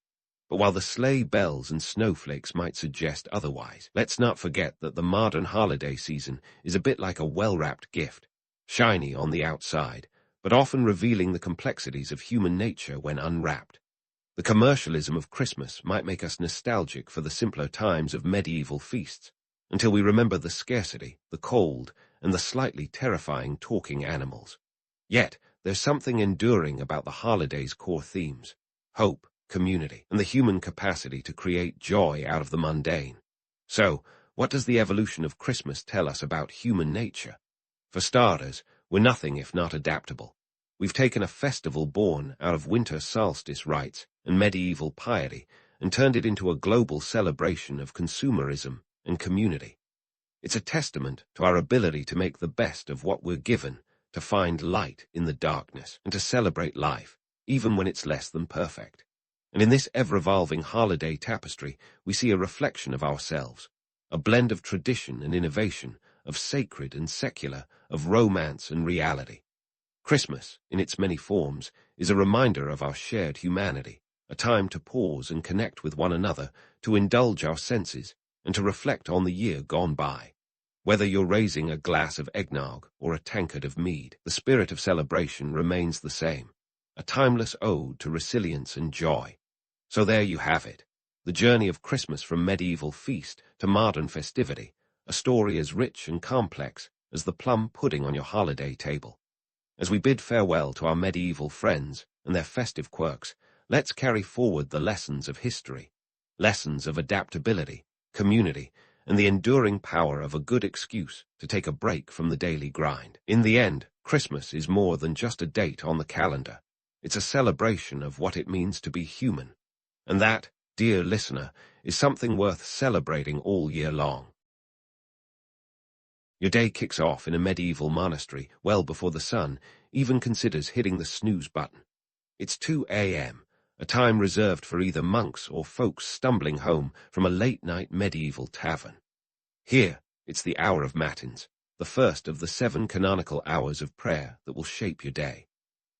But while the sleigh bells and snowflakes might suggest otherwise, let's not forget that the modern holiday season is a bit like a well-wrapped gift, shiny on the outside, but often revealing the complexities of human nature when unwrapped. The commercialism of Christmas might make us nostalgic for the simpler times of medieval feasts, until we remember the scarcity, the cold, and the slightly terrifying talking animals. Yet, there's something enduring about the holiday's core themes: hope, community, and the human capacity to create joy out of the mundane. So, what does the evolution of Christmas tell us about human nature? For starters, we're nothing if not adaptable. We've taken a festival born out of winter solstice rites and medieval piety and turned it into a global celebration of consumerism and community. It's a testament to our ability to make the best of what we're given, to find light in the darkness, and to celebrate life, even when it's less than perfect. And in this ever-evolving holiday tapestry, we see a reflection of ourselves, a blend of tradition and innovation, of sacred and secular, of romance and reality. Christmas, in its many forms, is a reminder of our shared humanity, a time to pause and connect with one another, to indulge our senses, and to reflect on the year gone by. Whether you're raising a glass of eggnog or a tankard of mead, the spirit of celebration remains the same, a timeless ode to resilience and joy. So there you have it, the journey of Christmas from medieval feast to modern festivity, a story as rich and complex as the plum pudding on your holiday table. As we bid farewell to our medieval friends and their festive quirks, let's carry forward the lessons of history, lessons of adaptability, community, and the enduring power of a good excuse to take a break from the daily grind. In the end, Christmas is more than just a date on the calendar. It's a celebration of what it means to be human. And that, dear listener, is something worth celebrating all year long. Your day kicks off in a medieval monastery well before the sun even considers hitting the snooze button. It's 2 a.m., a time reserved for either monks or folks stumbling home from a late-night medieval tavern. Here, it's the hour of matins, the first of the 7 canonical hours of prayer that will shape your day.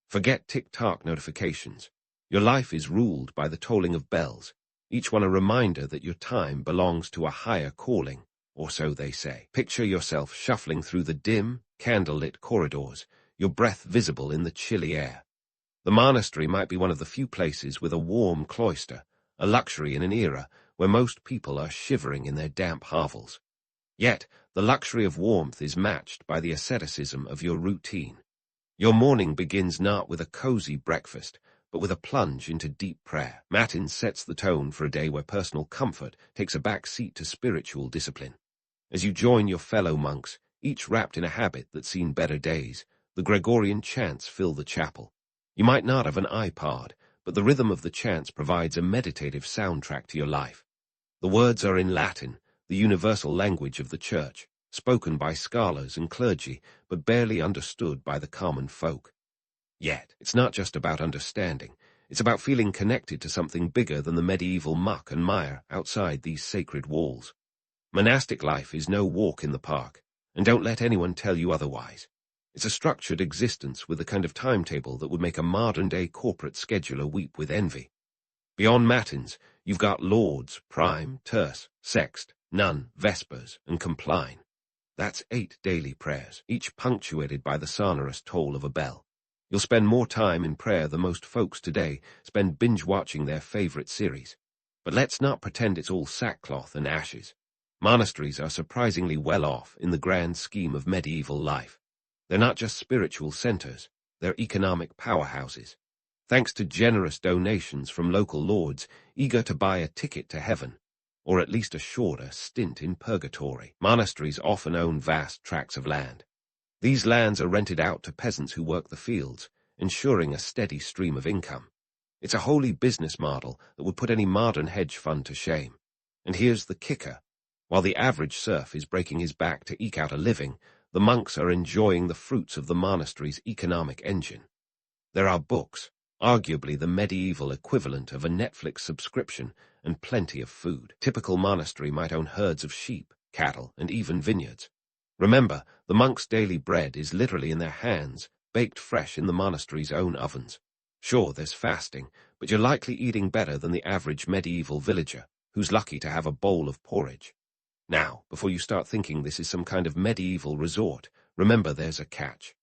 Forget tick-tock notifications. Your life is ruled by the tolling of bells, each one a reminder that your time belongs to a higher calling, or so they say. Picture yourself shuffling through the dim, candle-lit corridors, your breath visible in the chilly air. The monastery might be one of the few places with a warm cloister, a luxury in an era where most people are shivering in their damp hovels. Yet, the luxury of warmth is matched by the asceticism of your routine. Your morning begins not with a cozy breakfast, but with a plunge into deep prayer. Matins sets the tone for a day where personal comfort takes a back seat to spiritual discipline. As you join your fellow monks, each wrapped in a habit that's seen better days, the Gregorian chants fill the chapel. You might not have an iPod, but the rhythm of the chants provides a meditative soundtrack to your life. The words are in Latin, the universal language of the Church, spoken by scholars and clergy, but barely understood by the common folk. Yet, it's not just about understanding. It's about feeling connected to something bigger than the medieval muck and mire outside these sacred walls. Monastic life is no walk in the park, and don't let anyone tell you otherwise. It's a structured existence with the kind of timetable that would make a modern-day corporate scheduler weep with envy. Beyond matins, you've got lauds, prime, terce, sext, nun, vespers, and compline. That's 8 daily prayers, each punctuated by the sonorous toll of a bell. You'll spend more time in prayer than most folks today spend binge-watching their favorite series. But let's not pretend it's all sackcloth and ashes. Monasteries are surprisingly well off in the grand scheme of medieval life. They're not just spiritual centers, they're economic powerhouses. Thanks to generous donations from local lords eager to buy a ticket to heaven, or at least a shorter stint in purgatory, monasteries often own vast tracts of land. These lands are rented out to peasants who work the fields, ensuring a steady stream of income. It's a wholly business model that would put any modern hedge fund to shame. And here's the kicker. While the average serf is breaking his back to eke out a living, the monks are enjoying the fruits of the monastery's economic engine. There are books, arguably the medieval equivalent of a Netflix subscription, and plenty of food. Typical monastery might own herds of sheep, cattle, and even vineyards. Remember, the monks' daily bread is literally in their hands, baked fresh in the monastery's own ovens. Sure, there's fasting, but you're likely eating better than the average medieval villager, who's lucky to have a bowl of porridge. Now, before you start thinking this is some kind of medieval resort, remember there's a catch.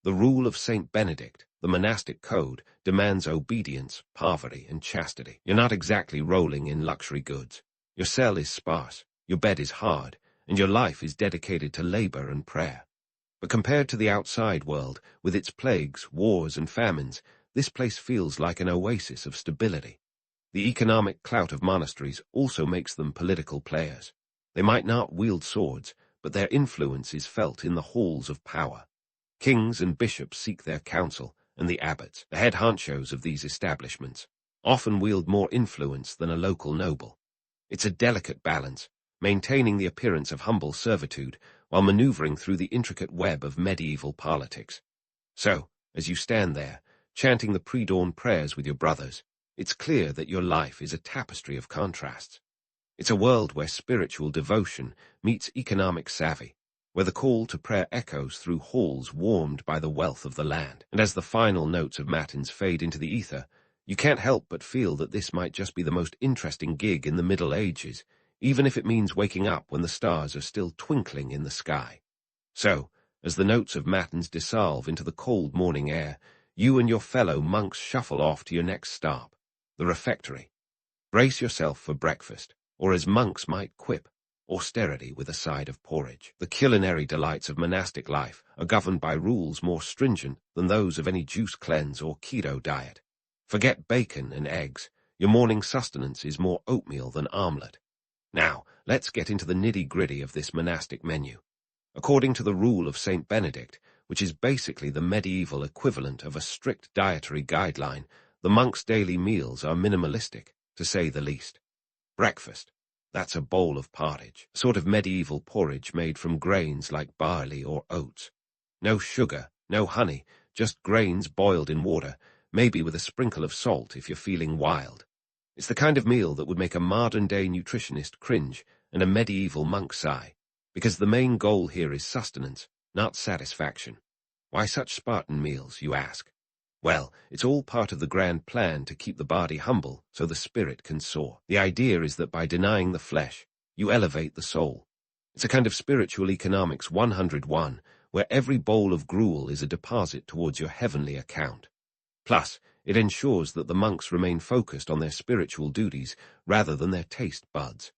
The rule of St. Benedict, the monastic code, demands obedience, poverty, and chastity. You're not exactly rolling in luxury goods. Your cell is sparse, your bed is hard, and your life is dedicated to labor and prayer. But compared to the outside world, with its plagues, wars, and famines, this place feels like an oasis of stability. The economic clout of monasteries also makes them political players. They might not wield swords, but their influence is felt in the halls of power. Kings and bishops seek their counsel, and the abbots, the head honchos of these establishments, often wield more influence than a local noble. It's a delicate balance, maintaining the appearance of humble servitude while maneuvering through the intricate web of medieval politics. So, as you stand there, chanting the pre-dawn prayers with your brothers, it's clear that your life is a tapestry of contrasts. It's a world where spiritual devotion meets economic savvy, where the call to prayer echoes through halls warmed by the wealth of the land. And as the final notes of matins fade into the ether, you can't help but feel that this might just be the most interesting gig in the Middle Ages, even if it means waking up when the stars are still twinkling in the sky. So, as the notes of matins dissolve into the cold morning air, you and your fellow monks shuffle off to your next stop, the refectory. Brace yourself for breakfast, or as monks might quip, austerity with a side of porridge. The culinary delights of monastic life are governed by rules more stringent than those of any juice cleanse or keto diet. Forget bacon and eggs. Your morning sustenance is more oatmeal than omelette. Now, let's get into the nitty-gritty of this monastic menu. According to the rule of St. Benedict, which is basically the medieval equivalent of a strict dietary guideline, the monks' daily meals are minimalistic, to say the least. Breakfast. That's a bowl of porridge, a sort of medieval porridge made from grains like barley or oats. No sugar, no honey, just grains boiled in water, maybe with a sprinkle of salt if you're feeling wild. It's the kind of meal that would make a modern-day nutritionist cringe and a medieval monk sigh, because the main goal here is sustenance, not satisfaction. Why such Spartan meals, you ask? Well, it's all part of the grand plan to keep the body humble so the spirit can soar. The idea is that by denying the flesh, you elevate the soul. It's a kind of spiritual economics 101, where every bowl of gruel is a deposit towards your heavenly account. Plus, it ensures that the monks remain focused on their spiritual duties rather than their taste buds.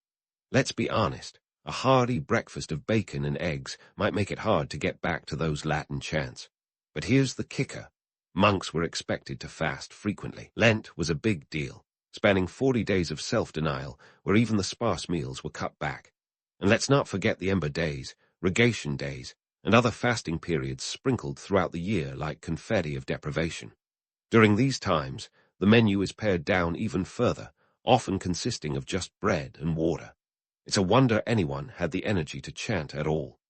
Let's be honest, a hearty breakfast of bacon and eggs might make it hard to get back to those Latin chants. But here's the kicker. Monks were expected to fast frequently. Lent was a big deal, spanning 40 days of self-denial, where even the sparse meals were cut back. And let's not forget the ember days, rogation days, and other fasting periods sprinkled throughout the year like confetti of deprivation. During these times, the menu is pared down even further, often consisting of just bread and water. It's a wonder anyone had the energy to chant at all.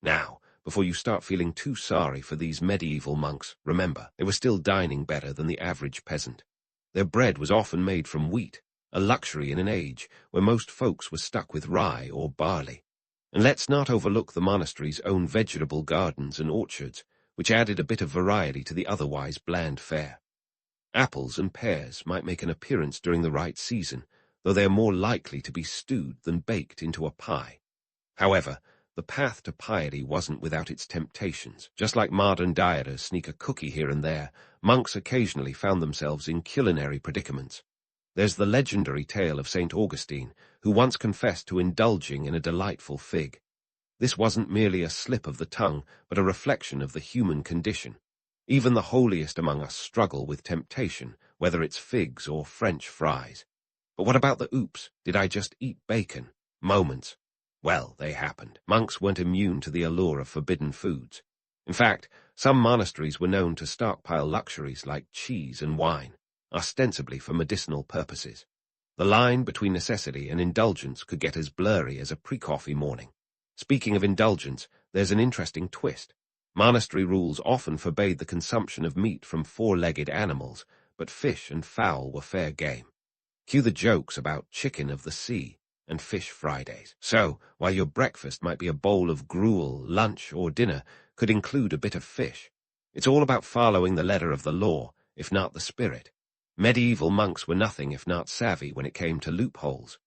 Now, before you start feeling too sorry for these medieval monks, remember, they were still dining better than the average peasant. Their bread was often made from wheat, a luxury in an age where most folks were stuck with rye or barley. And let's not overlook the monastery's own vegetable gardens and orchards, which added a bit of variety to the otherwise bland fare. Apples and pears might make an appearance during the right season, though they are more likely to be stewed than baked into a pie. However, the path to piety wasn't without its temptations. Just like modern dieters sneak a cookie here and there, monks occasionally found themselves in culinary predicaments. There's the legendary tale of St. Augustine, who once confessed to indulging in a delightful fig. This wasn't merely a slip of the tongue, but a reflection of the human condition. Even the holiest among us struggle with temptation, whether it's figs or French fries. But what about the oops, did I just eat bacon? Moments. Well, they happened. Monks weren't immune to the allure of forbidden foods. In fact, some monasteries were known to stockpile luxuries like cheese and wine, ostensibly for medicinal purposes. The line between necessity and indulgence could get as blurry as a pre-coffee morning. Speaking of indulgence, there's an interesting twist. Monastery rules often forbade the consumption of meat from four-legged animals, but fish and fowl were fair game. Cue the jokes about chicken of the sea and fish Fridays. So, while your breakfast might be a bowl of gruel, lunch or dinner could include a bit of fish. It's all about following the letter of the law, if not the spirit. Medieval monks were nothing if not savvy when it came to loopholes.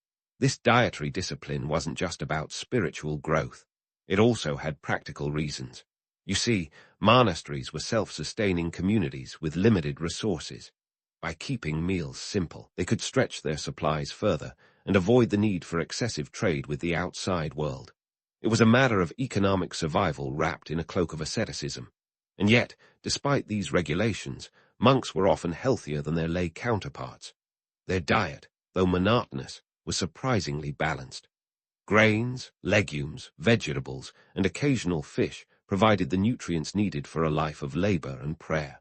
This dietary discipline wasn't just about spiritual growth. It also had practical reasons. You see, monasteries were self-sustaining communities with limited resources. By keeping meals simple, they could stretch their supplies further and avoid the need for excessive trade with the outside world. It was a matter of economic survival wrapped in a cloak of asceticism. And yet, despite these regulations, monks were often healthier than their lay counterparts. Their diet, though monotonous, was surprisingly balanced. Grains, legumes, vegetables, and occasional fish provided the nutrients needed for a life of labor and prayer.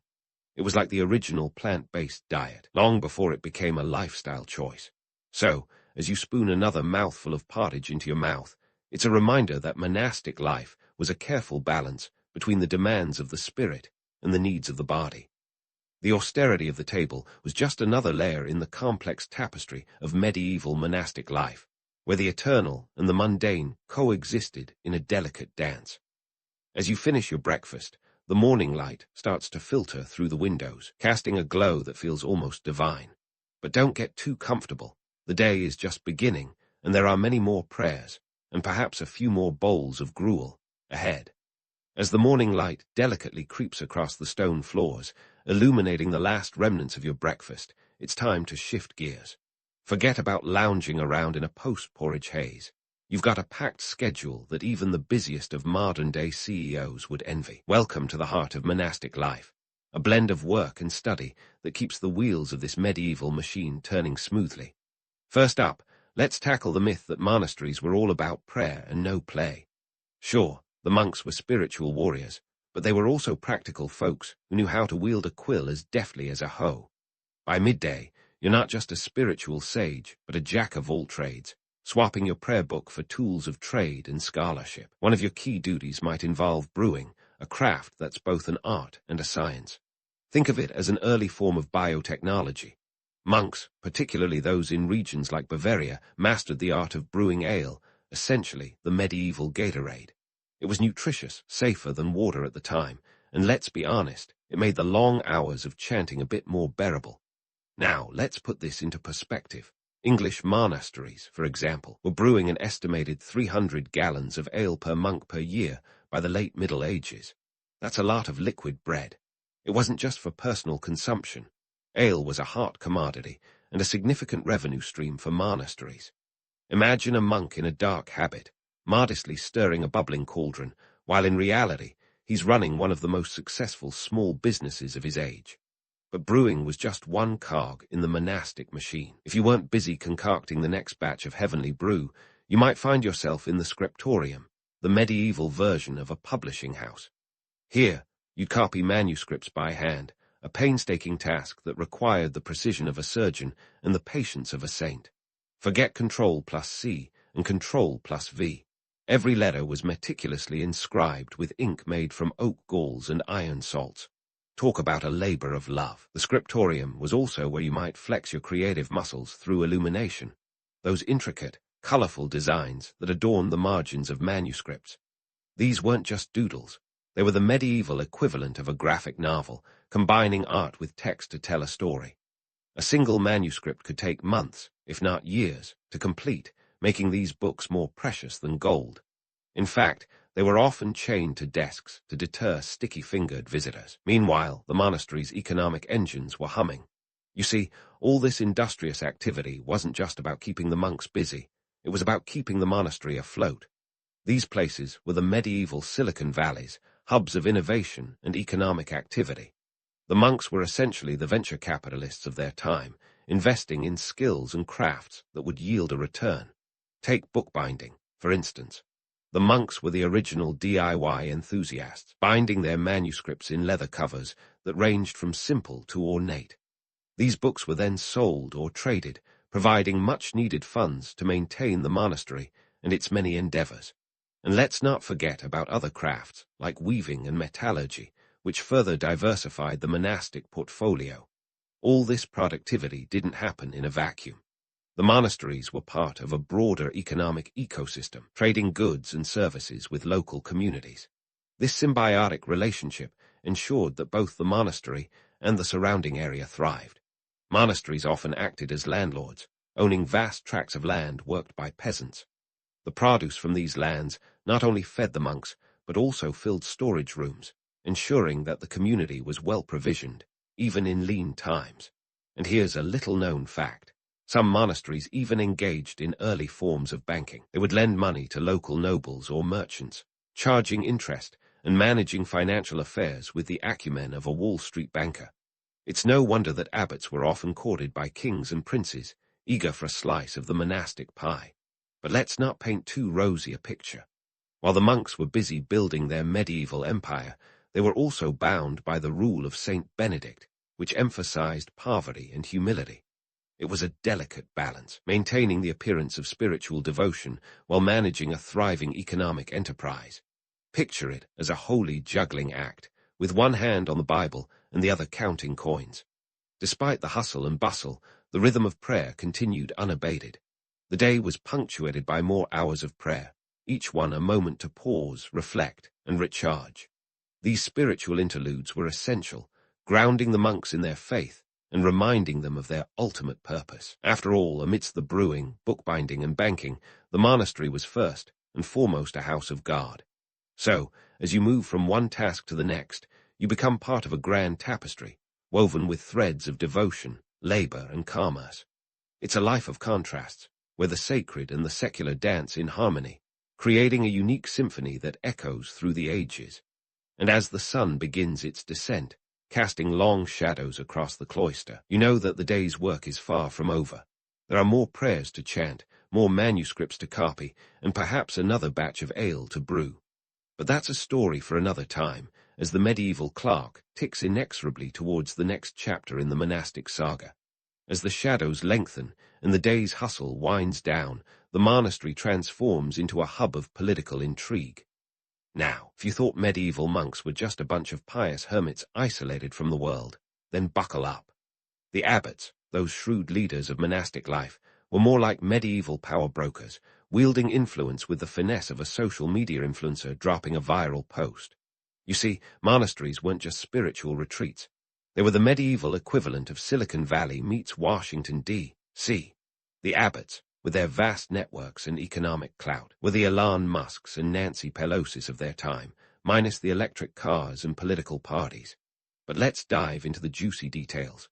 It was like the original plant-based diet, long before it became a lifestyle choice. So, as you spoon another mouthful of porridge into your mouth, it's a reminder that monastic life was a careful balance between the demands of the spirit and the needs of the body. The austerity of the table was just another layer in the complex tapestry of medieval monastic life, where the eternal and the mundane coexisted in a delicate dance. As you finish your breakfast, the morning light starts to filter through the windows, casting a glow that feels almost divine. But don't get too comfortable. The day is just beginning, and there are many more prayers, and perhaps a few more bowls of gruel ahead. As the morning light delicately creeps across the stone floors, illuminating the last remnants of your breakfast, it's time to shift gears. Forget about lounging around in a post-porridge haze. You've got a packed schedule that even the busiest of modern-day CEOs would envy. Welcome to the heart of monastic life, a blend of work and study that keeps the wheels of this medieval machine turning smoothly. First up, let's tackle the myth that monasteries were all about prayer and no play. Sure, the monks were spiritual warriors, but they were also practical folks who knew how to wield a quill as deftly as a hoe. By midday, you're not just a spiritual sage, but a jack of all trades, swapping your prayer book for tools of trade and scholarship. One of your key duties might involve brewing, a craft that's both an art and a science. Think of it as an early form of biotechnology. Monks, particularly those in regions like Bavaria, mastered the art of brewing ale, essentially the medieval Gatorade. It was nutritious, safer than water at the time, and let's be honest, it made the long hours of chanting a bit more bearable. Now, let's put this into perspective. English monasteries, for example, were brewing an estimated 300 gallons of ale per monk per year by the late Middle Ages. That's a lot of liquid bread. It wasn't just for personal consumption. Ale was a hot commodity and a significant revenue stream for monasteries. Imagine a monk in a dark habit, modestly stirring a bubbling cauldron, while in reality, he's running one of the most successful small businesses of his age. But brewing was just one cog in the monastic machine. If you weren't busy concocting the next batch of heavenly brew, you might find yourself in the scriptorium, the medieval version of a publishing house. Here, you'd copy manuscripts by hand, a painstaking task that required the precision of a surgeon and the patience of a saint. Forget Control plus C and Control plus V. Every letter was meticulously inscribed with ink made from oak galls and iron salts. Talk about a labor of love. The scriptorium was also where you might flex your creative muscles through illumination, those intricate, colorful designs that adorn the margins of manuscripts. These weren't just doodles. They were the medieval equivalent of a graphic novel, combining art with text to tell a story. A single manuscript could take months, if not years, to complete, making these books more precious than gold. In fact, they were often chained to desks to deter sticky-fingered visitors. Meanwhile, the monastery's economic engines were humming. You see, all this industrious activity wasn't just about keeping the monks busy. It was about keeping the monastery afloat. These places were the medieval Silicon Valleys, hubs of innovation and economic activity. The monks were essentially the venture capitalists of their time, investing in skills and crafts that would yield a return. Take bookbinding, for instance. The monks were the original DIY enthusiasts, binding their manuscripts in leather covers that ranged from simple to ornate. These books were then sold or traded, providing much-needed funds to maintain the monastery and its many endeavors. And let's not forget about other crafts, like weaving and metallurgy, which further diversified the monastic portfolio. All this productivity didn't happen in a vacuum. The monasteries were part of a broader economic ecosystem, trading goods and services with local communities. This symbiotic relationship ensured that both the monastery and the surrounding area thrived. Monasteries often acted as landlords, owning vast tracts of land worked by peasants. The produce from these lands not only fed the monks, but also filled storage rooms, ensuring that the community was well provisioned, even in lean times. And here's a little-known fact. Some monasteries even engaged in early forms of banking. They would lend money to local nobles or merchants, charging interest and managing financial affairs with the acumen of a Wall Street banker. It's no wonder that abbots were often courted by kings and princes, eager for a slice of the monastic pie. But let's not paint too rosy a picture. While the monks were busy building their medieval empire, they were also bound by the rule of Saint Benedict, which emphasized poverty and humility. It was a delicate balance, maintaining the appearance of spiritual devotion while managing a thriving economic enterprise. Picture it as a holy juggling act, with one hand on the Bible and the other counting coins. Despite the hustle and bustle, the rhythm of prayer continued unabated. The day was punctuated by more hours of prayer, each one a moment to pause, reflect, and recharge. These spiritual interludes were essential, grounding the monks in their faith and reminding them of their ultimate purpose. After all, amidst the brewing, bookbinding, and banking, the monastery was first and foremost a house of God. So, as you move from one task to the next, you become part of a grand tapestry, woven with threads of devotion, labor, and commerce. It's a life of contrasts, where the sacred and the secular dance in harmony, creating a unique symphony that echoes through the ages. And as the sun begins its descent, casting long shadows across the cloister, you know that the day's work is far from over. There are more prayers to chant, more manuscripts to copy, and perhaps another batch of ale to brew. But that's a story for another time, as the medieval clock ticks inexorably towards the next chapter in the monastic saga. As the shadows lengthen and the day's hustle winds down, the monastery transforms into a hub of political intrigue. Now, if you thought medieval monks were just a bunch of pious hermits isolated from the world, then buckle up. The abbots, those shrewd leaders of monastic life, were more like medieval power brokers, wielding influence with the finesse of a social media influencer dropping a viral post. You see, monasteries weren't just spiritual retreats. They were the medieval equivalent of Silicon Valley meets Washington, D.C. The abbots, with their vast networks and economic clout, were the Elon Musks and Nancy Pelosi's of their time, minus the electric cars and political parties. But let's dive into the juicy details.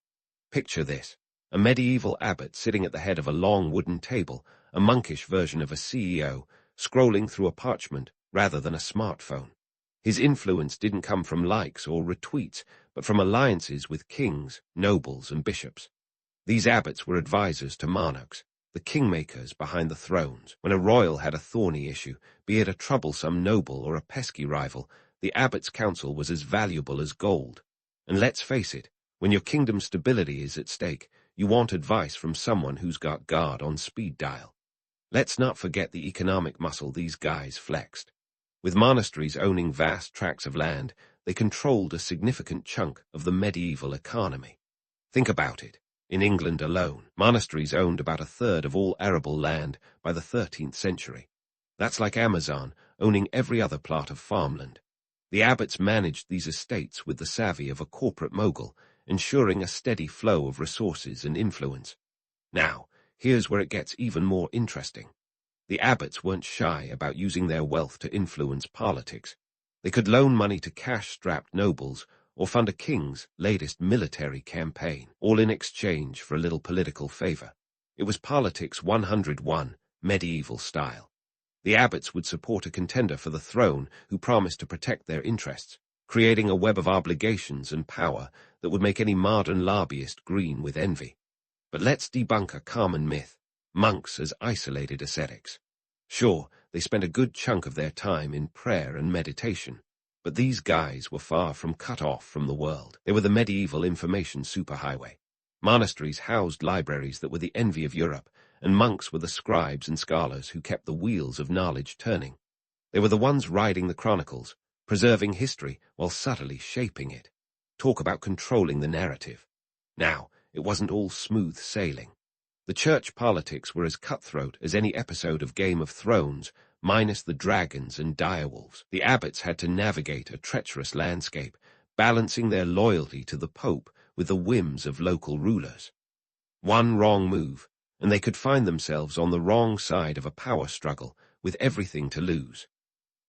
Picture this: a medieval abbot sitting at the head of a long wooden table, a monkish version of a CEO, scrolling through a parchment rather than a smartphone. His influence didn't come from likes or retweets, but from alliances with kings, nobles, and bishops. These abbots were advisors to monarchs, the kingmakers behind the thrones. When a royal had a thorny issue, be it a troublesome noble or a pesky rival, the abbot's counsel was as valuable as gold. And let's face it, when your kingdom's stability is at stake, you want advice from someone who's got God on speed dial. Let's not forget the economic muscle these guys flexed. With monasteries owning vast tracts of land, they controlled a significant chunk of the medieval economy. Think about it. In England alone, monasteries owned about a third of all arable land by the 13th century. That's like Amazon owning every other plot of farmland. The abbots managed these estates with the savvy of a corporate mogul, ensuring a steady flow of resources and influence. Now, here's where it gets even more interesting. The abbots weren't shy about using their wealth to influence politics. They could loan money to cash-strapped nobles or fund a king's latest military campaign, all in exchange for a little political favor. It was politics 101, medieval style. The abbots would support a contender for the throne who promised to protect their interests, creating a web of obligations and power that would make any modern lobbyist green with envy. But let's debunk a common myth: monks as isolated ascetics. Sure, they spent a good chunk of their time in prayer and meditation, but these guys were far from cut off from the world. They were the medieval information superhighway. Monasteries housed libraries that were the envy of Europe, and monks were the scribes and scholars who kept the wheels of knowledge turning. They were the ones writing the chronicles, preserving history while subtly shaping it. Talk about controlling the narrative. Now, it wasn't all smooth sailing. The church politics were as cutthroat as any episode of Game of Thrones, minus the dragons and direwolves. The abbots had to navigate a treacherous landscape, balancing their loyalty to the Pope with the whims of local rulers. One wrong move, and they could find themselves on the wrong side of a power struggle, with everything to lose.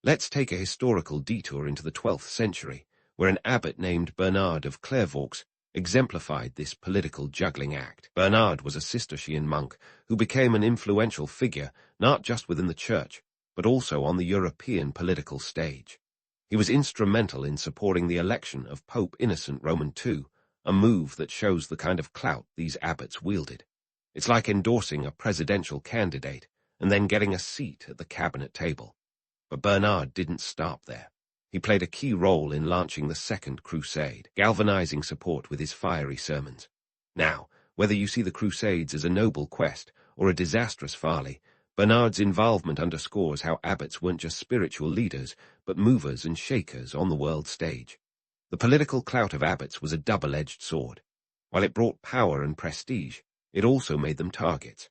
Let's take a historical detour into the 12th century, where an abbot named Bernard of Clairvaux exemplified this political juggling act. Bernard was a Cistercian monk who became an influential figure not just within the church, but also on the European political stage. He was instrumental in supporting the election of Pope Innocent II, a move that shows the kind of clout these abbots wielded. It's like endorsing a presidential candidate and then getting a seat at the cabinet table. But Bernard didn't stop there. He played a key role in launching the Second Crusade, galvanizing support with his fiery sermons. Now, whether you see the Crusades as a noble quest or a disastrous folly, Bernard's involvement underscores how abbots weren't just spiritual leaders, but movers and shakers on the world stage. The political clout of abbots was a double-edged sword. While it brought power and prestige, it also made them targets.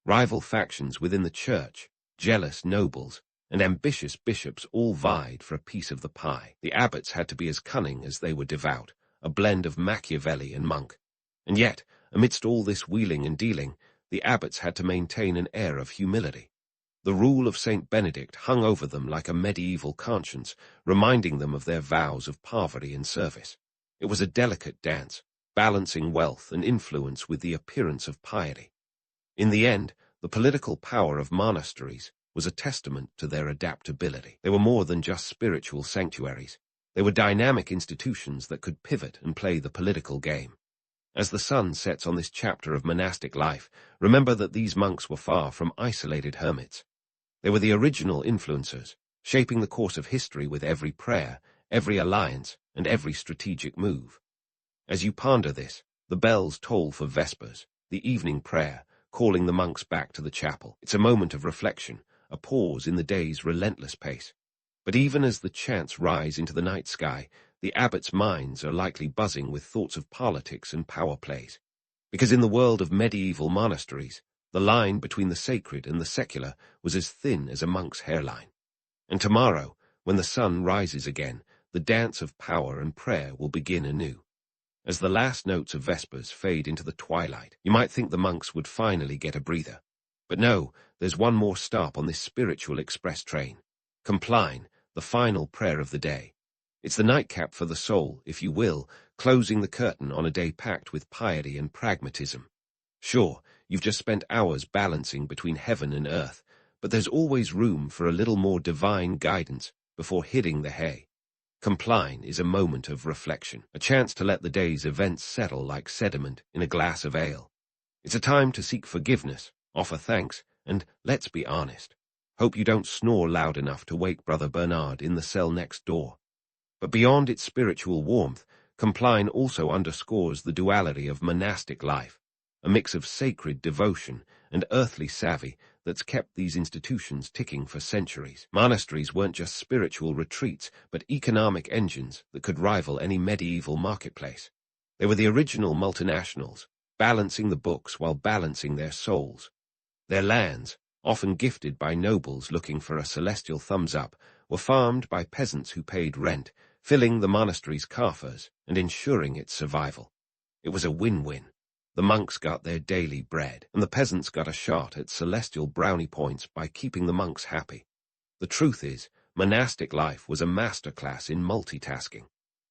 Rival factions within the church, jealous nobles, and ambitious bishops all vied for a piece of the pie. The abbots had to be as cunning as they were devout, a blend of Machiavelli and monk. And yet, amidst all this wheeling and dealing, the abbots had to maintain an air of humility. The rule of Saint Benedict hung over them like a medieval conscience, reminding them of their vows of poverty and service. It was a delicate dance, balancing wealth and influence with the appearance of piety. In the end, the political power of monasteries was a testament to their adaptability. They were more than just spiritual sanctuaries. They were dynamic institutions that could pivot and play the political game. As the sun sets on this chapter of monastic life, remember that these monks were far from isolated hermits. They were the original influencers, shaping the course of history with every prayer, every alliance, and every strategic move. As you ponder this, the bells toll for Vespers, the evening prayer, calling the monks back to the chapel. It's a moment of reflection, a pause in the day's relentless pace. But even as the chants rise into the night sky, the abbots' minds are likely buzzing with thoughts of politics and power plays. Because in the world of medieval monasteries, the line between the sacred and the secular was as thin as a monk's hairline. And tomorrow, when the sun rises again, the dance of power and prayer will begin anew. As the last notes of Vespers fade into the twilight, you might think the monks would finally get a breather. But no, there's one more stop on this spiritual express train. Compline, the final prayer of the day. It's the nightcap for the soul, if you will, closing the curtain on a day packed with piety and pragmatism. Sure, you've just spent hours balancing between heaven and earth, but there's always room for a little more divine guidance before hitting the hay. Compline is a moment of reflection, a chance to let the day's events settle like sediment in a glass of ale. It's a time to seek forgiveness, offer thanks, and, let's be honest, hope you don't snore loud enough to wake Brother Bernard in the cell next door. But beyond its spiritual warmth, Compline also underscores the duality of monastic life, a mix of sacred devotion and earthly savvy that's kept these institutions ticking for centuries. Monasteries weren't just spiritual retreats, but economic engines that could rival any medieval marketplace. They were the original multinationals, balancing the books while balancing their souls. Their lands, often gifted by nobles looking for a celestial thumbs-up, were farmed by peasants who paid rent, filling the monastery's coffers and ensuring its survival. It was a win-win. The monks got their daily bread, and the peasants got a shot at celestial brownie points by keeping the monks happy. The truth is, monastic life was a masterclass in multitasking.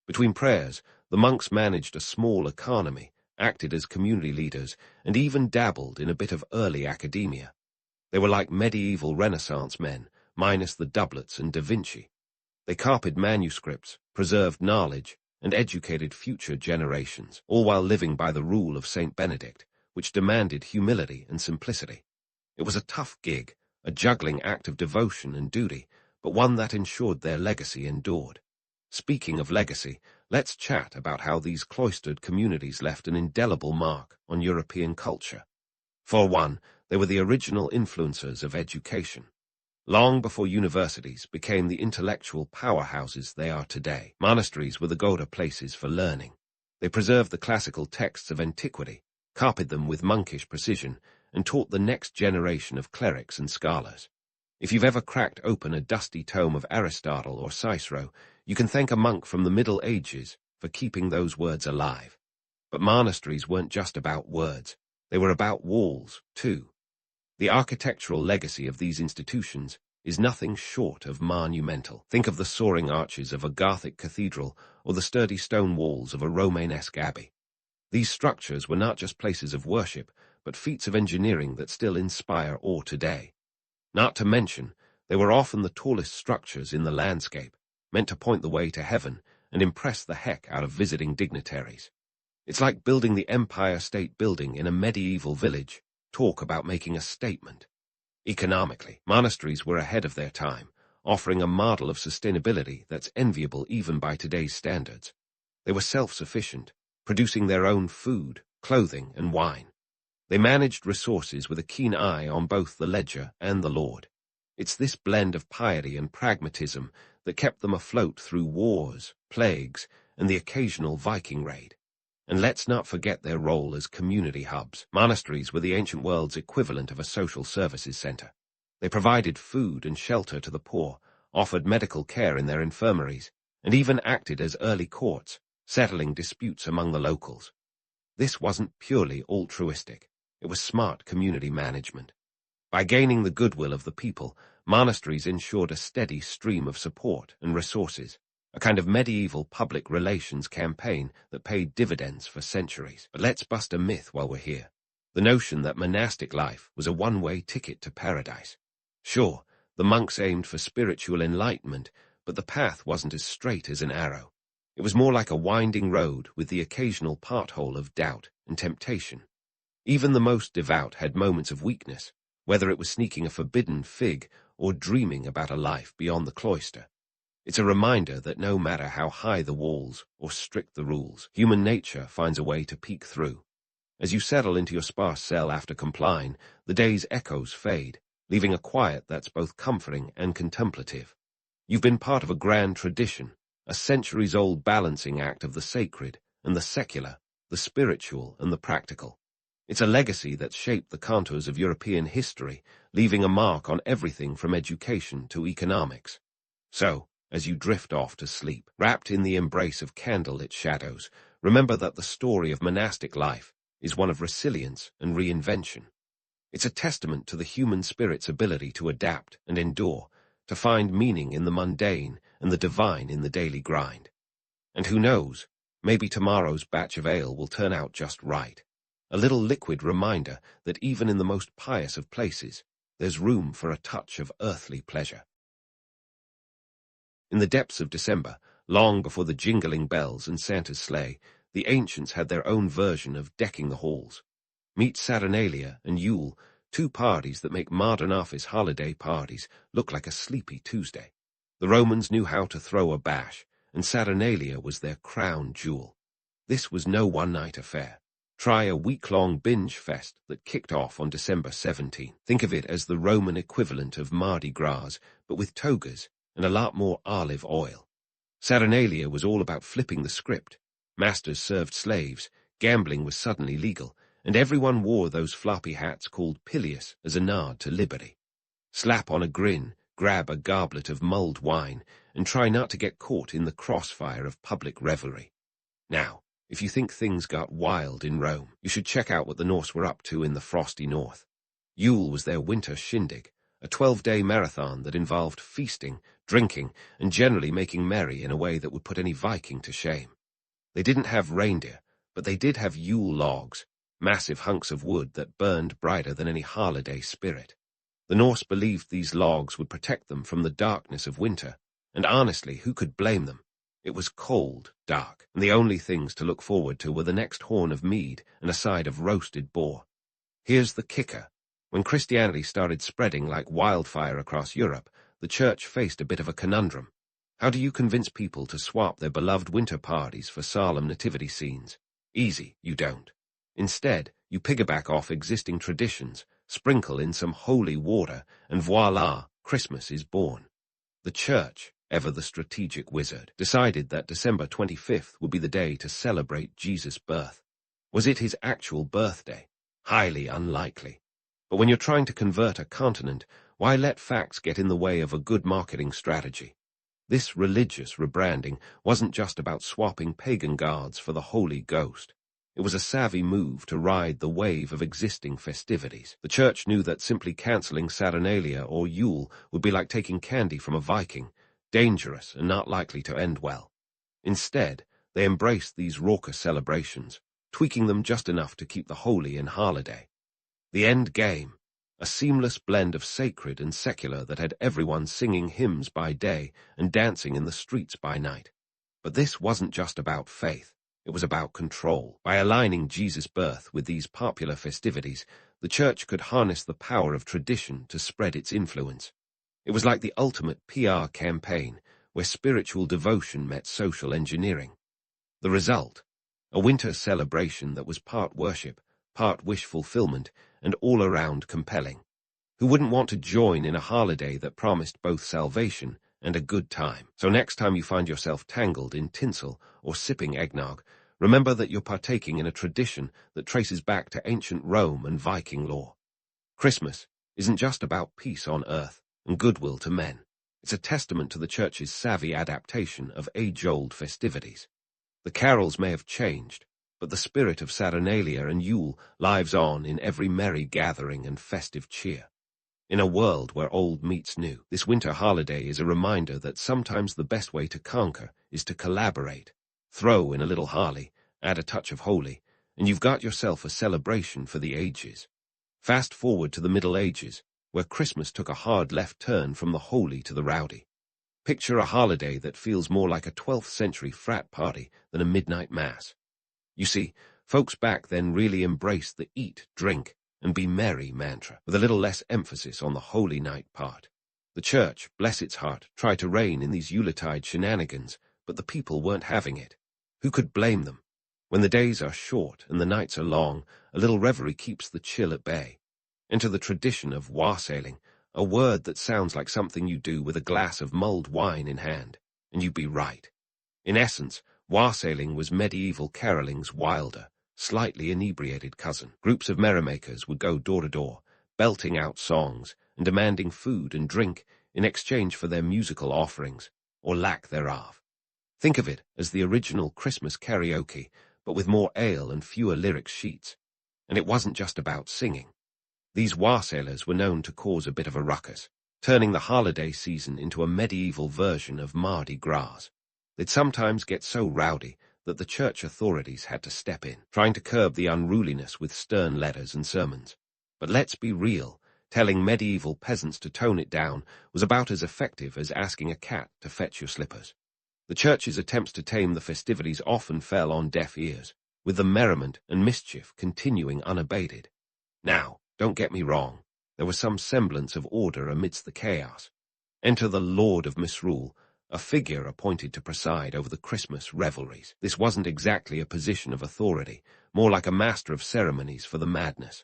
Between prayers, the monks managed a small economy, acted as community leaders, and even dabbled in a bit of early academia. They were like medieval Renaissance men, minus the doublets and Da Vinci. They copied manuscripts, preserved knowledge, and educated future generations, all while living by the rule of Saint Benedict, which demanded humility and simplicity. It was a tough gig, a juggling act of devotion and duty, but one that ensured their legacy endured. Speaking of legacy, let's chat about how these cloistered communities left an indelible mark on European culture. For one, they were the original influencers of education. Long before universities became the intellectual powerhouses they are today, monasteries were the go-to places for learning. They preserved the classical texts of antiquity, copied them with monkish precision, and taught the next generation of clerics and scholars. If you've ever cracked open a dusty tome of Aristotle or Cicero, you can thank a monk from the Middle Ages for keeping those words alive. But monasteries weren't just about words. They were about walls, too. The architectural legacy of these institutions is nothing short of monumental. Think of the soaring arches of a Gothic cathedral or the sturdy stone walls of a Romanesque abbey. These structures were not just places of worship, but feats of engineering that still inspire awe today. Not to mention, they were often the tallest structures in the landscape, meant to point the way to heaven and impress the heck out of visiting dignitaries. It's like building the Empire State Building in a medieval village. Talk about making a statement. Economically, monasteries were ahead of their time, offering a model of sustainability that's enviable even by today's standards. They were self-sufficient, producing their own food, clothing, and wine. They managed resources with a keen eye on both the ledger and the Lord. It's this blend of piety and pragmatism that kept them afloat through wars, plagues, and the occasional Viking raid. And let's not forget their role as community hubs. Monasteries were the ancient world's equivalent of a social services center. They provided food and shelter to the poor, offered medical care in their infirmaries, and even acted as early courts, settling disputes among the locals. This wasn't purely altruistic. It was smart community management. By gaining the goodwill of the people, monasteries ensured a steady stream of support and resources, a kind of medieval public relations campaign that paid dividends for centuries. But let's bust a myth while we're here. The notion that monastic life was a one-way ticket to paradise. Sure, the monks aimed for spiritual enlightenment, but the path wasn't as straight as an arrow. It was more like a winding road with the occasional pothole of doubt and temptation. Even the most devout had moments of weakness, whether it was sneaking a forbidden fig or dreaming about a life beyond the cloister. It's a reminder that no matter how high the walls or strict the rules, human nature finds a way to peek through. As you settle into your sparse cell after compline, the day's echoes fade, leaving a quiet that's both comforting and contemplative. You've been part of a grand tradition, a centuries-old balancing act of the sacred and the secular, the spiritual and the practical. It's a legacy that's shaped the contours of European history, leaving a mark on everything from education to economics. So, as you drift off to sleep, wrapped in the embrace of candlelit shadows, remember that the story of monastic life is one of resilience and reinvention. It's a testament to the human spirit's ability to adapt and endure, to find meaning in the mundane and the divine in the daily grind. And who knows, maybe tomorrow's batch of ale will turn out just right. A little liquid reminder that even in the most pious of places, there's room for a touch of earthly pleasure. In the depths of December, long before the jingling bells and Santa's sleigh, the ancients had their own version of decking the halls. Meet Saturnalia and Yule, two parties that make modern office holiday parties look like a sleepy Tuesday. The Romans knew how to throw a bash, and Saturnalia was their crown jewel. This was no one-night affair. Try a week-long binge fest that kicked off on December 17. Think of it as the Roman equivalent of Mardi Gras, but with togas and a lot more olive oil. Saturnalia was all about flipping the script. Masters served slaves, gambling was suddenly legal, and everyone wore those floppy hats called pileus as a nod to liberty. Slap on a grin, grab a goblet of mulled wine, and try not to get caught in the crossfire of public revelry. Now, if you think things got wild in Rome, you should check out what the Norse were up to in the frosty north. Yule was their winter shindig, a 12-day marathon that involved feasting, drinking, and generally making merry in a way that would put any Viking to shame. They didn't have reindeer, but they did have Yule logs, massive hunks of wood that burned brighter than any holiday spirit. The Norse believed these logs would protect them from the darkness of winter, and honestly, who could blame them? It was cold, dark, and the only things to look forward to were the next horn of mead and a side of roasted boar. Here's the kicker. When Christianity started spreading like wildfire across Europe, the church faced a bit of a conundrum. How do you convince people to swap their beloved winter parties for solemn nativity scenes? Easy, you don't. Instead, you piggyback off existing traditions, sprinkle in some holy water, and voila, Christmas is born. The church, ever the strategic wizard, decided that December 25th would be the day to celebrate Jesus' birth. Was it his actual birthday? Highly unlikely. But when you're trying to convert a continent, why let facts get in the way of a good marketing strategy? This religious rebranding wasn't just about swapping pagan gods for the Holy Ghost. It was a savvy move to ride the wave of existing festivities. The church knew that simply cancelling Saturnalia or Yule would be like taking candy from a Viking, dangerous and not likely to end well. Instead, they embraced these raucous celebrations, tweaking them just enough to keep the holy in holiday. The end game, a seamless blend of sacred and secular that had everyone singing hymns by day and dancing in the streets by night. But this wasn't just about faith, it was about control. By aligning Jesus' birth with these popular festivities, the church could harness the power of tradition to spread its influence. It was like the ultimate PR campaign, where spiritual devotion met social engineering. The result? A winter celebration that was part worship, part wish fulfillment, and all around compelling. Who wouldn't want to join in a holiday that promised both salvation and a good time? So next time you find yourself tangled in tinsel or sipping eggnog, remember that you're partaking in a tradition that traces back to ancient Rome and Viking lore. Christmas isn't just about peace on earth and goodwill to men. It's a testament to the church's savvy adaptation of age-old festivities. The carols may have changed, but the spirit of Saturnalia and Yule lives on in every merry gathering and festive cheer. In a world where old meets new, this winter holiday is a reminder that sometimes the best way to conquer is to collaborate. Throw in a little Harley, add a touch of holy, and you've got yourself a celebration for the ages. Fast forward to the Middle Ages, where Christmas took a hard left turn from the holy to the rowdy. Picture a holiday that feels more like a 12th century frat party than a midnight mass. You see, folks back then really embraced the eat, drink, and be merry mantra, with a little less emphasis on the holy night part. The church, bless its heart, tried to rein in these Yuletide shenanigans, but the people weren't having it. Who could blame them? When the days are short and the nights are long, a little reverie keeps the chill at bay. Enter the tradition of wassailing, a word that sounds like something you do with a glass of mulled wine in hand, and you'd be right. In essence, wassailing was medieval caroling's wilder, slightly inebriated cousin. Groups of merrymakers would go door to door, belting out songs and demanding food and drink in exchange for their musical offerings, or lack thereof. Think of it as the original Christmas karaoke, but with more ale and fewer lyric sheets. And it wasn't just about singing. These wassailers were known to cause a bit of a ruckus, turning the holiday season into a medieval version of Mardi Gras. They'd sometimes get so rowdy that the church authorities had to step in, trying to curb the unruliness with stern letters and sermons. But let's be real, telling medieval peasants to tone it down was about as effective as asking a cat to fetch your slippers. The church's attempts to tame the festivities often fell on deaf ears, with the merriment and mischief continuing unabated. Now, don't get me wrong, there was some semblance of order amidst the chaos. Enter the Lord of Misrule, a figure appointed to preside over the Christmas revelries. This wasn't exactly a position of authority, more like a master of ceremonies for the madness.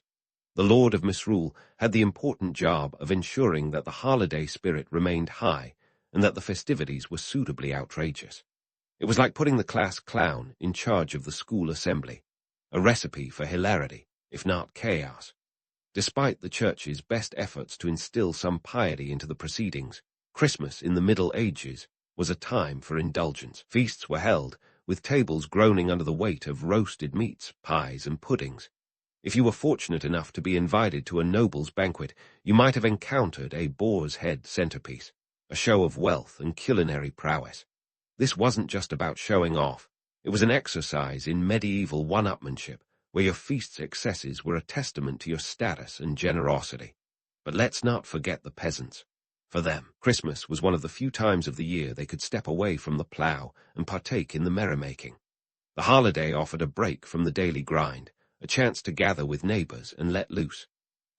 The Lord of Misrule had the important job of ensuring that the holiday spirit remained high and that the festivities were suitably outrageous. It was like putting the class clown in charge of the school assembly, a recipe for hilarity, if not chaos. Despite the Church's best efforts to instill some piety into the proceedings, Christmas in the Middle Ages was a time for indulgence. Feasts were held, with tables groaning under the weight of roasted meats, pies, and puddings. If you were fortunate enough to be invited to a noble's banquet, you might have encountered a boar's head centerpiece, a show of wealth and culinary prowess. This wasn't just about showing off. It was an exercise in medieval one-upmanship, where your feast's excesses were a testament to your status and generosity. But let's not forget the peasants. For them, Christmas was one of the few times of the year they could step away from the plough and partake in the merrymaking. The holiday offered a break from the daily grind, a chance to gather with neighbors and let loose.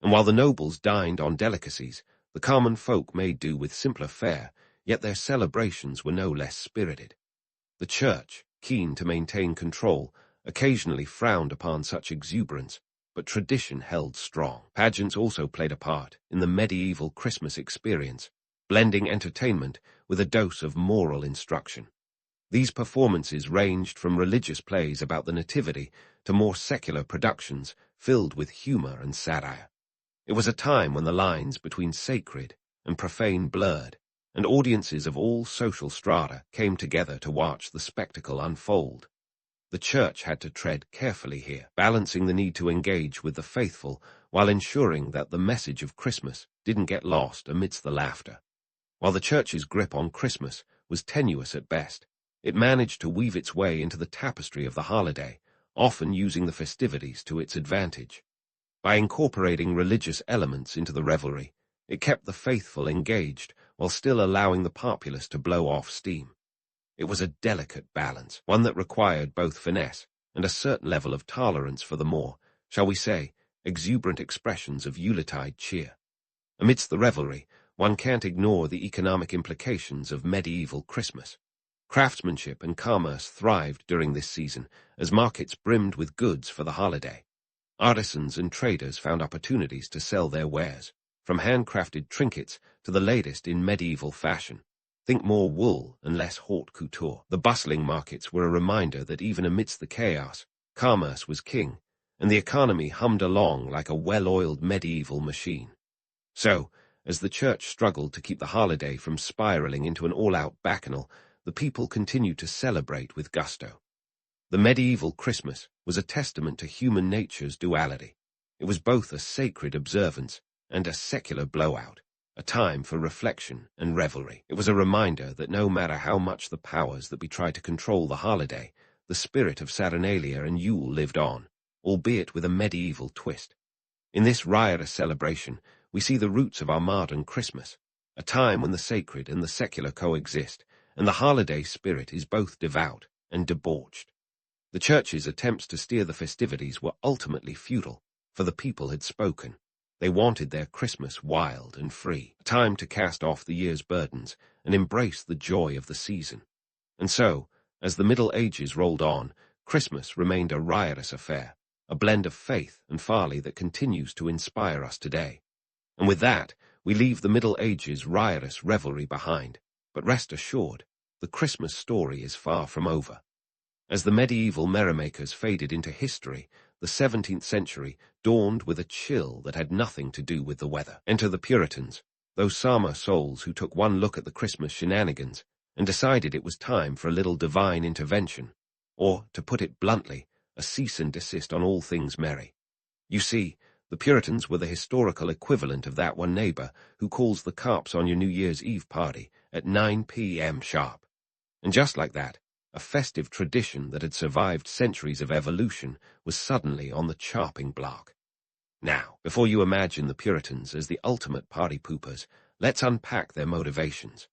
And while the nobles dined on delicacies, the common folk made do with simpler fare, yet their celebrations were no less spirited. The Church, keen to maintain control, occasionally frowned upon such exuberance, but tradition held strong. Pageants also played a part in the medieval Christmas experience, blending entertainment with a dose of moral instruction. These performances ranged from religious plays about the Nativity to more secular productions filled with humor and satire. It was a time when the lines between sacred and profane blurred, and audiences of all social strata came together to watch the spectacle unfold. The Church had to tread carefully here, balancing the need to engage with the faithful while ensuring that the message of Christmas didn't get lost amidst the laughter. While the Church's grip on Christmas was tenuous at best, it managed to weave its way into the tapestry of the holiday, often using the festivities to its advantage. By incorporating religious elements into the revelry, it kept the faithful engaged while still allowing the populace to blow off steam. It was a delicate balance, one that required both finesse and a certain level of tolerance for the more, shall we say, exuberant expressions of Yuletide cheer. Amidst the revelry, one can't ignore the economic implications of medieval Christmas. Craftsmanship and commerce thrived during this season as markets brimmed with goods for the holiday. Artisans and traders found opportunities to sell their wares, from handcrafted trinkets to the latest in medieval fashion. Think more wool and less haute couture. The bustling markets were a reminder that even amidst the chaos, commerce was king, and the economy hummed along like a well-oiled medieval machine. So, as the Church struggled to keep the holiday from spiraling into an all-out bacchanal, the people continued to celebrate with gusto. The medieval Christmas was a testament to human nature's duality. It was both a sacred observance and a secular blowout, a time for reflection and revelry. It was a reminder that no matter how much the powers that be tried to control the holiday, the spirit of Saturnalia and Yule lived on, albeit with a medieval twist. In this riotous celebration, we see the roots of our modern Christmas, a time when the sacred and the secular coexist, and the holiday spirit is both devout and debauched. The Church's attempts to steer the festivities were ultimately futile, for the people had spoken. They wanted their Christmas wild and free, a time to cast off the year's burdens and embrace the joy of the season. And so, as the Middle Ages rolled on, Christmas remained a riotous affair, a blend of faith and folly that continues to inspire us today. And with that, we leave the Middle Ages' riotous revelry behind. But rest assured, the Christmas story is far from over. As the medieval merrymakers faded into history, the 17th century dawned with a chill that had nothing to do with the weather. Enter the Puritans, those summer souls who took one look at the Christmas shenanigans and decided it was time for a little divine intervention, or, to put it bluntly, a cease and desist on all things merry. You see, the Puritans were the historical equivalent of that one neighbor who calls the cops on your New Year's Eve party at 9 p.m. sharp. And just like that, a festive tradition that had survived centuries of evolution was suddenly on the chopping block. Now, before you imagine the Puritans as the ultimate party poopers, let's unpack their motivations.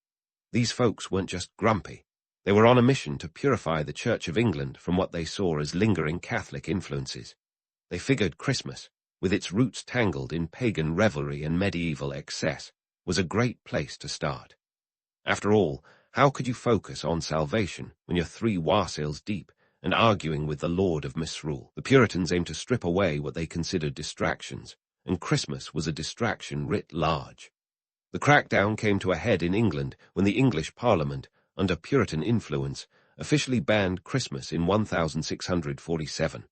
These folks weren't just grumpy. They were on a mission to purify the Church of England from what they saw as lingering Catholic influences. They figured Christmas, with its roots tangled in pagan revelry and medieval excess, was a great place to start. After all, how could you focus on salvation when you're 3 wassails deep and arguing with the Lord of Misrule? The Puritans aimed to strip away what they considered distractions, and Christmas was a distraction writ large. The crackdown came to a head in England when the English Parliament, under Puritan influence, officially banned Christmas in 1647.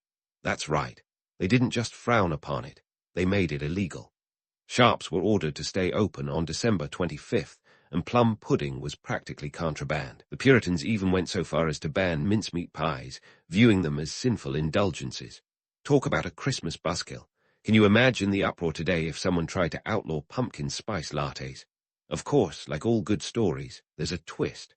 That's right, they didn't just frown upon it, they made it illegal. Shops were ordered to stay open on December 25th, and plum pudding was practically contraband. The Puritans even went so far as to ban mincemeat pies, viewing them as sinful indulgences. Talk about a Christmas buzzkill. Can you imagine the uproar today if someone tried to outlaw pumpkin spice lattes? Of course, like all good stories, there's a twist.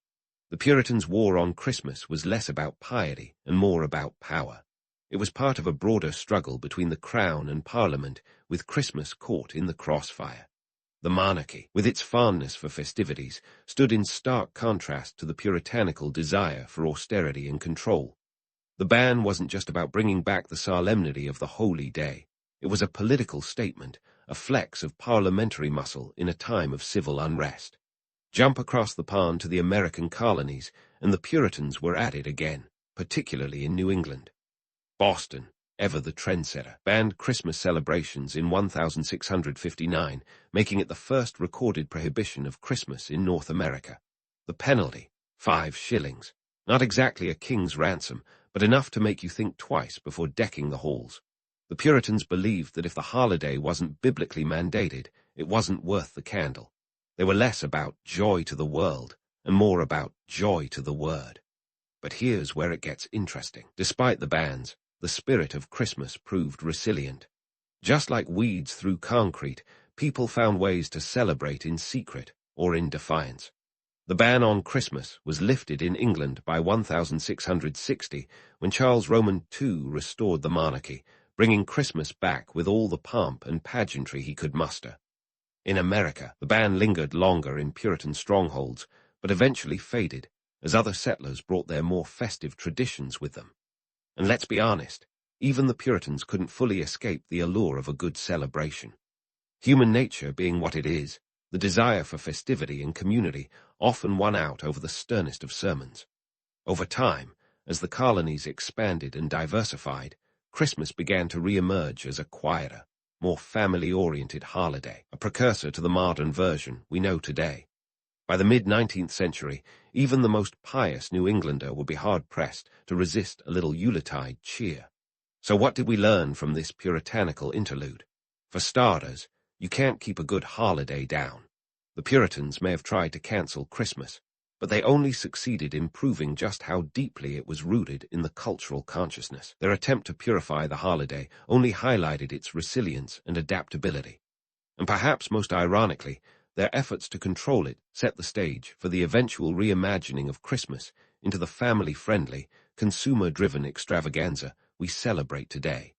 The Puritans' war on Christmas was less about piety and more about power. It was part of a broader struggle between the Crown and Parliament, with Christmas caught in the crossfire. The monarchy, with its fondness for festivities, stood in stark contrast to the puritanical desire for austerity and control. The ban wasn't just about bringing back the solemnity of the holy day. It was a political statement, a flex of parliamentary muscle in a time of civil unrest. Jump across the pond to the American colonies, and the Puritans were at it again, particularly in New England. Boston, ever the trendsetter, banned Christmas celebrations in 1659, making it the first recorded prohibition of Christmas in North America. The penalty, 5 shillings. Not exactly a king's ransom, but enough to make you think twice before decking the halls. The Puritans believed that if the holiday wasn't biblically mandated, it wasn't worth the candle. They were less about joy to the world and more about joy to the word. But here's where it gets interesting. Despite the bans, the spirit of Christmas proved resilient. Just like weeds through concrete, people found ways to celebrate in secret or in defiance. The ban on Christmas was lifted in England by 1660 when Charles Roman II restored the monarchy, bringing Christmas back with all the pomp and pageantry he could muster. In America, the ban lingered longer in Puritan strongholds, but eventually faded as other settlers brought their more festive traditions with them. And let's be honest, even the Puritans couldn't fully escape the allure of a good celebration. Human nature being what it is, the desire for festivity and community often won out over the sternest of sermons. Over time, as the colonies expanded and diversified, Christmas began to re-emerge as a quieter, more family-oriented holiday, a precursor to the modern version we know today. By the mid-19th century, even the most pious New Englander would be hard-pressed to resist a little Yuletide cheer. So what did we learn from this puritanical interlude? For starters, you can't keep a good holiday down. The Puritans may have tried to cancel Christmas, but they only succeeded in proving just how deeply it was rooted in the cultural consciousness. Their attempt to purify the holiday only highlighted its resilience and adaptability. And perhaps most ironically, their efforts to control it set the stage for the eventual reimagining of Christmas into the family-friendly, consumer-driven extravaganza we celebrate today.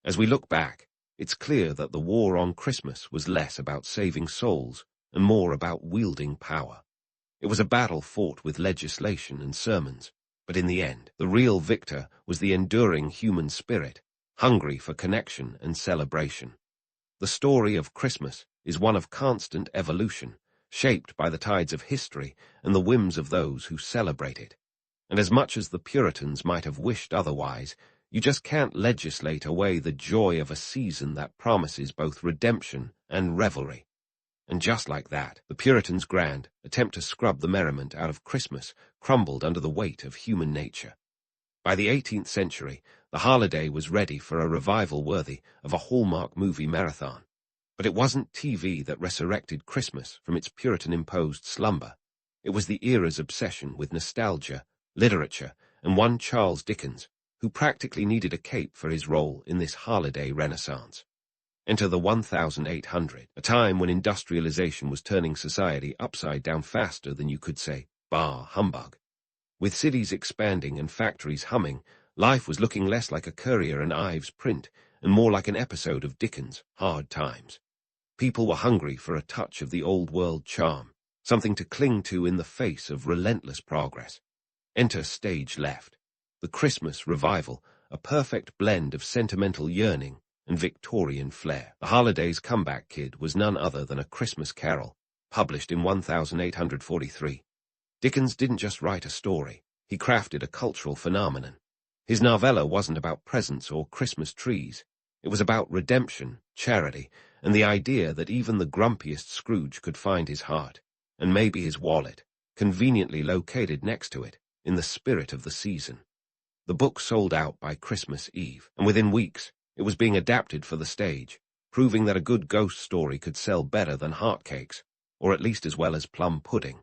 As we look back, it's clear that the war on Christmas was less about saving souls and more about wielding power. It was a battle fought with legislation and sermons, but in the end, the real victor was the enduring human spirit, hungry for connection and celebration. The story of Christmas is one of constant evolution, shaped by the tides of history and the whims of those who celebrate it. And as much as the Puritans might have wished otherwise, you just can't legislate away the joy of a season that promises both redemption and revelry. And just like that, the Puritans' grand attempt to scrub the merriment out of Christmas crumbled under the weight of human nature. By the 18th century, the holiday was ready for a revival worthy of a Hallmark movie marathon. But it wasn't TV that resurrected Christmas from its Puritan-imposed slumber. It was the era's obsession with nostalgia, literature, and one Charles Dickens, who practically needed a cape for his role in this holiday renaissance. Enter the 1800, a time when industrialization was turning society upside down faster than you could say, bah, humbug. With cities expanding and factories humming, life was looking less like a Currier and Ives print and more like an episode of Dickens' Hard Times. People were hungry for a touch of the old-world charm, something to cling to in the face of relentless progress. Enter stage left, the Christmas revival, a perfect blend of sentimental yearning and Victorian flair. The holiday's comeback kid was none other than A Christmas Carol, published in 1843. Dickens didn't just write a story, he crafted a cultural phenomenon. His novella wasn't about presents or Christmas trees. It was about redemption, charity, and the idea that even the grumpiest Scrooge could find his heart, and maybe his wallet, conveniently located next to it, in the spirit of the season. The book sold out by Christmas Eve, and within weeks, it was being adapted for the stage, proving that a good ghost story could sell better than hotcakes, or at least as well as plum pudding.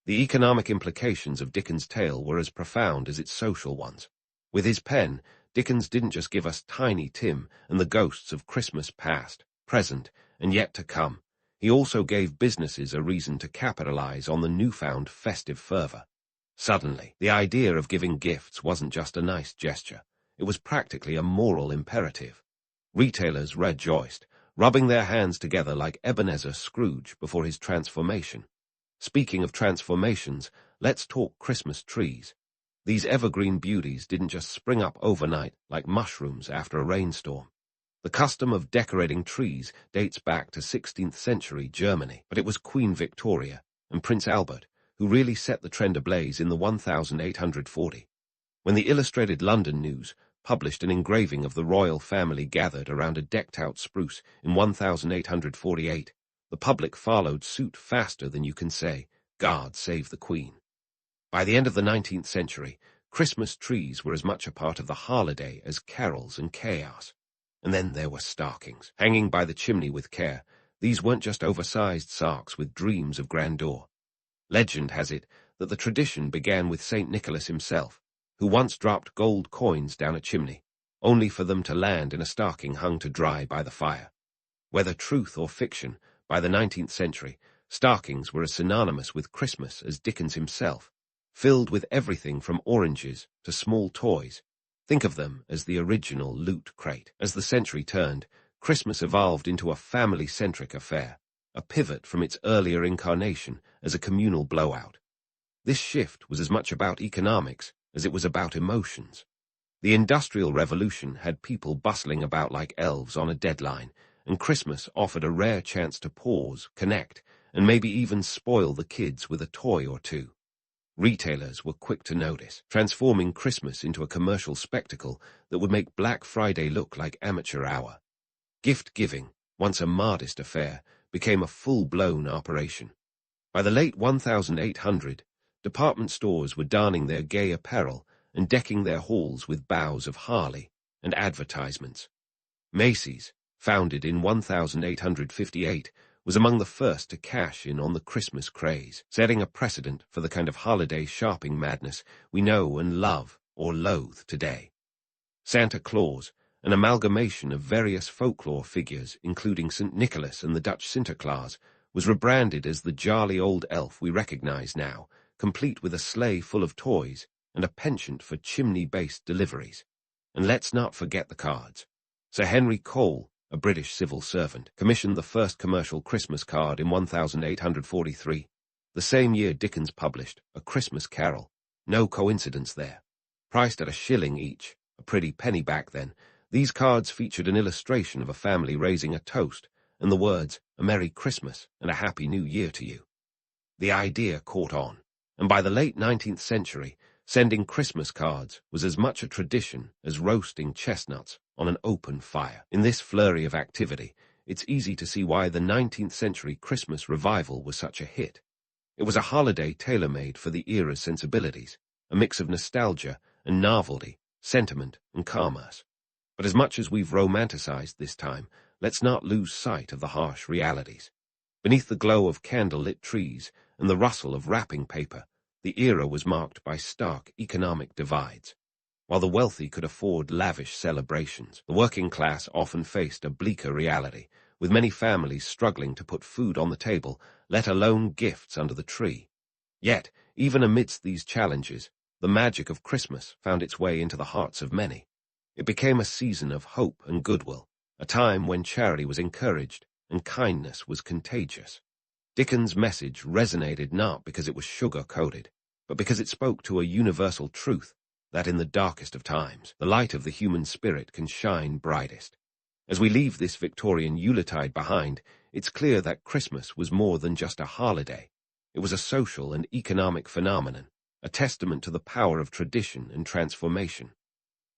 The economic implications of Dickens' tale were as profound as its social ones. With his pen, Dickens didn't just give us Tiny Tim and the ghosts of Christmas past, present, and yet to come. He also gave businesses a reason to capitalize on the newfound festive fervor. Suddenly, the idea of giving gifts wasn't just a nice gesture. It was practically a moral imperative. Retailers rejoiced, rubbing their hands together like Ebenezer Scrooge before his transformation. Speaking of transformations, let's talk Christmas trees. These evergreen beauties didn't just spring up overnight like mushrooms after a rainstorm. The custom of decorating trees dates back to 16th century Germany, but it was Queen Victoria and Prince Albert who really set the trend ablaze in the 1840. When the Illustrated London News published an engraving of the royal family gathered around a decked-out spruce in 1848, the public followed suit faster than you can say, "God save the Queen." By the end of the 19th century, Christmas trees were as much a part of the holiday as carols and chaos. And then there were stockings, hanging by the chimney with care. These weren't just oversized socks with dreams of grandeur. Legend has it that the tradition began with St. Nicholas himself, who once dropped gold coins down a chimney, only for them to land in a stocking hung to dry by the fire. Whether truth or fiction, by the 19th century, stockings were as synonymous with Christmas as Dickens himself, filled with everything from oranges to small toys. Think of them as the original loot crate. As the century turned, Christmas evolved into a family-centric affair, a pivot from its earlier incarnation as a communal blowout. This shift was as much about economics as it was about emotions. The Industrial Revolution had people bustling about like elves on a deadline, and Christmas offered a rare chance to pause, connect, and maybe even spoil the kids with a toy or two. Retailers were quick to notice, transforming Christmas into a commercial spectacle that would make Black Friday look like amateur hour. Gift-giving, once a modest affair, became a full-blown operation. By the late 1800, department stores were donning their gay apparel and decking their halls with boughs of holly and advertisements. Macy's, founded in 1858, was among the first to cash in on the Christmas craze, setting a precedent for the kind of holiday shopping madness we know and love or loathe today. Santa Claus, an amalgamation of various folklore figures, including St. Nicholas and the Dutch Sinterklaas, was rebranded as the jolly old elf we recognize now, complete with a sleigh full of toys and a penchant for chimney-based deliveries. And let's not forget the cards. Sir Henry Cole, a British civil servant, commissioned the first commercial Christmas card in 1843, the same year Dickens published A Christmas Carol. No coincidence there. Priced at £1 each, a pretty penny back then, these cards featured an illustration of a family raising a toast and the words, "A Merry Christmas and a Happy New Year to you." The idea caught on, and by the late 19th century, sending Christmas cards was as much a tradition as roasting chestnuts on an open fire. In this flurry of activity, it's easy to see why the 19th century Christmas revival was such a hit. It was a holiday tailor-made for the era's sensibilities, a mix of nostalgia and novelty, sentiment and commerce. But as much as we've romanticized this time, let's not lose sight of the harsh realities. Beneath the glow of candle-lit trees and the rustle of wrapping paper, the era was marked by stark economic divides. While the wealthy could afford lavish celebrations, the working class often faced a bleaker reality, with many families struggling to put food on the table, let alone gifts under the tree. Yet, even amidst these challenges, the magic of Christmas found its way into the hearts of many. It became a season of hope and goodwill, a time when charity was encouraged and kindness was contagious. Dickens' message resonated not because it was sugar-coated, but because it spoke to a universal truth that in the darkest of times, the light of the human spirit can shine brightest. As we leave this Victorian Yuletide behind, it's clear that Christmas was more than just a holiday. It was a social and economic phenomenon, a testament to the power of tradition and transformation.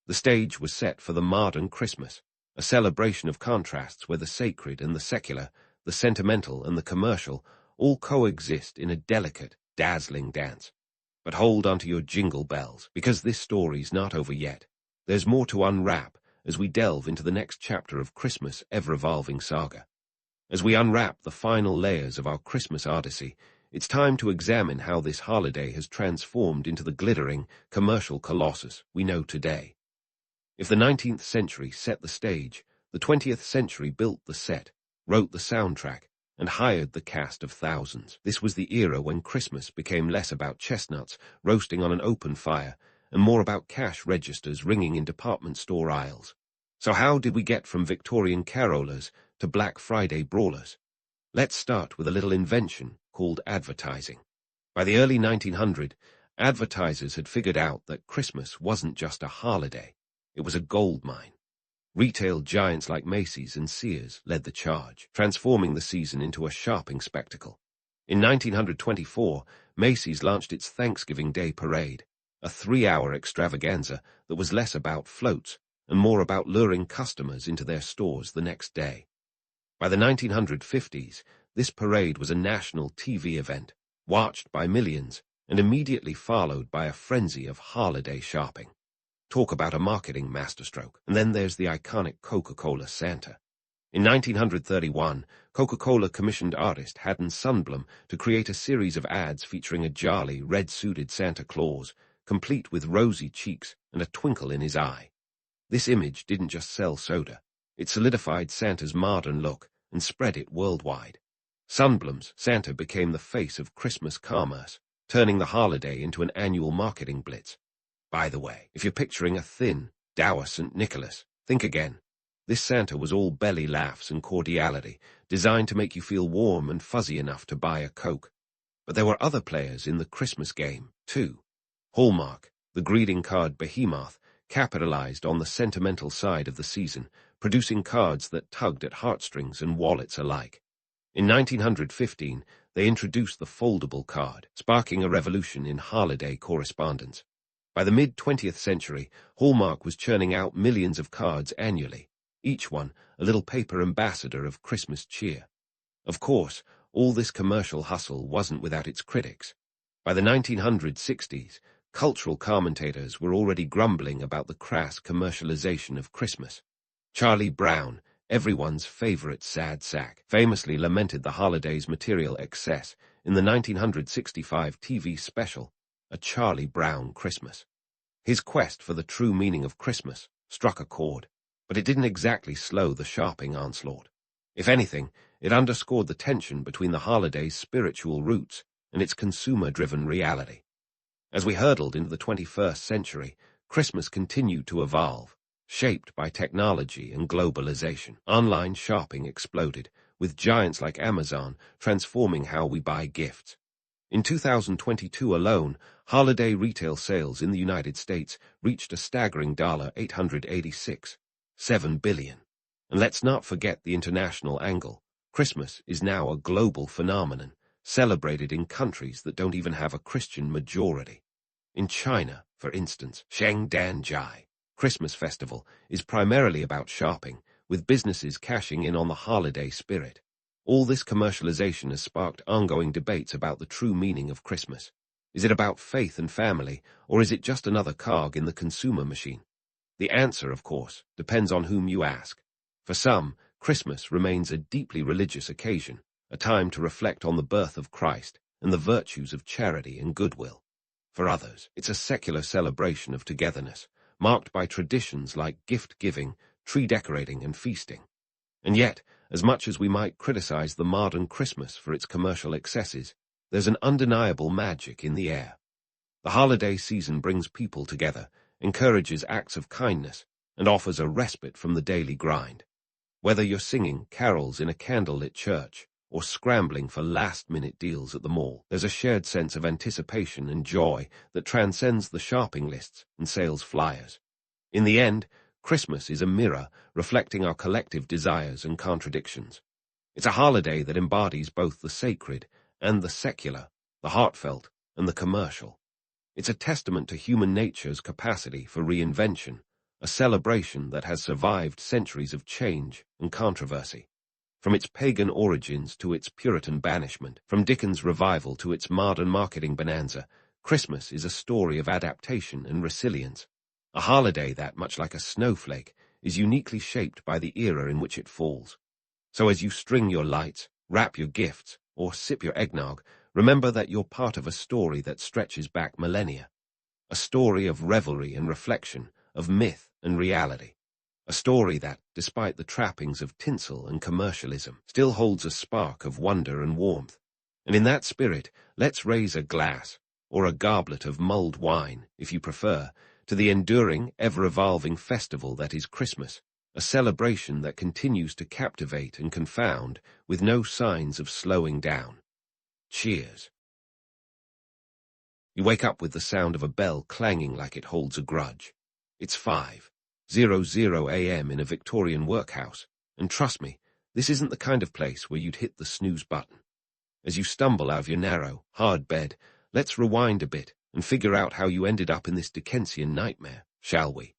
The stage was set for the modern Christmas, a celebration of contrasts where the sacred and the secular, the sentimental and the commercial, all coexist in a delicate, dazzling dance. But hold onto your jingle bells, because this story's not over yet. There's more to unwrap as we delve into the next chapter of Christmas' ever-evolving saga. As we unwrap the final layers of our Christmas odyssey, it's time to examine how this holiday has transformed into the glittering, commercial colossus we know today. If the 19th century set the stage, the 20th century built the set, wrote the soundtrack, and hired the cast of thousands. This was the era when Christmas became less about chestnuts roasting on an open fire and more about cash registers ringing in department store aisles. So how did we get from Victorian carolers to Black Friday brawlers? Let's start with a little invention called advertising. By the early 1900s, advertisers had figured out that Christmas wasn't just a holiday, it was a gold mine. Retail giants like Macy's and Sears led the charge, transforming the season into a shopping spectacle. In 1924, Macy's launched its Thanksgiving Day Parade, a 3-hour extravaganza that was less about floats and more about luring customers into their stores the next day. By the 1950s, this parade was a national TV event, watched by millions, and immediately followed by a frenzy of holiday shopping. Talk about a marketing masterstroke. And then there's the iconic Coca-Cola Santa. In 1931, Coca-Cola commissioned artist Haddon Sundblom to create a series of ads featuring a jolly, red-suited Santa Claus, complete with rosy cheeks and a twinkle in his eye. This image didn't just sell soda. It solidified Santa's modern look and spread it worldwide. Sundblom's Santa became the face of Christmas commerce, turning the holiday into an annual marketing blitz. By the way, if you're picturing a thin, dour St. Nicholas, think again. This Santa was all belly laughs and cordiality, designed to make you feel warm and fuzzy enough to buy a Coke. But there were other players in the Christmas game, too. Hallmark, the greeting card behemoth, capitalized on the sentimental side of the season, producing cards that tugged at heartstrings and wallets alike. In 1915, they introduced the foldable card, sparking a revolution in holiday correspondence. By the mid-20th century, Hallmark was churning out millions of cards annually, each one a little paper ambassador of Christmas cheer. Of course, all this commercial hustle wasn't without its critics. By the 1960s, cultural commentators were already grumbling about the crass commercialization of Christmas. Charlie Brown, everyone's favorite sad sack, famously lamented the holiday's material excess in the 1965 TV special, A Charlie Brown Christmas. His quest for the true meaning of Christmas struck a chord, but it didn't exactly slow the shopping onslaught. If anything, it underscored the tension between the holiday's spiritual roots and its consumer-driven reality. As we hurtled into the 21st century, Christmas continued to evolve, shaped by technology and globalization. Online shopping exploded, with giants like Amazon transforming how we buy gifts. In 2022 alone, holiday retail sales in the United States reached a staggering $886.7 billion. And let's not forget the international angle. Christmas is now a global phenomenon, celebrated in countries that don't even have a Christian majority. In China, for instance, Shangdanjai Christmas Festival is primarily about shopping, with businesses cashing in on the holiday spirit. All this commercialization has sparked ongoing debates about the true meaning of Christmas. Is it about faith and family, or is it just another cog in the consumer machine? The answer, of course, depends on whom you ask. For some, Christmas remains a deeply religious occasion, a time to reflect on the birth of Christ and the virtues of charity and goodwill. For others, it's a secular celebration of togetherness, marked by traditions like gift-giving, tree decorating, and feasting. And yet, as much as we might criticize the modern Christmas for its commercial excesses, there's an undeniable magic in the air. The holiday season brings people together, encourages acts of kindness, and offers a respite from the daily grind. Whether you're singing carols in a candlelit church or scrambling for last-minute deals at the mall, there's a shared sense of anticipation and joy that transcends the shopping lists and sales flyers. In the end, Christmas is a mirror reflecting our collective desires and contradictions. It's a holiday that embodies both the sacred and the secular, the heartfelt and the commercial. It's a testament to human nature's capacity for reinvention, a celebration that has survived centuries of change and controversy. From its pagan origins to its Puritan banishment, from Dickens' revival to its modern marketing bonanza, Christmas is a story of adaptation and resilience. A holiday that, much like a snowflake, is uniquely shaped by the era in which it falls. So as you string your lights, wrap your gifts, or sip your eggnog, remember that you're part of a story that stretches back millennia. A story of revelry and reflection, of myth and reality. A story that, despite the trappings of tinsel and commercialism, still holds a spark of wonder and warmth. And in that spirit, let's raise a glass, or a goblet of mulled wine, if you prefer, to the enduring, ever-evolving festival that is Christmas, a celebration that continues to captivate and confound with no signs of slowing down. Cheers. You wake up with the sound of a bell clanging like it holds a grudge. It's 5:00 a.m. in a Victorian workhouse, and trust me, this isn't the kind of place where you'd hit the snooze button. As you stumble out of your narrow, hard bed, let's rewind a bit and figure out how you ended up in this Dickensian nightmare, shall we?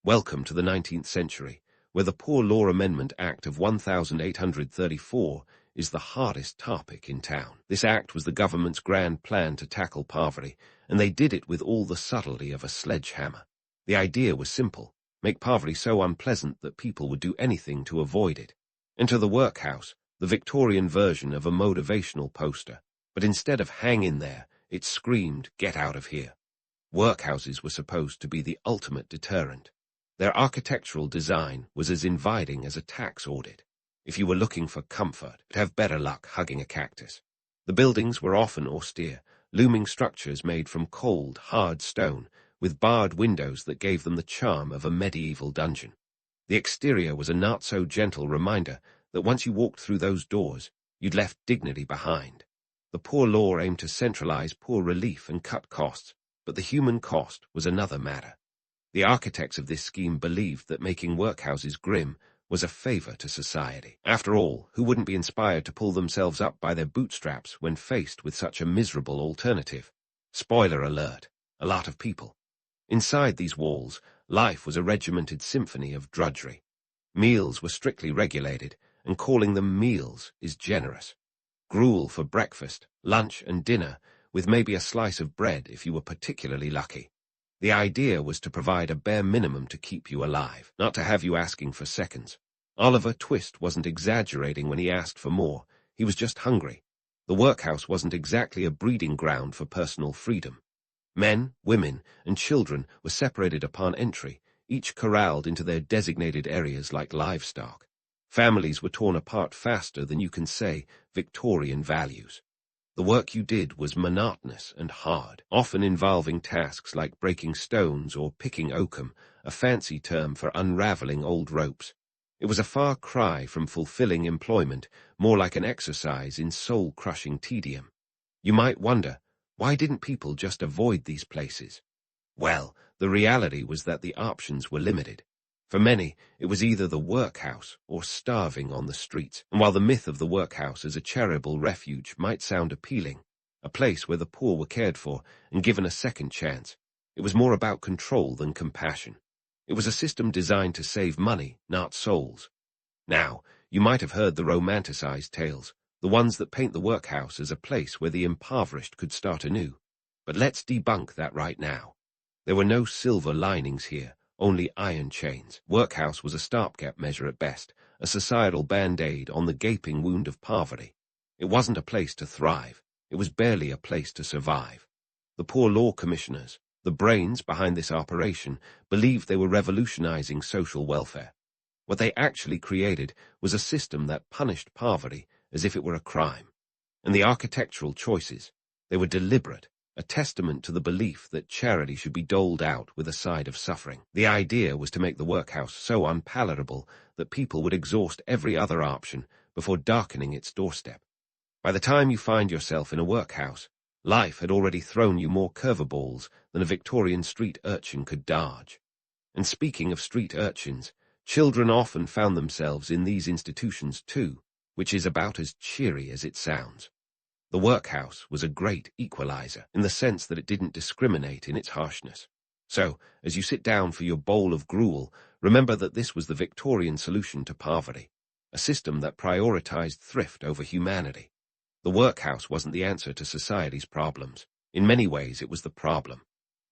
Welcome to the 19th century, where the Poor Law Amendment Act of 1834 is the hardest topic in town. This act was the government's grand plan to tackle poverty, and they did it with all the subtlety of a sledgehammer. The idea was simple: make poverty so unpleasant that people would do anything to avoid it. Enter the workhouse, the Victorian version of a motivational poster. But instead of hang in there, it screamed, get out of here. Workhouses were supposed to be the ultimate deterrent. Their architectural design was as inviting as a tax audit. If you were looking for comfort, you'd have better luck hugging a cactus. The buildings were often austere, looming structures made from cold, hard stone, with barred windows that gave them the charm of a medieval dungeon. The exterior was a not-so-gentle reminder that once you walked through those doors, you'd left dignity behind. The Poor Law aimed to centralize poor relief and cut costs, but the human cost was another matter. The architects of this scheme believed that making workhouses grim was a favor to society. After all, who wouldn't be inspired to pull themselves up by their bootstraps when faced with such a miserable alternative? Spoiler alert, a lot of people. Inside these walls, life was a regimented symphony of drudgery. Meals were strictly regulated, and calling them meals is generous. Gruel for breakfast, lunch, and dinner, with maybe a slice of bread if you were particularly lucky. The idea was to provide a bare minimum to keep you alive, not to have you asking for seconds. Oliver Twist wasn't exaggerating when he asked for more, he was just hungry. The workhouse wasn't exactly a breeding ground for personal freedom. Men, women, and children were separated upon entry, each corralled into their designated areas like livestock. Families were torn apart faster than you can say Victorian values. The work you did was monotonous and hard, often involving tasks like breaking stones or picking oakum, a fancy term for unraveling old ropes. It was a far cry from fulfilling employment, more like an exercise in soul-crushing tedium. You might wonder, why didn't people just avoid these places? Well, the reality was that the options were limited. For many, it was either the workhouse or starving on the streets. And while the myth of the workhouse as a charitable refuge might sound appealing, a place where the poor were cared for and given a second chance, it was more about control than compassion. It was a system designed to save money, not souls. Now, you might have heard the romanticized tales, the ones that paint the workhouse as a place where the impoverished could start anew. But let's debunk that right now. There were no silver linings here, only iron chains. Workhouse was a stopgap measure at best, a societal band-aid on the gaping wound of poverty. It wasn't a place to thrive. It was barely a place to survive. The Poor Law Commissioners, the brains behind this operation, believed they were revolutionizing social welfare. What they actually created was a system that punished poverty as if it were a crime. And the architectural choices, they were deliberate, a testament to the belief that charity should be doled out with a side of suffering. The idea was to make the workhouse so unpalatable that people would exhaust every other option before darkening its doorstep. By the time you find yourself in a workhouse, life had already thrown you more curveballs than a Victorian street urchin could dodge. And speaking of street urchins, children often found themselves in these institutions too, which is about as cheery as it sounds. The workhouse was a great equalizer, in the sense that it didn't discriminate in its harshness. So, as you sit down for your bowl of gruel, remember that this was the Victorian solution to poverty, a system that prioritized thrift over humanity. The workhouse wasn't the answer to society's problems. In many ways, it was the problem.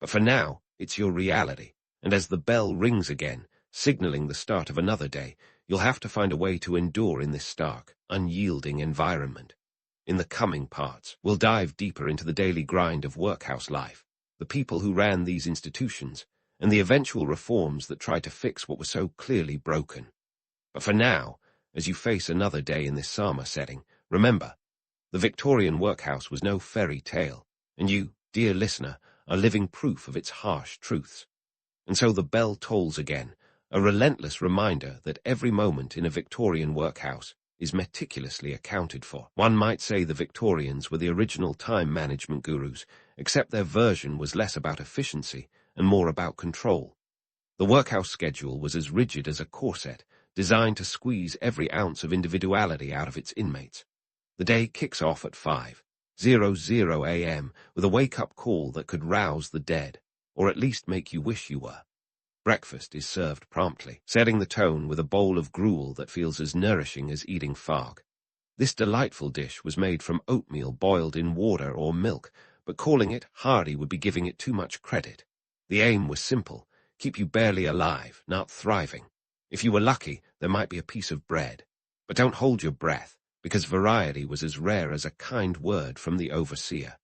But for now, it's your reality, and as the bell rings again, signaling the start of another day. You'll have to find a way to endure in this stark, unyielding environment. In the coming parts, we'll dive deeper into the daily grind of workhouse life, the people who ran these institutions, and the eventual reforms that tried to fix what was so clearly broken. But for now, as you face another day in this Sama setting, remember, the Victorian workhouse was no fairy tale, and you, dear listener, are living proof of its harsh truths. And so the bell tolls again, a relentless reminder that every moment in a Victorian workhouse is meticulously accounted for. One might say the Victorians were the original time management gurus, except their version was less about efficiency and more about control. The workhouse schedule was as rigid as a corset, designed to squeeze every ounce of individuality out of its inmates. The day kicks off at 5:00 a.m. with a wake-up call that could rouse the dead, or at least make you wish you were. Breakfast is served promptly, setting the tone with a bowl of gruel that feels as nourishing as eating fog. This delightful dish was made from oatmeal boiled in water or milk, but calling it hearty would be giving it too much credit. The aim was simple: keep you barely alive, not thriving. If you were lucky, there might be a piece of bread. But don't hold your breath, because variety was as rare as a kind word from the overseer.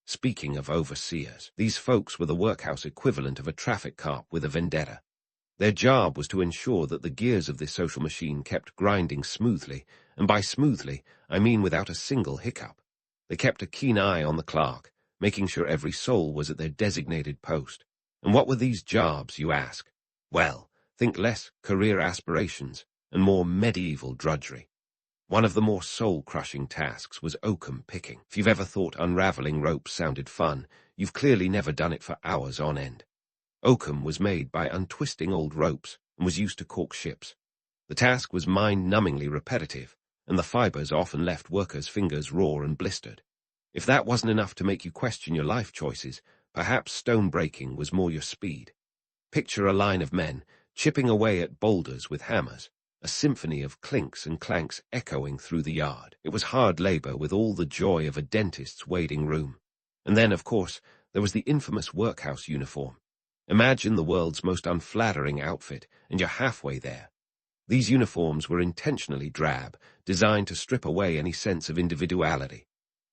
Speaking of overseers, these folks were the workhouse equivalent of a traffic cop with a vendetta. Their job was to ensure that the gears of this social machine kept grinding smoothly, and by smoothly, I mean without a single hiccup. They kept a keen eye on the clerk, making sure every soul was at their designated post. And what were these jobs, you ask? Well, think less career aspirations and more medieval drudgery. One of the more soul-crushing tasks was oakum picking. If you've ever thought unraveling ropes sounded fun, you've clearly never done it for hours on end. Oakum was made by untwisting old ropes and was used to caulk ships. The task was mind-numbingly repetitive, and the fibers often left workers' fingers raw and blistered. If that wasn't enough to make you question your life choices, perhaps stone breaking was more your speed. Picture a line of men chipping away at boulders with hammers, a symphony of clinks and clanks echoing through the yard. It was hard labor with all the joy of a dentist's waiting room. And then, of course, there was the infamous workhouse uniform. Imagine the world's most unflattering outfit, and you're halfway there. These uniforms were intentionally drab, designed to strip away any sense of individuality.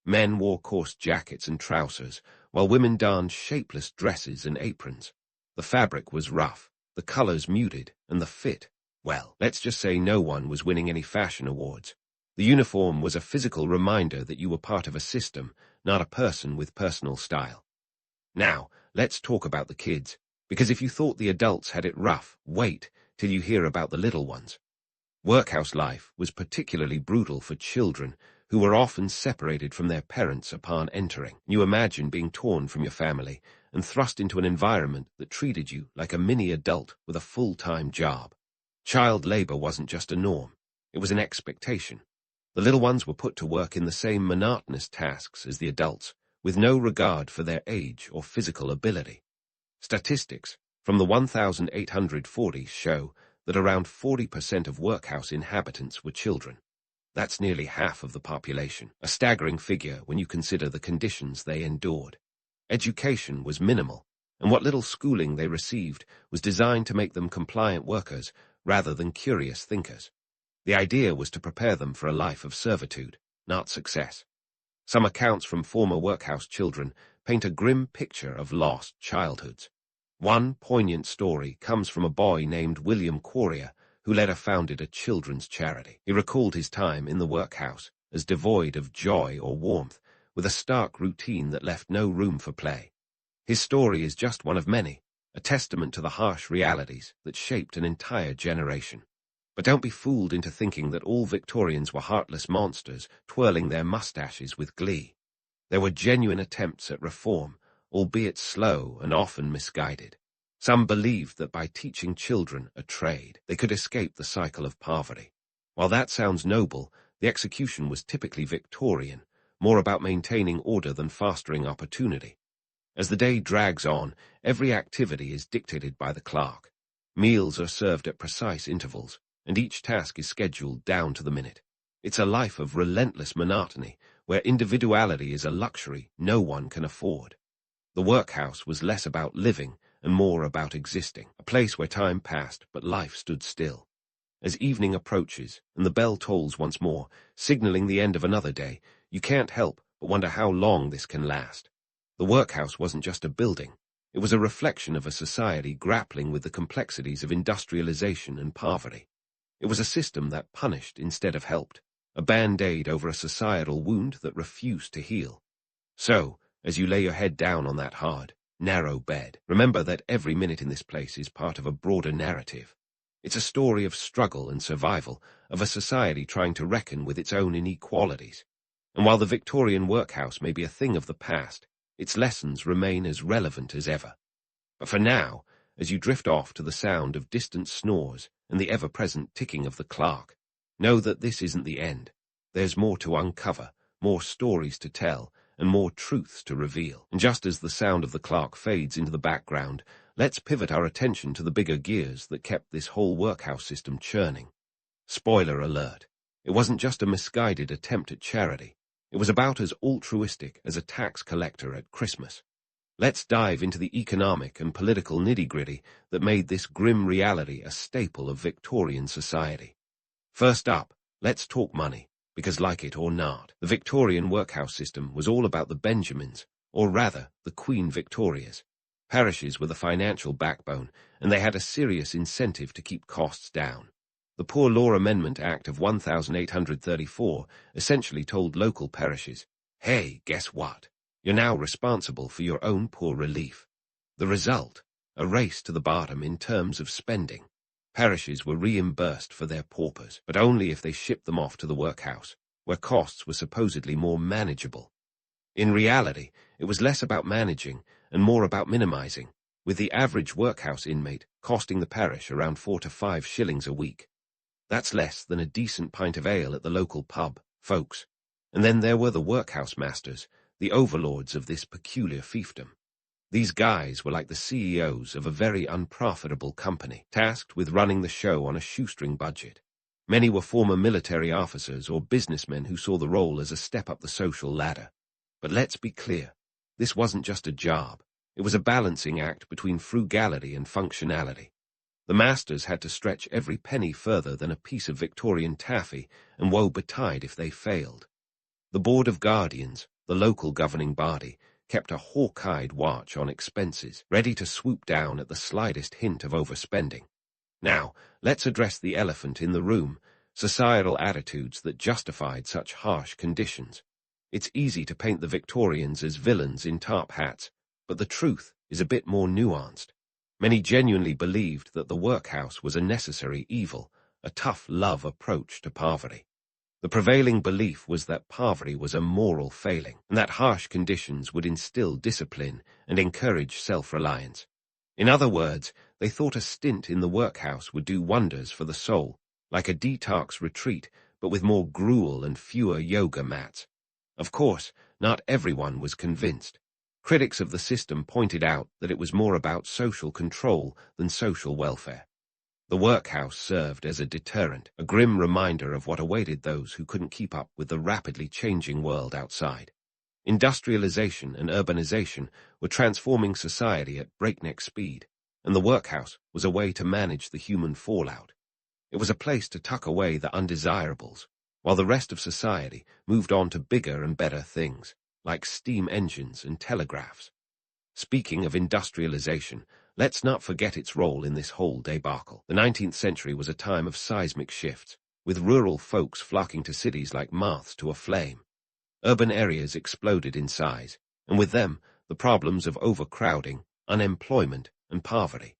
Men wore coarse jackets and trousers, while women donned shapeless dresses and aprons. The fabric was rough, the colors muted, and the fit, well, let's just say no one was winning any fashion awards. The uniform was a physical reminder that you were part of a system, not a person with personal style. Now, let's talk about the kids, because if you thought the adults had it rough, wait till you hear about the little ones. Workhouse life was particularly brutal for children, who were often separated from their parents upon entering. You imagine being torn from your family and thrust into an environment that treated you like a mini-adult with a full-time job. Child labor wasn't just a norm, it was an expectation. The little ones were put to work in the same monotonous tasks as the adults, with no regard for their age or physical ability. Statistics from the 1840s show that around 40% of workhouse inhabitants were children. That's nearly half of the population, a staggering figure when you consider the conditions they endured. Education was minimal, and what little schooling they received was designed to make them compliant workers rather than curious thinkers. The idea was to prepare them for a life of servitude, not success. Some accounts from former workhouse children paint a grim picture of lost childhoods. One poignant story comes from a boy named William Quarrier, who later founded a children's charity. He recalled his time in the workhouse as devoid of joy or warmth, with a stark routine that left no room for play. His story is just one of many, a testament to the harsh realities that shaped an entire generation. But don't be fooled into thinking that all Victorians were heartless monsters twirling their mustaches with glee. There were genuine attempts at reform, albeit slow and often misguided. Some believed that by teaching children a trade, they could escape the cycle of poverty. While that sounds noble, the execution was typically Victorian, more about maintaining order than fostering opportunity. As the day drags on, every activity is dictated by the clerk. Meals are served at precise intervals, and each task is scheduled down to the minute. It's a life of relentless monotony, where individuality is a luxury no one can afford. The workhouse was less about living and more about existing, a place where time passed but life stood still. As evening approaches and the bell tolls once more, signaling the end of another day, you can't help but wonder how long this can last. The workhouse wasn't just a building. It was a reflection of a society grappling with the complexities of industrialization and poverty. It was a system that punished instead of helped, a band-aid over a societal wound that refused to heal. So, as you lay your head down on that hard, narrow bed, remember that every minute in this place is part of a broader narrative. It's a story of struggle and survival, of a society trying to reckon with its own inequalities. And while the Victorian workhouse may be a thing of the past, its lessons remain as relevant as ever. But for now, as you drift off to the sound of distant snores and the ever-present ticking of the clock, know that this isn't the end. There's more to uncover, more stories to tell, and more truths to reveal. And just as the sound of the clock fades into the background, let's pivot our attention to the bigger gears that kept this whole workhouse system churning. Spoiler alert. It wasn't just a misguided attempt at charity. It was about as altruistic as a tax collector at Christmas. Let's dive into the economic and political nitty-gritty that made this grim reality a staple of Victorian society. First up, let's talk money, because like it or not, the Victorian workhouse system was all about the Benjamins, or rather, the Queen Victorias. Parishes were the financial backbone, and they had a serious incentive to keep costs down. The Poor Law Amendment Act of 1834 essentially told local parishes, hey, guess what? You're now responsible for your own poor relief. The result? A race to the bottom in terms of spending. Parishes were reimbursed for their paupers, but only if they shipped them off to the workhouse, where costs were supposedly more manageable. In reality, it was less about managing and more about minimizing, with the average workhouse inmate costing the parish around 4 to 5 shillings a week. That's less than a decent pint of ale at the local pub, folks. And then there were the workhouse masters, the overlords of this peculiar fiefdom. These guys were like the CEOs of a very unprofitable company, tasked with running the show on a shoestring budget. Many were former military officers or businessmen who saw the role as a step up the social ladder. But let's be clear, this wasn't just a job. It was a balancing act between frugality and functionality. The masters had to stretch every penny further than a piece of Victorian taffy, and woe betide if they failed. The Board of Guardians, the local governing body, kept a hawk-eyed watch on expenses, ready to swoop down at the slightest hint of overspending. Now, let's address the elephant in the room, societal attitudes that justified such harsh conditions. It's easy to paint the Victorians as villains in top hats, but the truth is a bit more nuanced. Many genuinely believed that the workhouse was a necessary evil, a tough love approach to poverty. The prevailing belief was that poverty was a moral failing, and that harsh conditions would instill discipline and encourage self-reliance. In other words, they thought a stint in the workhouse would do wonders for the soul, like a detox retreat, but with more gruel and fewer yoga mats. Of course, not everyone was convinced. Critics of the system pointed out that it was more about social control than social welfare. The workhouse served as a deterrent, a grim reminder of what awaited those who couldn't keep up with the rapidly changing world outside. Industrialization and urbanization were transforming society at breakneck speed, and the workhouse was a way to manage the human fallout. It was a place to tuck away the undesirables, while the rest of society moved on to bigger and better things, like steam engines and telegraphs. Speaking of industrialization, let's not forget its role in this whole debacle. The 19th century was a time of seismic shifts, with rural folks flocking to cities like moths to a flame. Urban areas exploded in size, and with them, the problems of overcrowding, unemployment, and poverty.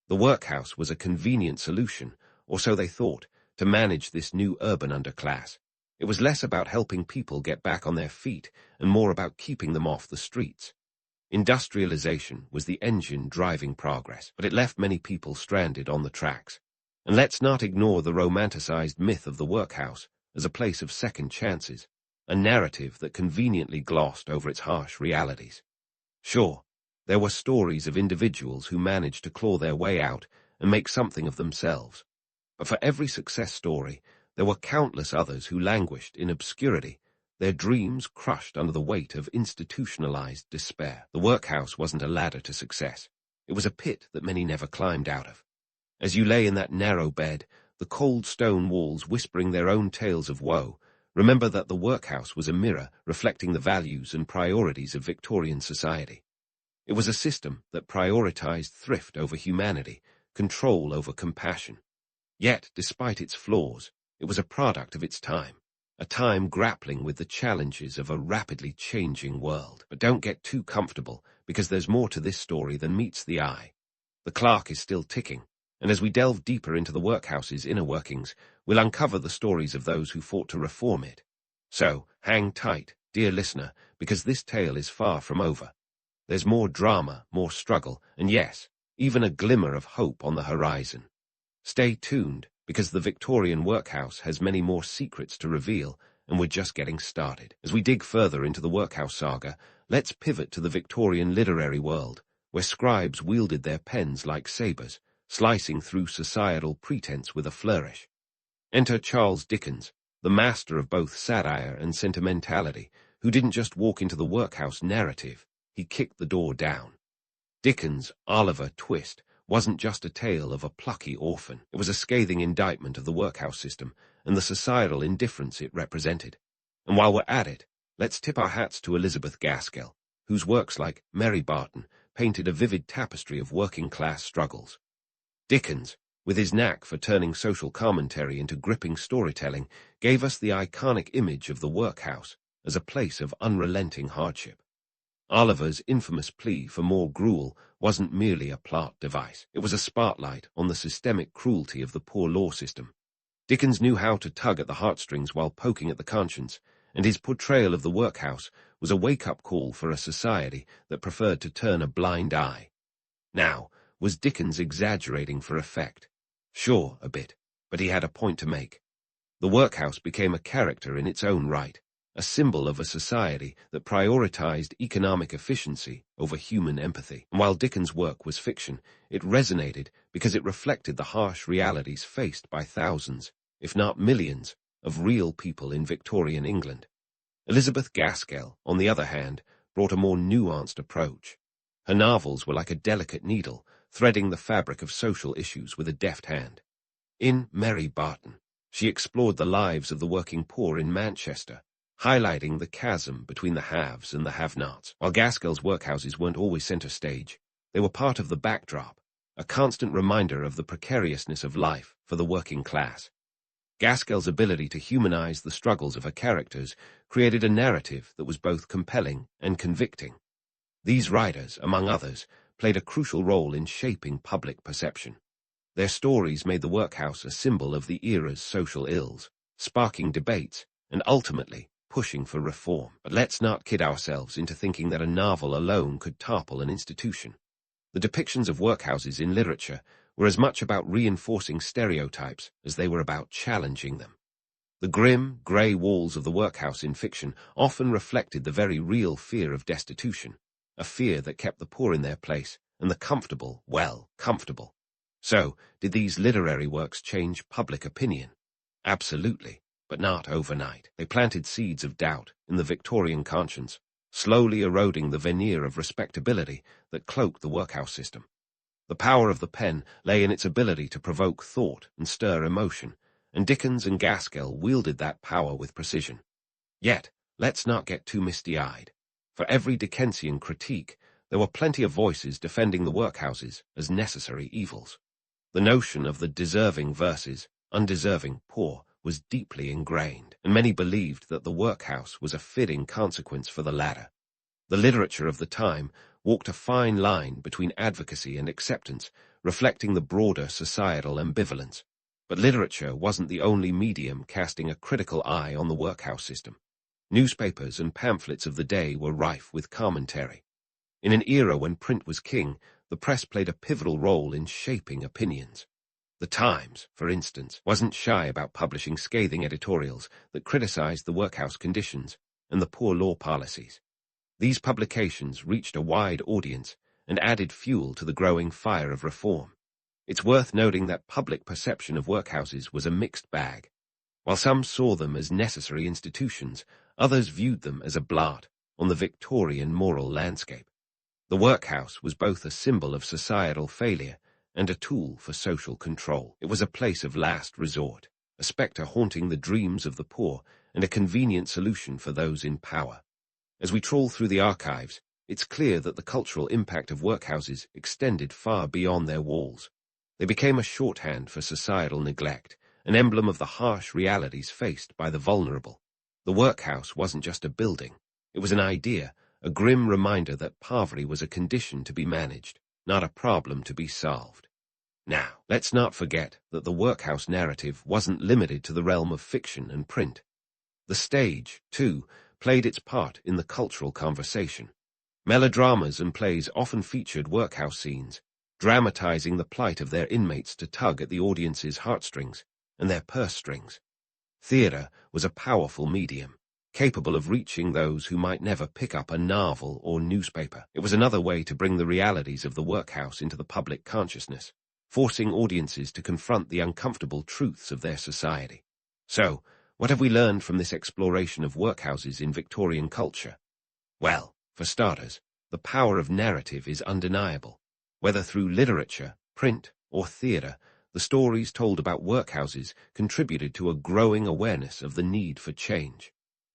The workhouse was a convenient solution, or so they thought, to manage this new urban underclass. It was less about helping people get back on their feet and more about keeping them off the streets. Industrialization was the engine driving progress, but it left many people stranded on the tracks. And let's not ignore the romanticized myth of the workhouse as a place of second chances, a narrative that conveniently glossed over its harsh realities. Sure, there were stories of individuals who managed to claw their way out and make something of themselves. But for every success story, there were countless others who languished in obscurity, their dreams crushed under the weight of institutionalized despair. The workhouse wasn't a ladder to success. It was a pit that many never climbed out of. As you lay in that narrow bed, the cold stone walls whispering their own tales of woe, remember that the workhouse was a mirror reflecting the values and priorities of Victorian society. It was a system that prioritized thrift over humanity, control over compassion. Yet, despite its flaws, it was a product of its time, a time grappling with the challenges of a rapidly changing world. But don't get too comfortable, because there's more to this story than meets the eye. The clock is still ticking, and as we delve deeper into the workhouse's inner workings, we'll uncover the stories of those who fought to reform it. So, hang tight, dear listener, because this tale is far from over. There's more drama, more struggle, and yes, even a glimmer of hope on the horizon. Stay tuned, because the Victorian workhouse has many more secrets to reveal, and we're just getting started. As we dig further into the workhouse saga, let's pivot to the Victorian literary world, where scribes wielded their pens like sabres, slicing through societal pretense with a flourish. Enter Charles Dickens, the master of both satire and sentimentality, who didn't just walk into the workhouse narrative, he kicked the door down. Dickens' Oliver Twist wasn't just a tale of a plucky orphan. It was a scathing indictment of the workhouse system and the societal indifference it represented. And while we're at it, let's tip our hats to Elizabeth Gaskell, whose works like Mary Barton painted a vivid tapestry of working-class struggles. Dickens, with his knack for turning social commentary into gripping storytelling, gave us the iconic image of the workhouse as a place of unrelenting hardship. Oliver's infamous plea for more gruel wasn't merely a plot device. It was a spotlight on the systemic cruelty of the poor law system. Dickens knew how to tug at the heartstrings while poking at the conscience, and his portrayal of the workhouse was a wake-up call for a society that preferred to turn a blind eye. Now, was Dickens exaggerating for effect? Sure, a bit, but he had a point to make. The workhouse became a character in its own right, a symbol of a society that prioritized economic efficiency over human empathy. And while Dickens' work was fiction, it resonated because it reflected the harsh realities faced by thousands, if not millions, of real people in Victorian England. Elizabeth Gaskell, on the other hand, brought a more nuanced approach. Her novels were like a delicate needle, threading the fabric of social issues with a deft hand. In Mary Barton, she explored the lives of the working poor in Manchester, highlighting the chasm between the haves and the have-nots. While Gaskell's workhouses weren't always center stage, they were part of the backdrop, a constant reminder of the precariousness of life for the working class. Gaskell's ability to humanize the struggles of her characters created a narrative that was both compelling and convicting. These writers, among others, played a crucial role in shaping public perception. Their stories made the workhouse a symbol of the era's social ills, sparking debates and ultimately pushing for reform. But let's not kid ourselves into thinking that a novel alone could topple an institution. The depictions of workhouses in literature were as much about reinforcing stereotypes as they were about challenging them. The grim, grey walls of the workhouse in fiction often reflected the very real fear of destitution, a fear that kept the poor in their place and the comfortable, well, comfortable. So, did these literary works change public opinion? Absolutely, but not overnight. They planted seeds of doubt in the Victorian conscience, slowly eroding the veneer of respectability that cloaked the workhouse system. The power of the pen lay in its ability to provoke thought and stir emotion, and Dickens and Gaskell wielded that power with precision. Yet, let's not get too misty-eyed. For every Dickensian critique, there were plenty of voices defending the workhouses as necessary evils. The notion of the deserving versus undeserving poor was deeply ingrained, and many believed that the workhouse was a fitting consequence for the latter. The literature of the time walked a fine line between advocacy and acceptance, reflecting the broader societal ambivalence. But literature wasn't the only medium casting a critical eye on the workhouse system. Newspapers and pamphlets of the day were rife with commentary. In an era when print was king, the press played a pivotal role in shaping opinions. The Times, for instance, wasn't shy about publishing scathing editorials that criticized the workhouse conditions and the poor law policies. These publications reached a wide audience and added fuel to the growing fire of reform. It's worth noting that public perception of workhouses was a mixed bag. While some saw them as necessary institutions, others viewed them as a blot on the Victorian moral landscape. The workhouse was both a symbol of societal failure and a tool for social control. It was a place of last resort, a spectre haunting the dreams of the poor and a convenient solution for those in power. As we trawl through the archives, it's clear that the cultural impact of workhouses extended far beyond their walls. They became a shorthand for societal neglect, an emblem of the harsh realities faced by the vulnerable. The workhouse wasn't just a building. It was an idea, a grim reminder that poverty was a condition to be managed, not a problem to be solved. Now, let's not forget that the workhouse narrative wasn't limited to the realm of fiction and print. The stage, too, played its part in the cultural conversation. Melodramas and plays often featured workhouse scenes, dramatizing the plight of their inmates to tug at the audience's heartstrings and their purse strings. Theatre was a powerful medium, capable of reaching those who might never pick up a novel or newspaper. It was another way to bring the realities of the workhouse into the public consciousness, forcing audiences to confront the uncomfortable truths of their society. So, what have we learned from this exploration of workhouses in Victorian culture? Well, for starters, the power of narrative is undeniable. Whether through literature, print, or theatre, the stories told about workhouses contributed to a growing awareness of the need for change.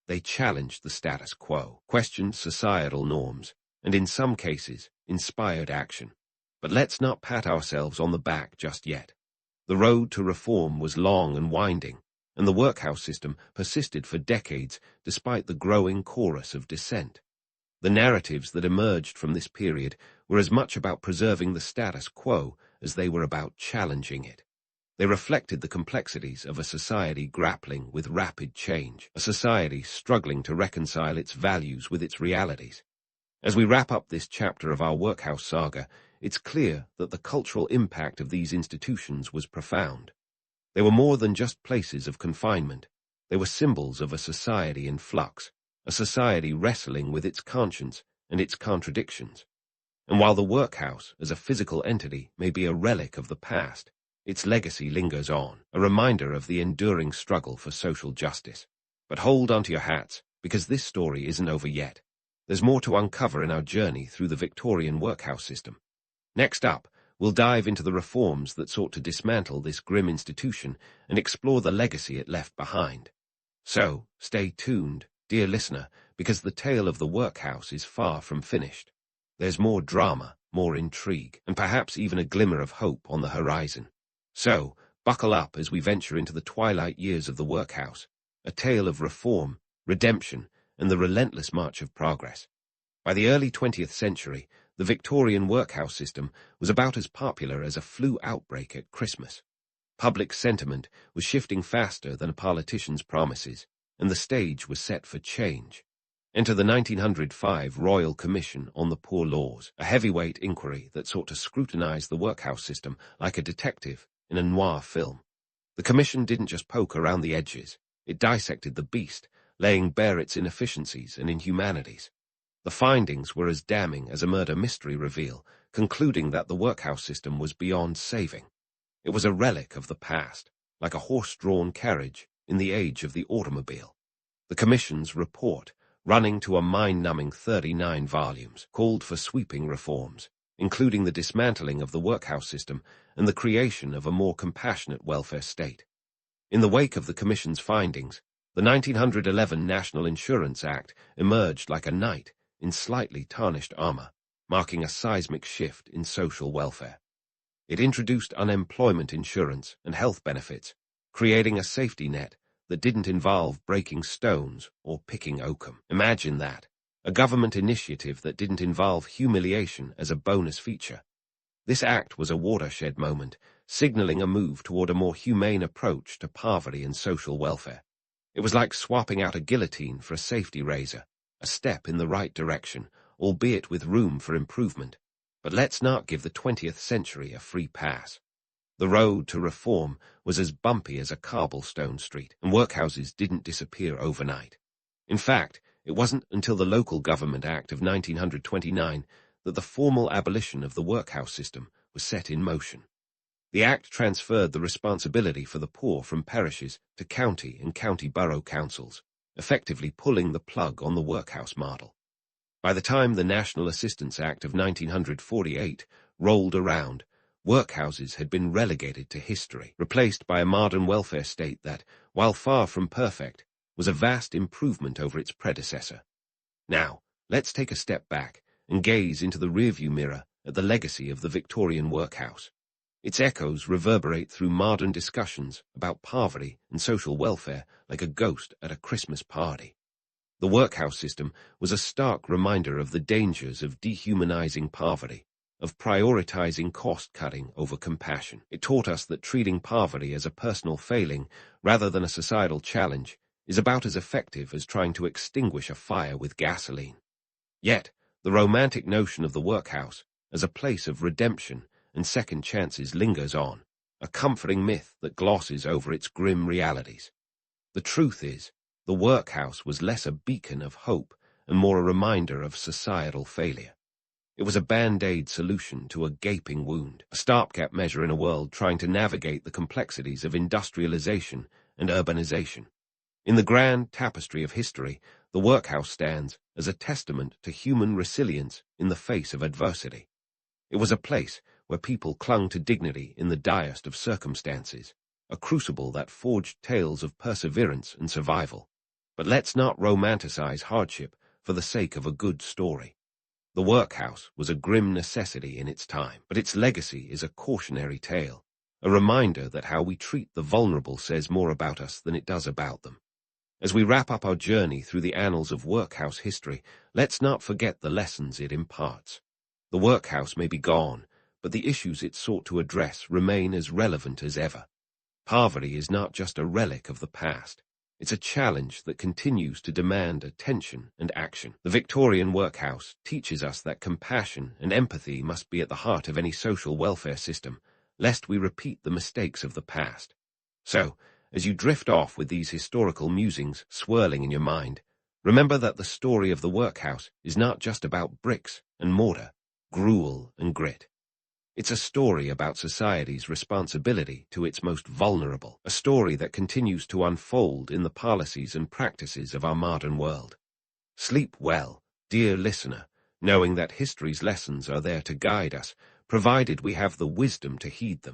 They challenged the status quo, questioned societal norms, and in some cases, inspired action. But let's not pat ourselves on the back just yet. The road to reform was long and winding, and the workhouse system persisted for decades despite the growing chorus of dissent. The narratives that emerged from this period were as much about preserving the status quo as they were about challenging it. They reflected the complexities of a society grappling with rapid change, a society struggling to reconcile its values with its realities. As we wrap up this chapter of our workhouse saga, it's clear that the cultural impact of these institutions was profound. They were more than just places of confinement. They were symbols of a society in flux, a society wrestling with its conscience and its contradictions. And while the workhouse, as a physical entity, may be a relic of the past, its legacy lingers on, a reminder of the enduring struggle for social justice. But hold onto your hats, because this story isn't over yet. There's more to uncover in our journey through the Victorian workhouse system. Next up, we'll dive into the reforms that sought to dismantle this grim institution and explore the legacy it left behind. So, stay tuned, dear listener, because the tale of the workhouse is far from finished. There's more drama, more intrigue, and perhaps even a glimmer of hope on the horizon. So, buckle up as we venture into the twilight years of the workhouse, a tale of reform, redemption, and the relentless march of progress. By the early 20th century, the Victorian workhouse system was about as popular as a flu outbreak at Christmas. Public sentiment was shifting faster than a politician's promises, and the stage was set for change. Enter the 1905 Royal Commission on the Poor Laws, a heavyweight inquiry that sought to scrutinize the workhouse system like a detective in a noir film. The commission didn't just poke around the edges. It dissected the beast, laying bare its inefficiencies and inhumanities. The findings were as damning as a murder mystery reveal, concluding that the workhouse system was beyond saving. It was a relic of the past, like a horse-drawn carriage in the age of the automobile. The Commission's report, running to a mind-numbing 39 volumes, called for sweeping reforms, including the dismantling of the workhouse system and the creation of a more compassionate welfare state. In the wake of the Commission's findings, the 1911 National Insurance Act emerged like a knight in slightly tarnished armor, marking a seismic shift in social welfare. It introduced unemployment insurance and health benefits, creating a safety net that didn't involve breaking stones or picking oakum. Imagine that, a government initiative that didn't involve humiliation as a bonus feature. This act was a watershed moment, signaling a move toward a more humane approach to poverty and social welfare. It was like swapping out a guillotine for a safety razor, a step in the right direction, albeit with room for improvement. But let's not give the 20th century a free pass. The road to reform was as bumpy as a cobblestone street, and workhouses didn't disappear overnight. In fact, it wasn't until the Local Government Act of 1929 that the formal abolition of the workhouse system was set in motion. The Act transferred the responsibility for the poor from parishes to county and county borough councils, effectively pulling the plug on the workhouse model. By the time the National Assistance Act of 1948 rolled around, workhouses had been relegated to history, replaced by a modern welfare state that, while far from perfect, was a vast improvement over its predecessor. Now, let's take a step back and gaze into the rearview mirror at the legacy of the Victorian workhouse. Its echoes reverberate through modern discussions about poverty and social welfare like a ghost at a Christmas party. The workhouse system was a stark reminder of the dangers of dehumanizing poverty, of prioritizing cost-cutting over compassion. It taught us that treating poverty as a personal failing rather than a societal challenge is about as effective as trying to extinguish a fire with gasoline. Yet, the romantic notion of the workhouse as a place of redemption and second chances lingers on, a comforting myth that glosses over its grim realities. The truth is, the workhouse was less a beacon of hope and more a reminder of societal failure. It was a band-aid solution to a gaping wound, a stopgap measure in a world trying to navigate the complexities of industrialization and urbanization. In the grand tapestry of history, the workhouse stands as a testament to human resilience in the face of adversity. It was a place where people clung to dignity in the direst of circumstances, a crucible that forged tales of perseverance and survival. But let's not romanticize hardship for the sake of a good story. The workhouse was a grim necessity in its time, but its legacy is a cautionary tale, a reminder that how we treat the vulnerable says more about us than it does about them. As we wrap up our journey through the annals of workhouse history, let's not forget the lessons it imparts. The workhouse may be gone, but the issues it sought to address remain as relevant as ever. Poverty is not just a relic of the past. It's a challenge that continues to demand attention and action. The Victorian workhouse teaches us that compassion and empathy must be at the heart of any social welfare system, lest we repeat the mistakes of the past. So, as you drift off with these historical musings swirling in your mind, remember that the story of the workhouse is not just about bricks and mortar, gruel and grit. It's a story about society's responsibility to its most vulnerable, a story that continues to unfold in the policies and practices of our modern world. Sleep well, dear listener, knowing that history's lessons are there to guide us, provided we have the wisdom to heed them.